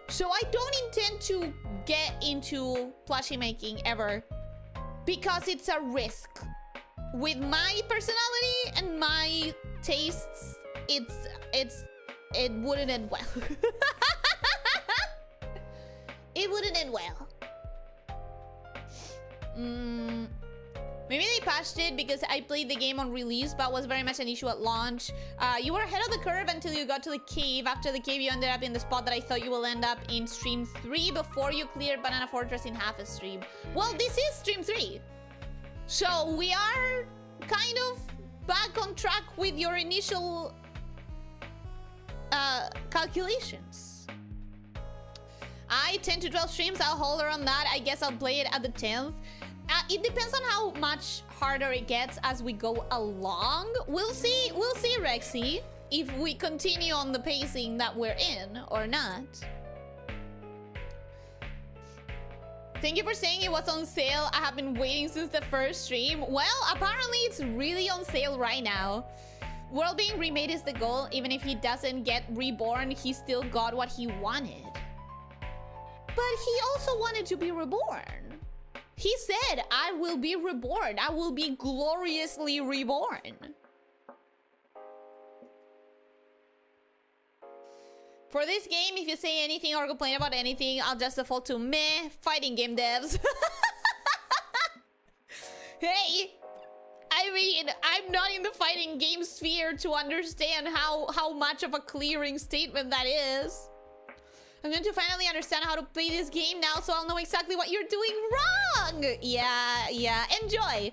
So I don't intend to get into plushie making ever, because it's a risk. With my personality and my tastes, it wouldn't end well. It wouldn't end well. Maybe they patched it because I played the game on release, but was very much an issue at launch. You were ahead of the curve until you got to the cave. After the cave, you ended up in the spot that I thought you will end up in stream 3 before you cleared Banana Fortress in half a stream. Well, this is stream 3. So we are kind of back on track with your initial calculations. 10 to 12 streams, I'll hold her on that. I guess I'll play it at the 10th. It depends on how much harder it gets as we go along. We'll see, Rexy, if we continue on the pacing that we're in or not. Thank you for saying it was on sale. I have been waiting since the first stream. Well, apparently it's really on sale right now. World being remade is the goal. Even if he doesn't get reborn, he still got what he wanted. But he also wanted to be reborn. He said, I will be reborn. I will be gloriously reborn. For this game, if you say anything or complain about anything, I'll just default to meh, fighting game devs. Hey, I mean, I'm not in the fighting game sphere to understand how much of a clearing statement that is. I'm going to finally understand how to play this game now, so I'll know exactly what you're doing wrong. Yeah. Enjoy.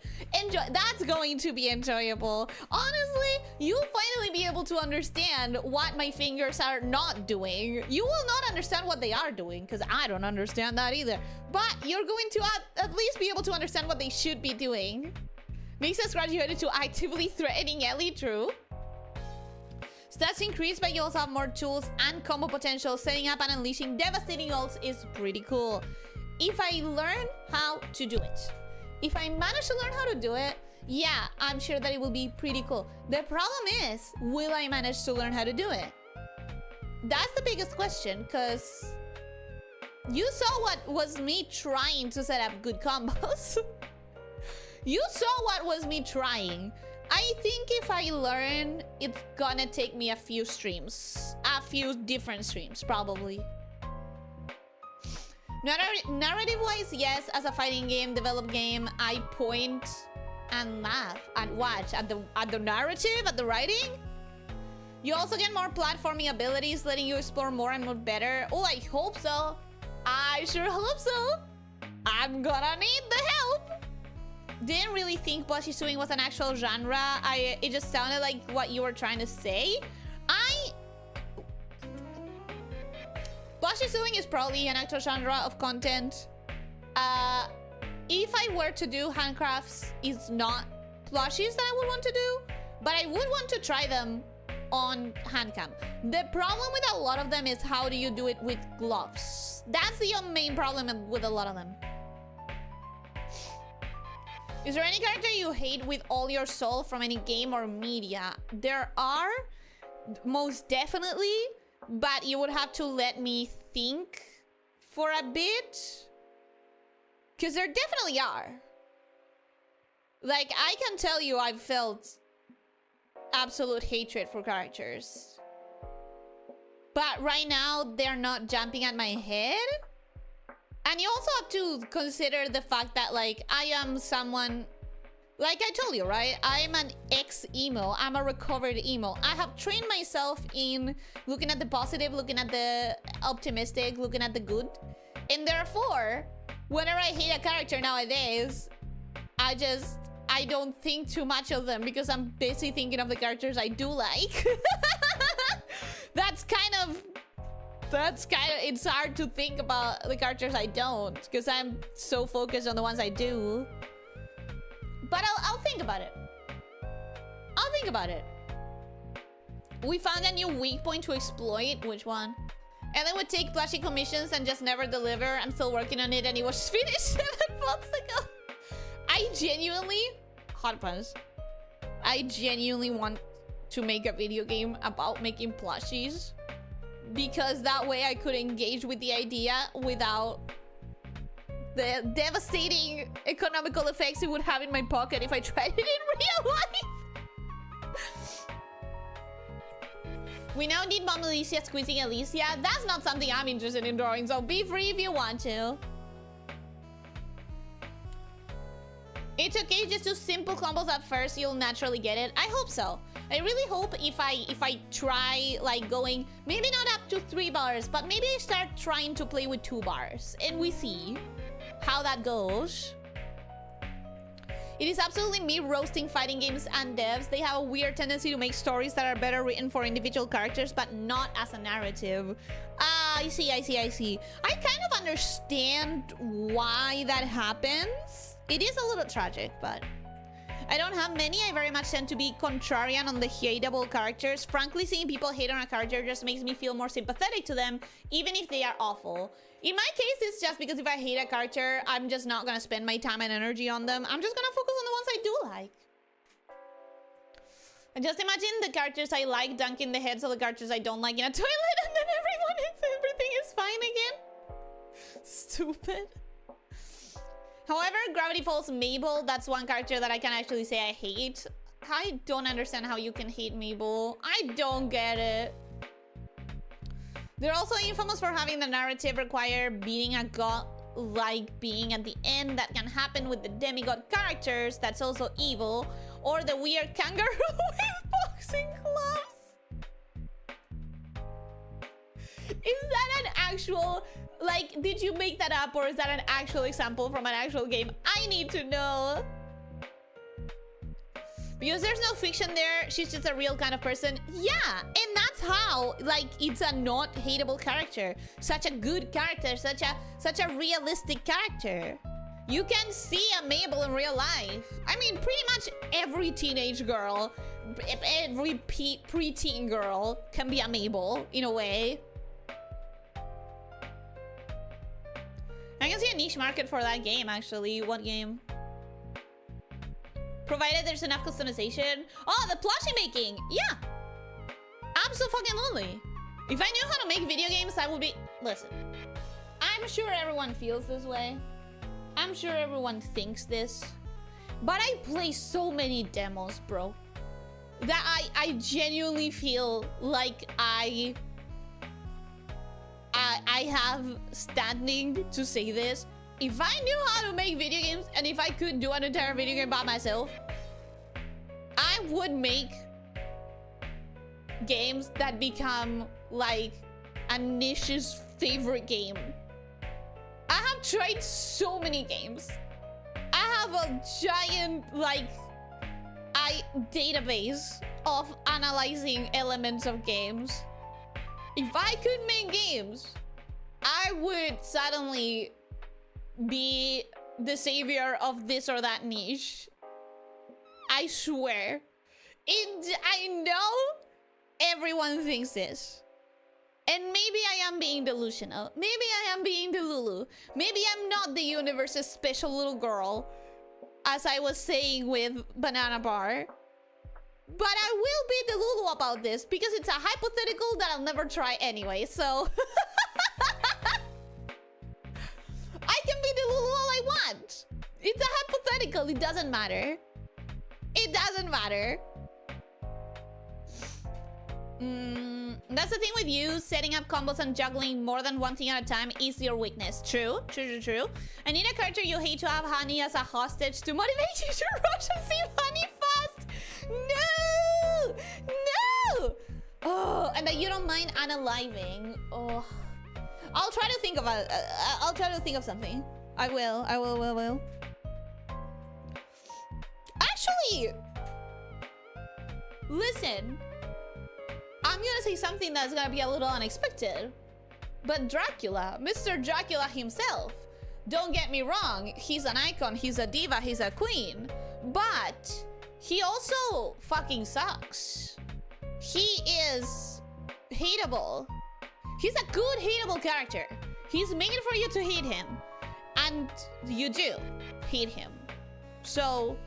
That's going to be enjoyable. Honestly, you'll finally be able to understand what my fingers are not doing. You will not understand what they are doing, because I don't understand that either. But you're going to at least be able to understand what they should be doing. Makes us graduated to actively threatening Ellie, true. Stats increase, but you also have more tools and combo potential. Setting up and unleashing devastating ults is pretty cool. If I learn how to do it. If I manage to learn how to do it, yeah, I'm sure that it will be pretty cool. The problem is, will I manage to learn how to do it? That's the biggest question, because you saw what was me trying to set up good combos. You saw what was me trying. I think if I learn, it's gonna take me a few streams. A few different streams, probably. Narrative-wise, yes, as a fighting game, developed game, I point and laugh and watch at the narrative, at the writing. You also get more platforming abilities, letting you explore more and move better. Oh, I hope so. I sure hope so. I'm gonna need the help. didn't really think plushie sewing was an actual genre. It just sounded like what you were trying to say. Plushie sewing is probably an actual genre of content. If I were to do handcrafts, it's not plushies that I would want to do, but I would want to try them on handcam. The problem with a lot of them is how do you do it with gloves? That's the main problem with a lot of them. Is there any character you hate with all your soul from any game or media? There are, most definitely, but you would have to let me think for a bit. Because there definitely are. Like, I can tell you I've felt absolute hatred for characters. But right now, they're not jumping at my head. And you also have to consider the fact that, like, I am someone... Like I told you, right? I'm an ex-emo. I'm a recovered emo. I have trained myself in looking at the positive, looking at the optimistic, looking at the good. And therefore, whenever I hate a character nowadays, I don't think too much of them because I'm busy thinking of the characters I do like. That's kind of, it's hard to think about the characters I don't because I'm so focused on the ones I do. But I'll think about it. I'll think about it. We found a new weak point to exploit. Which one? And then would take plushie commissions and just never deliver. I'm still working on it and it was finished 7 months ago. I genuinely, hot puns, I genuinely want to make a video game about making plushies. Because that way I could engage with the idea without the devastating economical effects it would have in my pocket if I tried it in real life. We now need Mom Elyssia squeezing Elyssia. That's not something I'm interested in drawing, so be free if you want to. It's okay, just do simple combos at first, you'll naturally get it. I hope so. I really hope if I try like going, maybe not up to 3 bars, but maybe I start trying to play with 2 bars and we see how that goes. It is absolutely me roasting fighting games and devs. They have a weird tendency to make stories that are better written for individual characters, but not as a narrative. I see. I kind of understand why that happens. It is a little tragic, but I don't have many. I very much tend to be contrarian on the hateable characters. Frankly, seeing people hate on a character just makes me feel more sympathetic to them, even if they are awful. In my case, it's just because if I hate a character, I'm just not gonna spend my time and energy on them. I'm just gonna focus on the ones I do like. And just imagine the characters I like dunking the heads of the characters I don't like in a toilet, and then everything is fine again. Stupid. However, Gravity Falls Mabel, that's one character that I can actually say I hate. I don't understand how you can hate Mabel. I don't get it. They're also infamous for having the narrative require beating a god-like being at the end. That can happen with the demigod characters. That's also evil. Or the weird kangaroo with boxing gloves. Is that an actual... Like, did you make that up or is that an actual example from an actual game? I need to know. Because there's no fiction there, she's just a real kind of person. Yeah, and that's how, like, it's a not hateable character. Such a good character, such a realistic character. You can see a Mabel in real life. I mean, pretty much every teenage girl, every preteen girl can be a Mabel, in a way. I can see a niche market for that game, actually. What game? Provided there's enough customization. Oh, the plushie making! Yeah! Abso-fucking-lutely. If I knew how to make video games, I would be... Listen. I'm sure everyone feels this way. I'm sure everyone thinks this. But I play so many demos, bro. That I genuinely feel like I have standing to say this. If I knew how to make video games and if I could do an entire video game by myself, I would make games that become like a niche's favorite game. I have tried so many games. I have a giant, like, database of analyzing elements of games. If I could make games, I would suddenly be the savior of this or that niche. I swear. I know everyone thinks this. And maybe I am being delusional. Maybe I am being Delulu. Maybe I'm not the universe's special little girl, as I was saying with Banana Bar. But I will be Delulu about this because it's a hypothetical that I'll never try anyway, so... I can be Delulu all I want. It's a hypothetical, it doesn't matter. It doesn't matter. That's the thing with you. Setting up combos and juggling more than one thing at a time is your weakness. True. I need a character you hate to have Honey as a hostage to motivate you to rush and save Honey fast. No! Oh, and that you don't mind unaliving. Oh, I'll try to think of I'll try to think of something. I will. Actually, listen. I'm gonna say something that's gonna be a little unexpected. But Dracula, Mr. Dracula himself, don't get me wrong, he's an icon, he's a diva, he's a queen. But he also fucking sucks. He is hateable. He's a good hateable character. He's made for you to hate him. And you do hate him. So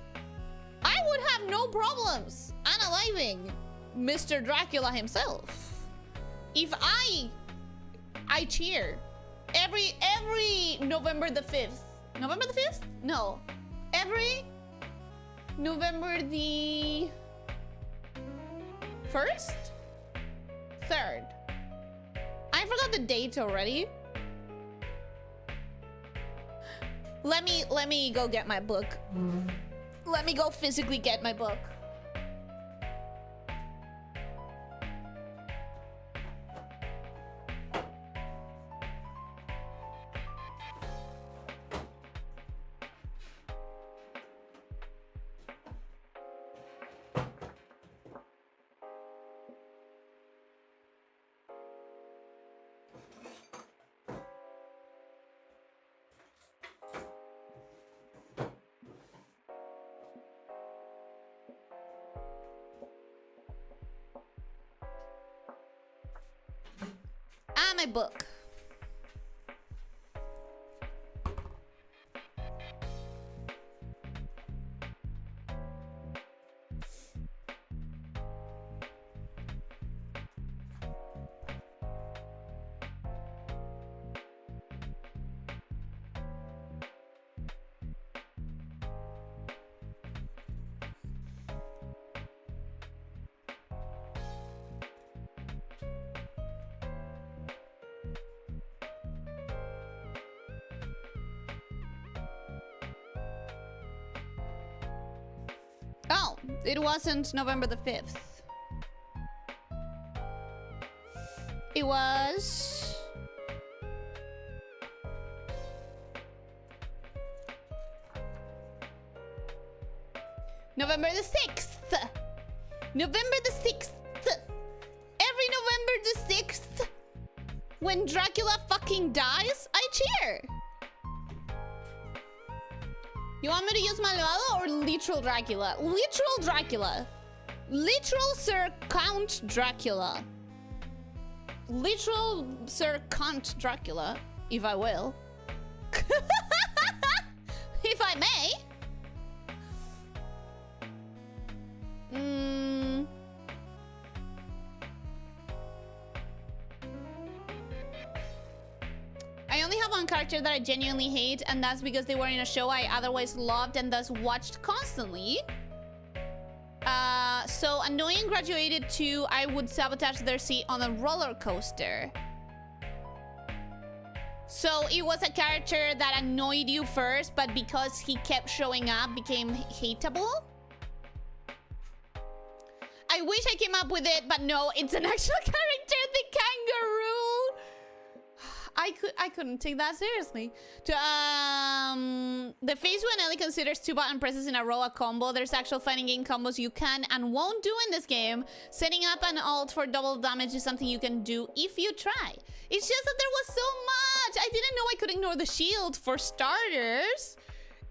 I would have no problems unaliving Mr. Dracula himself. If I cheer every November the 5th. November the 5th? No. Every November the 1st? 3rd. I forgot the date already. Let me go get my book. Let me go physically get my book. My book. Oh, it wasn't November the 5th. It was... November the 6th! November the 6th! Every November the 6th, when Dracula fucking dies, I cheer! You want me to use Malvado or literal Dracula? Literal Dracula. Literal Sir Count Dracula. Literal Sir Count Dracula, if I will. If I may. I only have one character that I genuinely hate, and that's because they were in a show I otherwise loved and thus watched constantly. So annoying graduated to I would sabotage their seat on a roller coaster. So it was a character that annoyed you first, but because he kept showing up, became hateable. I wish I came up with it, but no, it's an actual character, the kangaroo. I couldn't take that seriously. The phase when Ellie considers 2 button presses in a row a combo. There's actual fighting game combos you can and won't do in this game. Setting up an ult for double damage is something you can do if you try. It's just that there was so much. I didn't know I could ignore the shield for starters.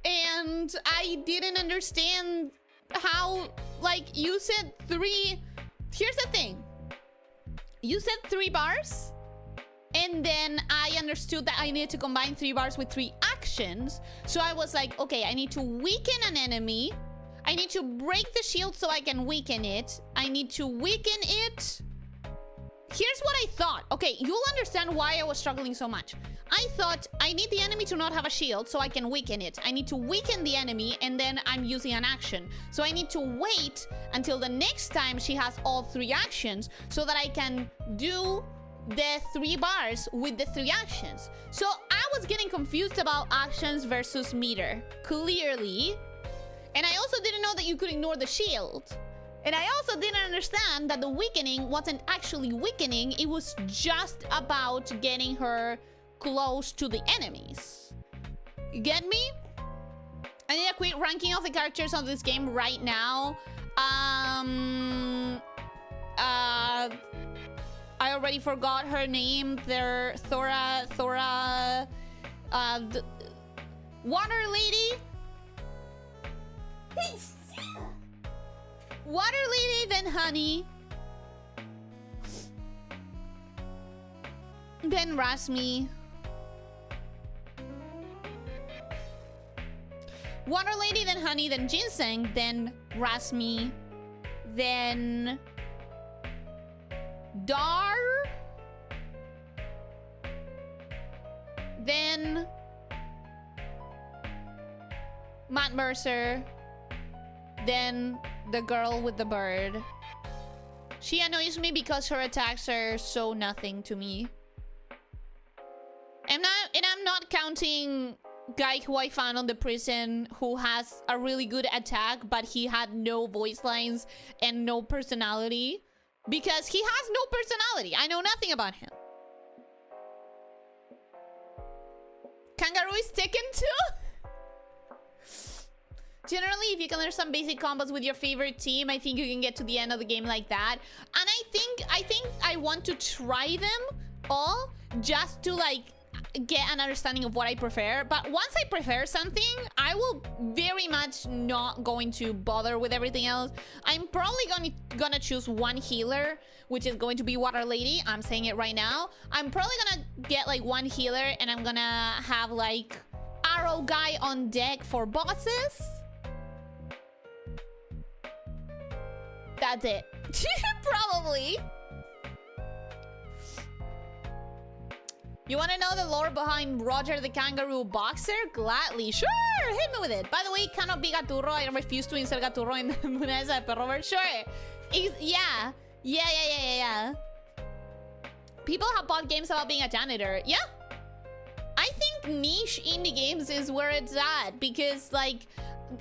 And I didn't understand how, like, you said 3... Here's the thing. You said 3 bars, and then I understood that I needed to combine 3 bars with 3 actions. So I was like, okay, I need to weaken an enemy. I need to break the shield so I can weaken it. I need to weaken it. Here's what I thought. Okay, you'll understand why I was struggling so much. I thought I need the enemy to not have a shield so I can weaken it. I need to weaken the enemy and then I'm using an action. So I need to wait until the next time she has all 3 actions so that I can do the 3 bars with the 3 actions. So I was getting confused about actions versus meter, clearly. And I also didn't know that you could ignore the shield. And I also didn't understand that the weakening wasn't actually weakening. It was just about getting her close to the enemies. You get me? I need a quick ranking of the characters of this game right now. I already forgot her name. They're Thora, Water Lady. Water Lady, then Honey. Then Rasmi. Water Lady, then Honey, then Ginseng, then Rasmi, then Dar, then Matt Mercer, then the girl with the bird. She annoys me because her attacks are so nothing to me. And I'm not counting guy who I found on the prison who has a really good attack, but he had no voice lines and no personality. Because he has no personality. I know nothing about him. Kangaroo is taken too? Generally, if you can learn some basic combos with your favorite team, I think you can get to the end of the game like that. And I think I want to try them all just to like get an understanding of what I prefer. But once I prefer something, I will very much not going to bother with everything else. I'm probably gonna choose one healer, which is going to be Water Lady. I'm saying it right now. I'm probably gonna get like one healer and I'm gonna have like Arrow Guy on deck for bosses. That's it. Probably. You want to know the lore behind Roger the Kangaroo Boxer? Gladly. Sure, hit me with it. By the way, cannot be Gaturro. I refuse to insert Gaturro in the Muneza Perrovert. Sure. Yeah. People have bought games about being a janitor. Yeah. I think niche indie games is where it's at. Because, like,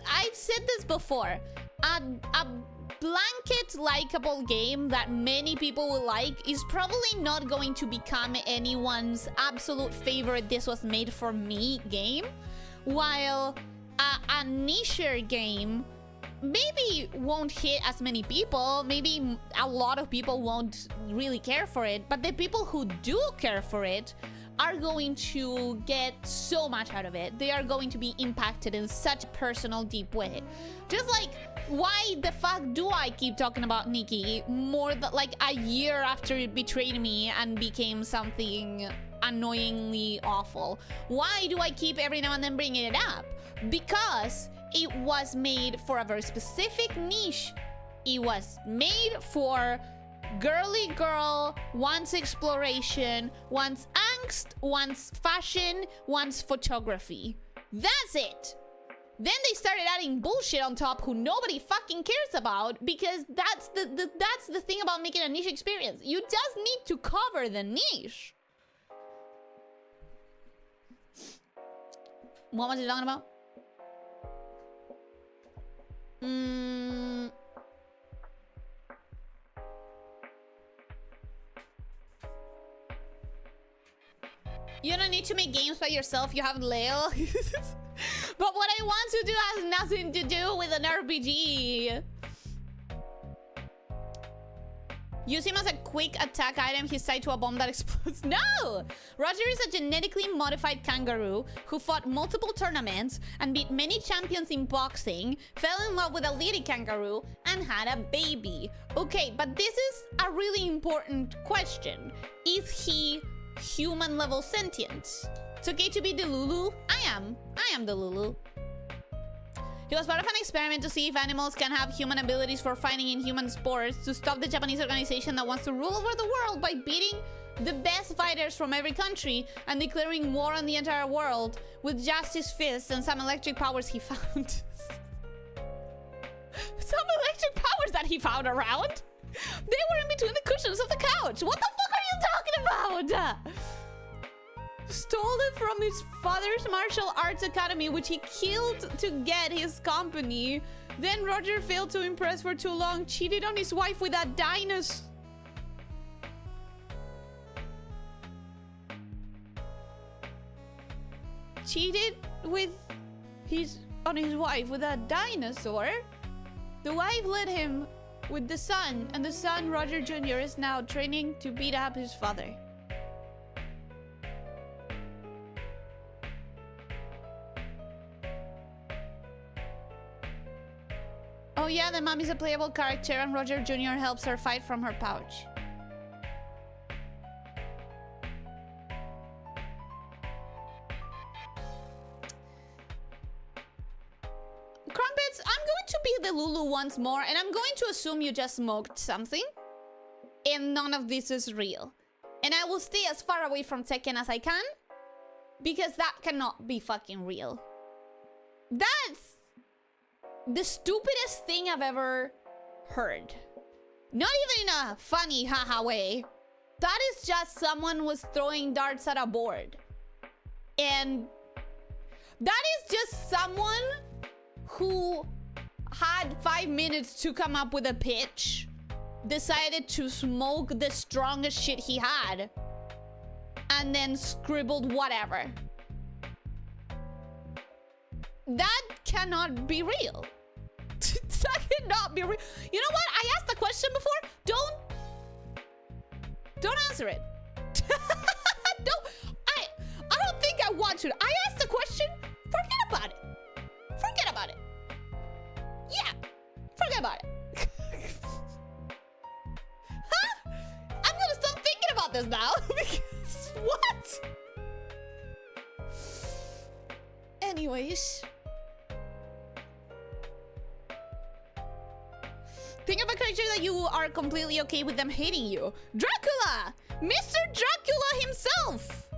I've said this before. A blanket likable game that many people will like is probably not going to become anyone's absolute favorite "this was made for me" game, while a niche game maybe won't hit as many people. Maybe a lot of people won't really care for it, but the people who do care for it are going to get so much out of it. They are going to be impacted in such a personal, deep way. Just like, why the fuck do I keep talking about Nikki more than like a year after it betrayed me and became something annoyingly awful? Why do I keep every now and then bringing it up? Because it was made for a very specific niche. It was made for girly girl, wants exploration, wants angst, wants fashion, wants photography. That's it. Then they started adding bullshit on top who nobody fucking cares about, because that's the thing about making a niche experience. You just need to cover the niche. What was it talking about? You don't need to make games by yourself. You have Leo. But what I want to do has nothing to do with an RPG. Use him as a quick attack item. He's tied to a bomb that explodes. No! Roger is a genetically modified kangaroo who fought multiple tournaments and beat many champions in boxing, fell in love with a lady kangaroo, and had a baby. Okay, but this is a really important question. Is he human level sentient? It's okay to be Delulu? I am Delulu. He was part of an experiment to see if animals can have human abilities for fighting in human sports to stop the Japanese organization that wants to rule over the world by beating the best fighters from every country and declaring war on the entire world with just his fists and some electric powers he found. Some electric powers that he found around? They were in between the cushions of the couch. What the fuck are you talking about? Stole it from his father's martial arts academy, which he killed to get his company. Then Roger failed to impress for too long, cheated on his wife with a dinosaur. Cheated on his wife with a dinosaur. The wife led him with the son, and the son, Roger Jr., is now training to beat up his father. Oh yeah, the mom is a playable character and Roger Jr. helps her fight from her pouch. Crumpets, I'm going to be the Lulu once more, and I'm going to assume you just smoked something. And none of this is real. And I will stay as far away from Tekken as I can, because that cannot be fucking real. That's the stupidest thing I've ever heard. Not even in a funny haha way. That is just someone was throwing darts at a board. And that is just someone who had 5 minutes to come up with a pitch, decided to smoke the strongest shit he had, and then scribbled whatever. That cannot be real. That cannot be real. You know what? I asked the question before. Don't answer it. I don't think I want to. I asked the question. Forget about it. Forget about it. Yeah. Forget about it. Huh? I'm gonna stop thinking about this now. Because what? Anyways. Think of a character that you are completely okay with them hating you. Dracula! Mr. Dracula himself!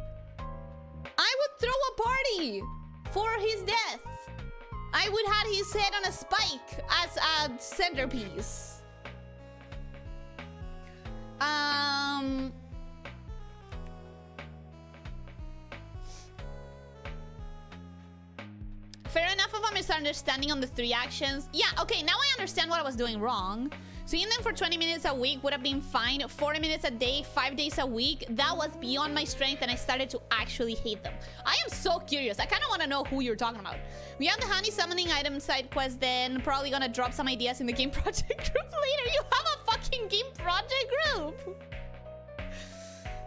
I would throw a party for his death. I would have his head on a spike as a centerpiece. Fair enough of a misunderstanding on the 3 actions. Yeah, okay, now I understand what I was doing wrong. Seeing them for 20 minutes a week would have been fine. 40 minutes a day, 5 days a week. That was beyond my strength and I started to actually hate them. I am so curious. I kind of want to know who you're talking about. We have the honey summoning item side quest then. Probably gonna drop some ideas in the game project group later. You have a fucking game project group.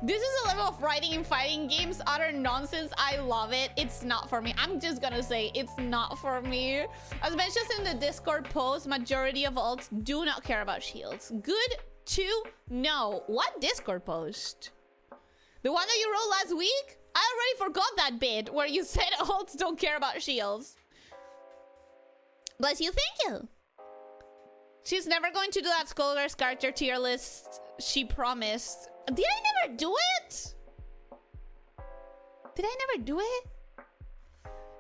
This is a level of writing and fighting games, utter nonsense. I love it. It's not for me. I'm just gonna say it's not for me. As mentioned in the Discord post, majority of alts do not care about shields. Good to know. What Discord post? The one that you wrote last week? I already forgot that bit where you said alts don't care about shields. Bless you, thank you. She's never going to do that Scholar's character tier list she promised. Did I never do it? Did I never do it?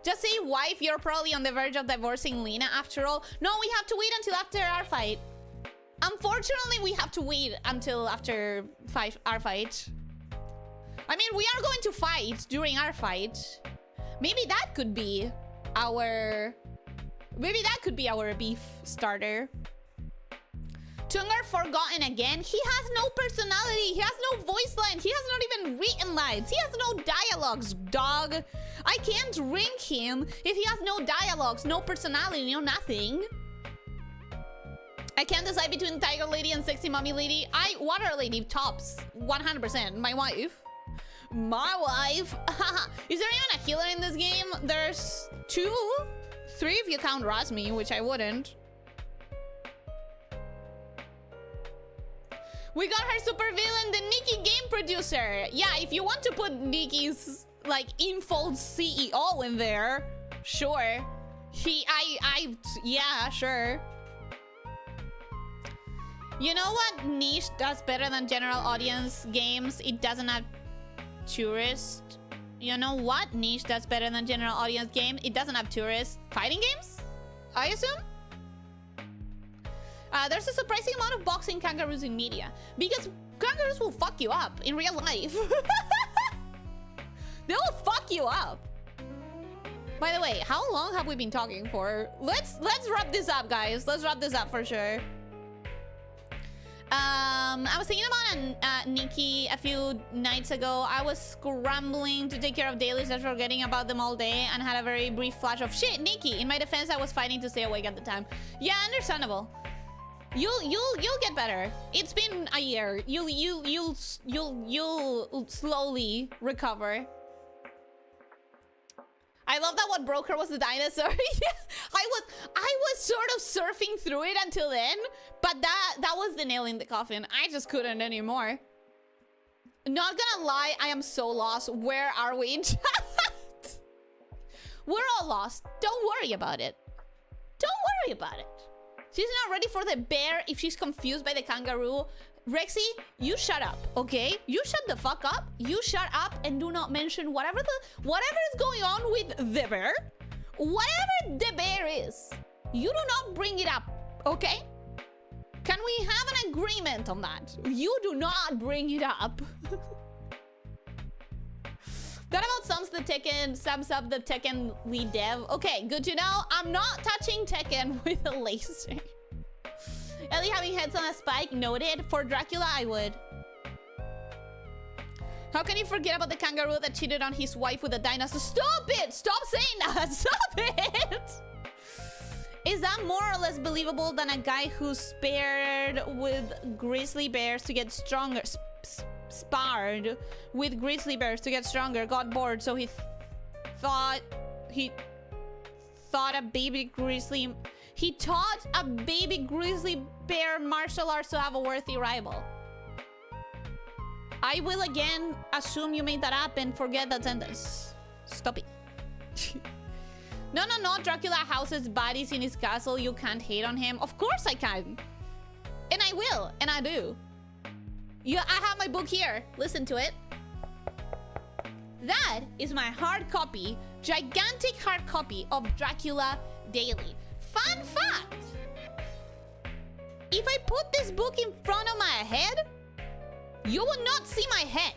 Just say wife, you're probably on the verge of divorcing Lena after all. No, we have to wait until after our fight. Unfortunately, we have to wait until after our fight. I mean, we are going to fight during our fight. Maybe that could be our... Maybe that could be our beef starter. Tungar forgotten again. He has no personality. He has no voice line. He has not even written lines. He has no dialogues, dog. I can't rank him if he has no dialogues, no personality, no nothing. I can't decide between Tiger Lady and Sexy Mommy Lady. Water Lady tops 100%. My wife. My wife. Is there even a healer in this game? There's 2, 3 if you count Rasmi, which I wouldn't. We got her super villain, the Nikki game producer. Yeah, if you want to put Nikki's like Infold CEO in there, sure. Yeah, sure. You know what niche does better than general audience games? It doesn't have tourists. You know what niche does better than general audience game? It doesn't have tourists. Fighting games? I assume? There's a surprising amount of boxing kangaroos in media. Because kangaroos will fuck you up in real life. They will fuck you up. By the way, how long have we been talking for? Let's wrap this up, guys. Let's wrap this up for sure. I was thinking about Nikki a few nights ago. I was scrambling to take care of dailies and forgetting about them all day, and had a very brief flash of shit, Nikki. In my defense, I was fighting to stay awake at the time. Yeah, understandable. You'll get better. It's been a year. You'll slowly recover. I love that what broke her was the dinosaur. Yeah, I was sort of surfing through it until then, but that was the nail in the coffin. I just couldn't anymore. Not gonna lie, I am so lost. Where are we in chat? We're all lost. Don't worry about it. Don't worry about it. She's not ready for the bear if she's confused by the kangaroo. Rexy, you shut up, okay? You shut the fuck up. You shut up and do not mention whatever is going on with the bear. Whatever the bear is, you do not bring it up, okay? Can we have an agreement on that? You do not bring it up. That about sums up the Tekken lead dev. Okay, good to know. I'm not touching Tekken with a laser. Ellie having heads on a spike, noted. For Dracula, I would. How can you forget about the kangaroo that cheated on his wife with a dinosaur? Stop it! Stop saying that! Stop it! Is that more or less believable than a guy who sparred with grizzly bears to get stronger? Sparred with grizzly bears to get stronger, got bored, so he taught a baby grizzly bear martial arts to have a worthy rival. I will again assume you made that up and forget that sentence. Stop it. No, Dracula houses bodies in his castle. You can't hate on him. Of course I can. And I will, and I do. Yeah, I have my book here. Listen to it. That is my hard copy, gigantic hard copy of Dracula Daily. Fun fact! If I put this book in front of my head, you will not see my head.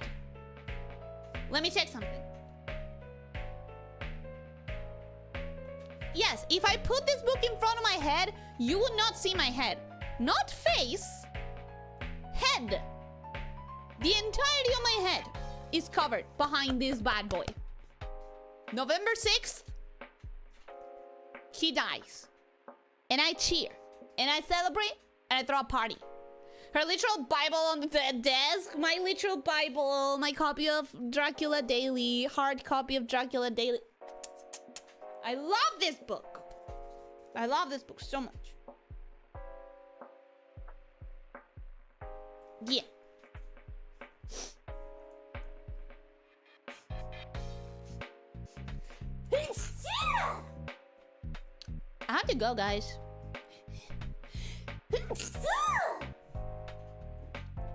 Let me check something. Yes, if I put this book in front of my head, you will not see my head. Not face, head. The entirety of my head is covered behind this bad boy. November 6th, he dies. And I cheer. And I celebrate. And I throw a party. Her literal Bible on the desk. My literal Bible. My copy of Dracula Daily. Hard copy of Dracula Daily. I love this book. I love this book so much. Yeah. I have to go, guys.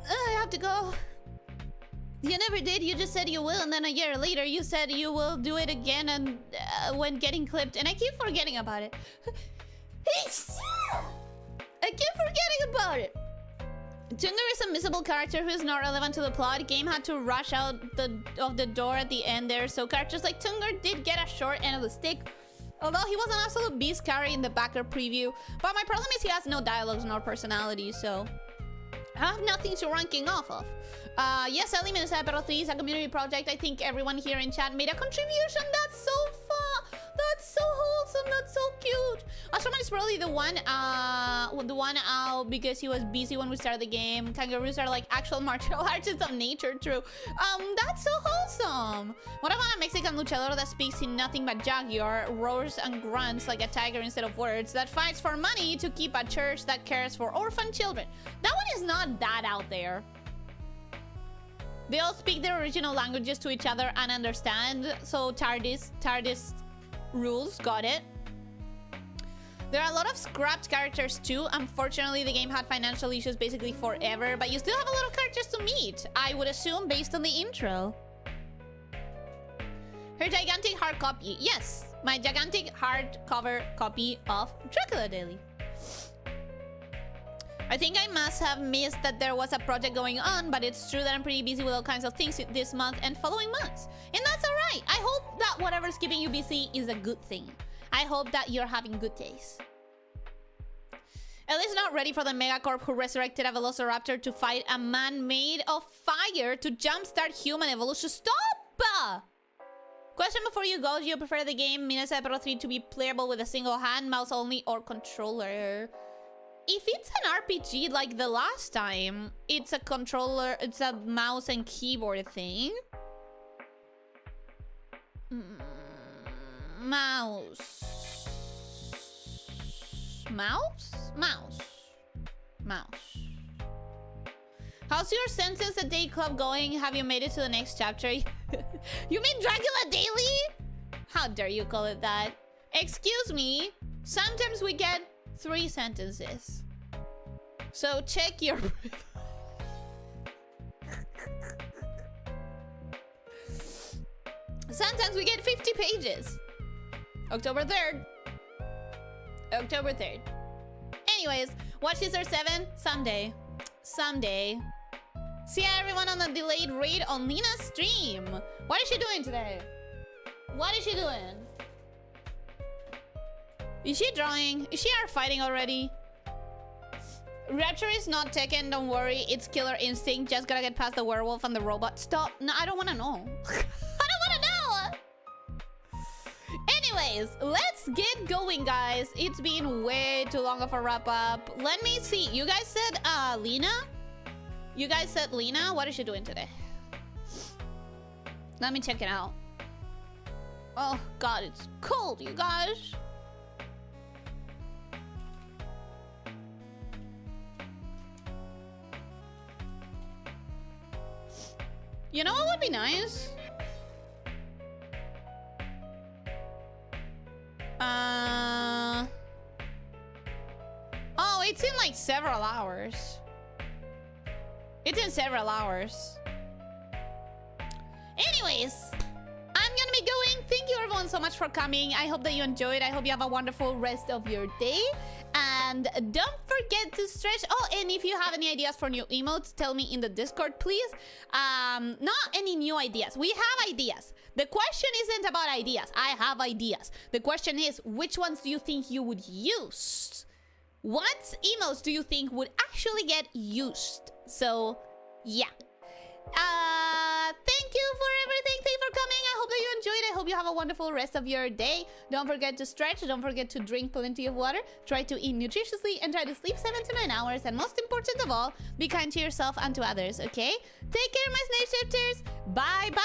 I have to go. You never did. You just said you will, and then a year later you said you will do it again, and when getting clipped, and I keep forgetting about it. I keep forgetting about it. Tunger is a missable character who is not relevant to the plot. Game had to rush out of the door at the end there, so characters like Tunger did get a short end of the stick. Although he was an absolute beast carry in the backer preview. But my problem is he has no dialogues nor personality, so I have nothing to ranking off of. Yes, ep.3 is a community project. I think everyone here in chat made a contribution. That's so fun. That's so wholesome. That's so cute. Astroman is probably the one out because he was busy when we started the game. Kangaroos are like actual martial artists of nature, true. That's so wholesome. What about a Mexican luchador that speaks in nothing but Jaguar, roars and grunts like a tiger instead of words, that fights for money to keep a church that cares for orphan children? That one is not that out there. They all speak their original languages to each other and understand. So TARDIS rules, got it. There are a lot of scrapped characters too. Unfortunately, the game had financial issues basically forever, but you still have a lot of characters to meet, I would assume, based on the intro. Her gigantic hard copy. Yes, my gigantic hardcover copy of Dracula Daily. I think I must have missed that there was a project going on, but it's true that I'm pretty busy with all kinds of things this month and following months. And that's alright. I hope that whatever's keeping you busy is a good thing. I hope that you're having good days. Ellie's not ready for the Megacorp who resurrected a Velociraptor to fight a man made of fire to jumpstart human evolution. Stop! Question before you go. Do you prefer the game ep.3 to be playable with a single hand, mouse only, or controller? If it's an RPG like the last time, it's a controller, it's a mouse and keyboard thing. Mouse. How's your Sentence a Day Club going? Have you made it to the next chapter? You mean Dracula Daily? How dare you call it that? Excuse me. Sometimes we get 3 sentences. So check your... Sometimes we get 50 pages. October 3rd. October 3rd. Anyways, watch Sister 7 someday. Someday. See everyone on the delayed raid on Nina's stream. What is she doing today? What is she doing? Is she drawing? Is she fighting already? Rapture is not Tekken, don't worry. It's Killer Instinct. Just gotta get past the werewolf and the robot. Stop. No, I don't want to know. I don't want to know. Anyways, let's get going, guys. It's been way too long of a wrap up. Let me see. You guys said Lena? You guys said Lena? What is she doing today? Let me check it out. Oh, God, it's cold, you guys. You know what would be nice? Oh, it's in like several hours. It's in several hours. Anyways, I'm gonna be going. Thank you everyone so much for coming. I hope that you enjoyed. I hope you have a wonderful rest of your day. And don't forget to stretch. Oh, and if you have any ideas for new emotes, tell me in the Discord, please. Not any new ideas. We have ideas. The question isn't about ideas. I have ideas. The question is, which ones do you think you would use? What emotes do you think would actually get used? So, yeah. Thank you for everything. Thank you for coming. I hope that you enjoyed. I hope you have a wonderful rest of your day. Don't forget to stretch. Don't forget to drink plenty of water. Try to eat nutritiously and try to sleep 7 to 9 hours. And most important of all, be kind to yourself and to others, okay? Take care, my snake shifters. Bye-bye.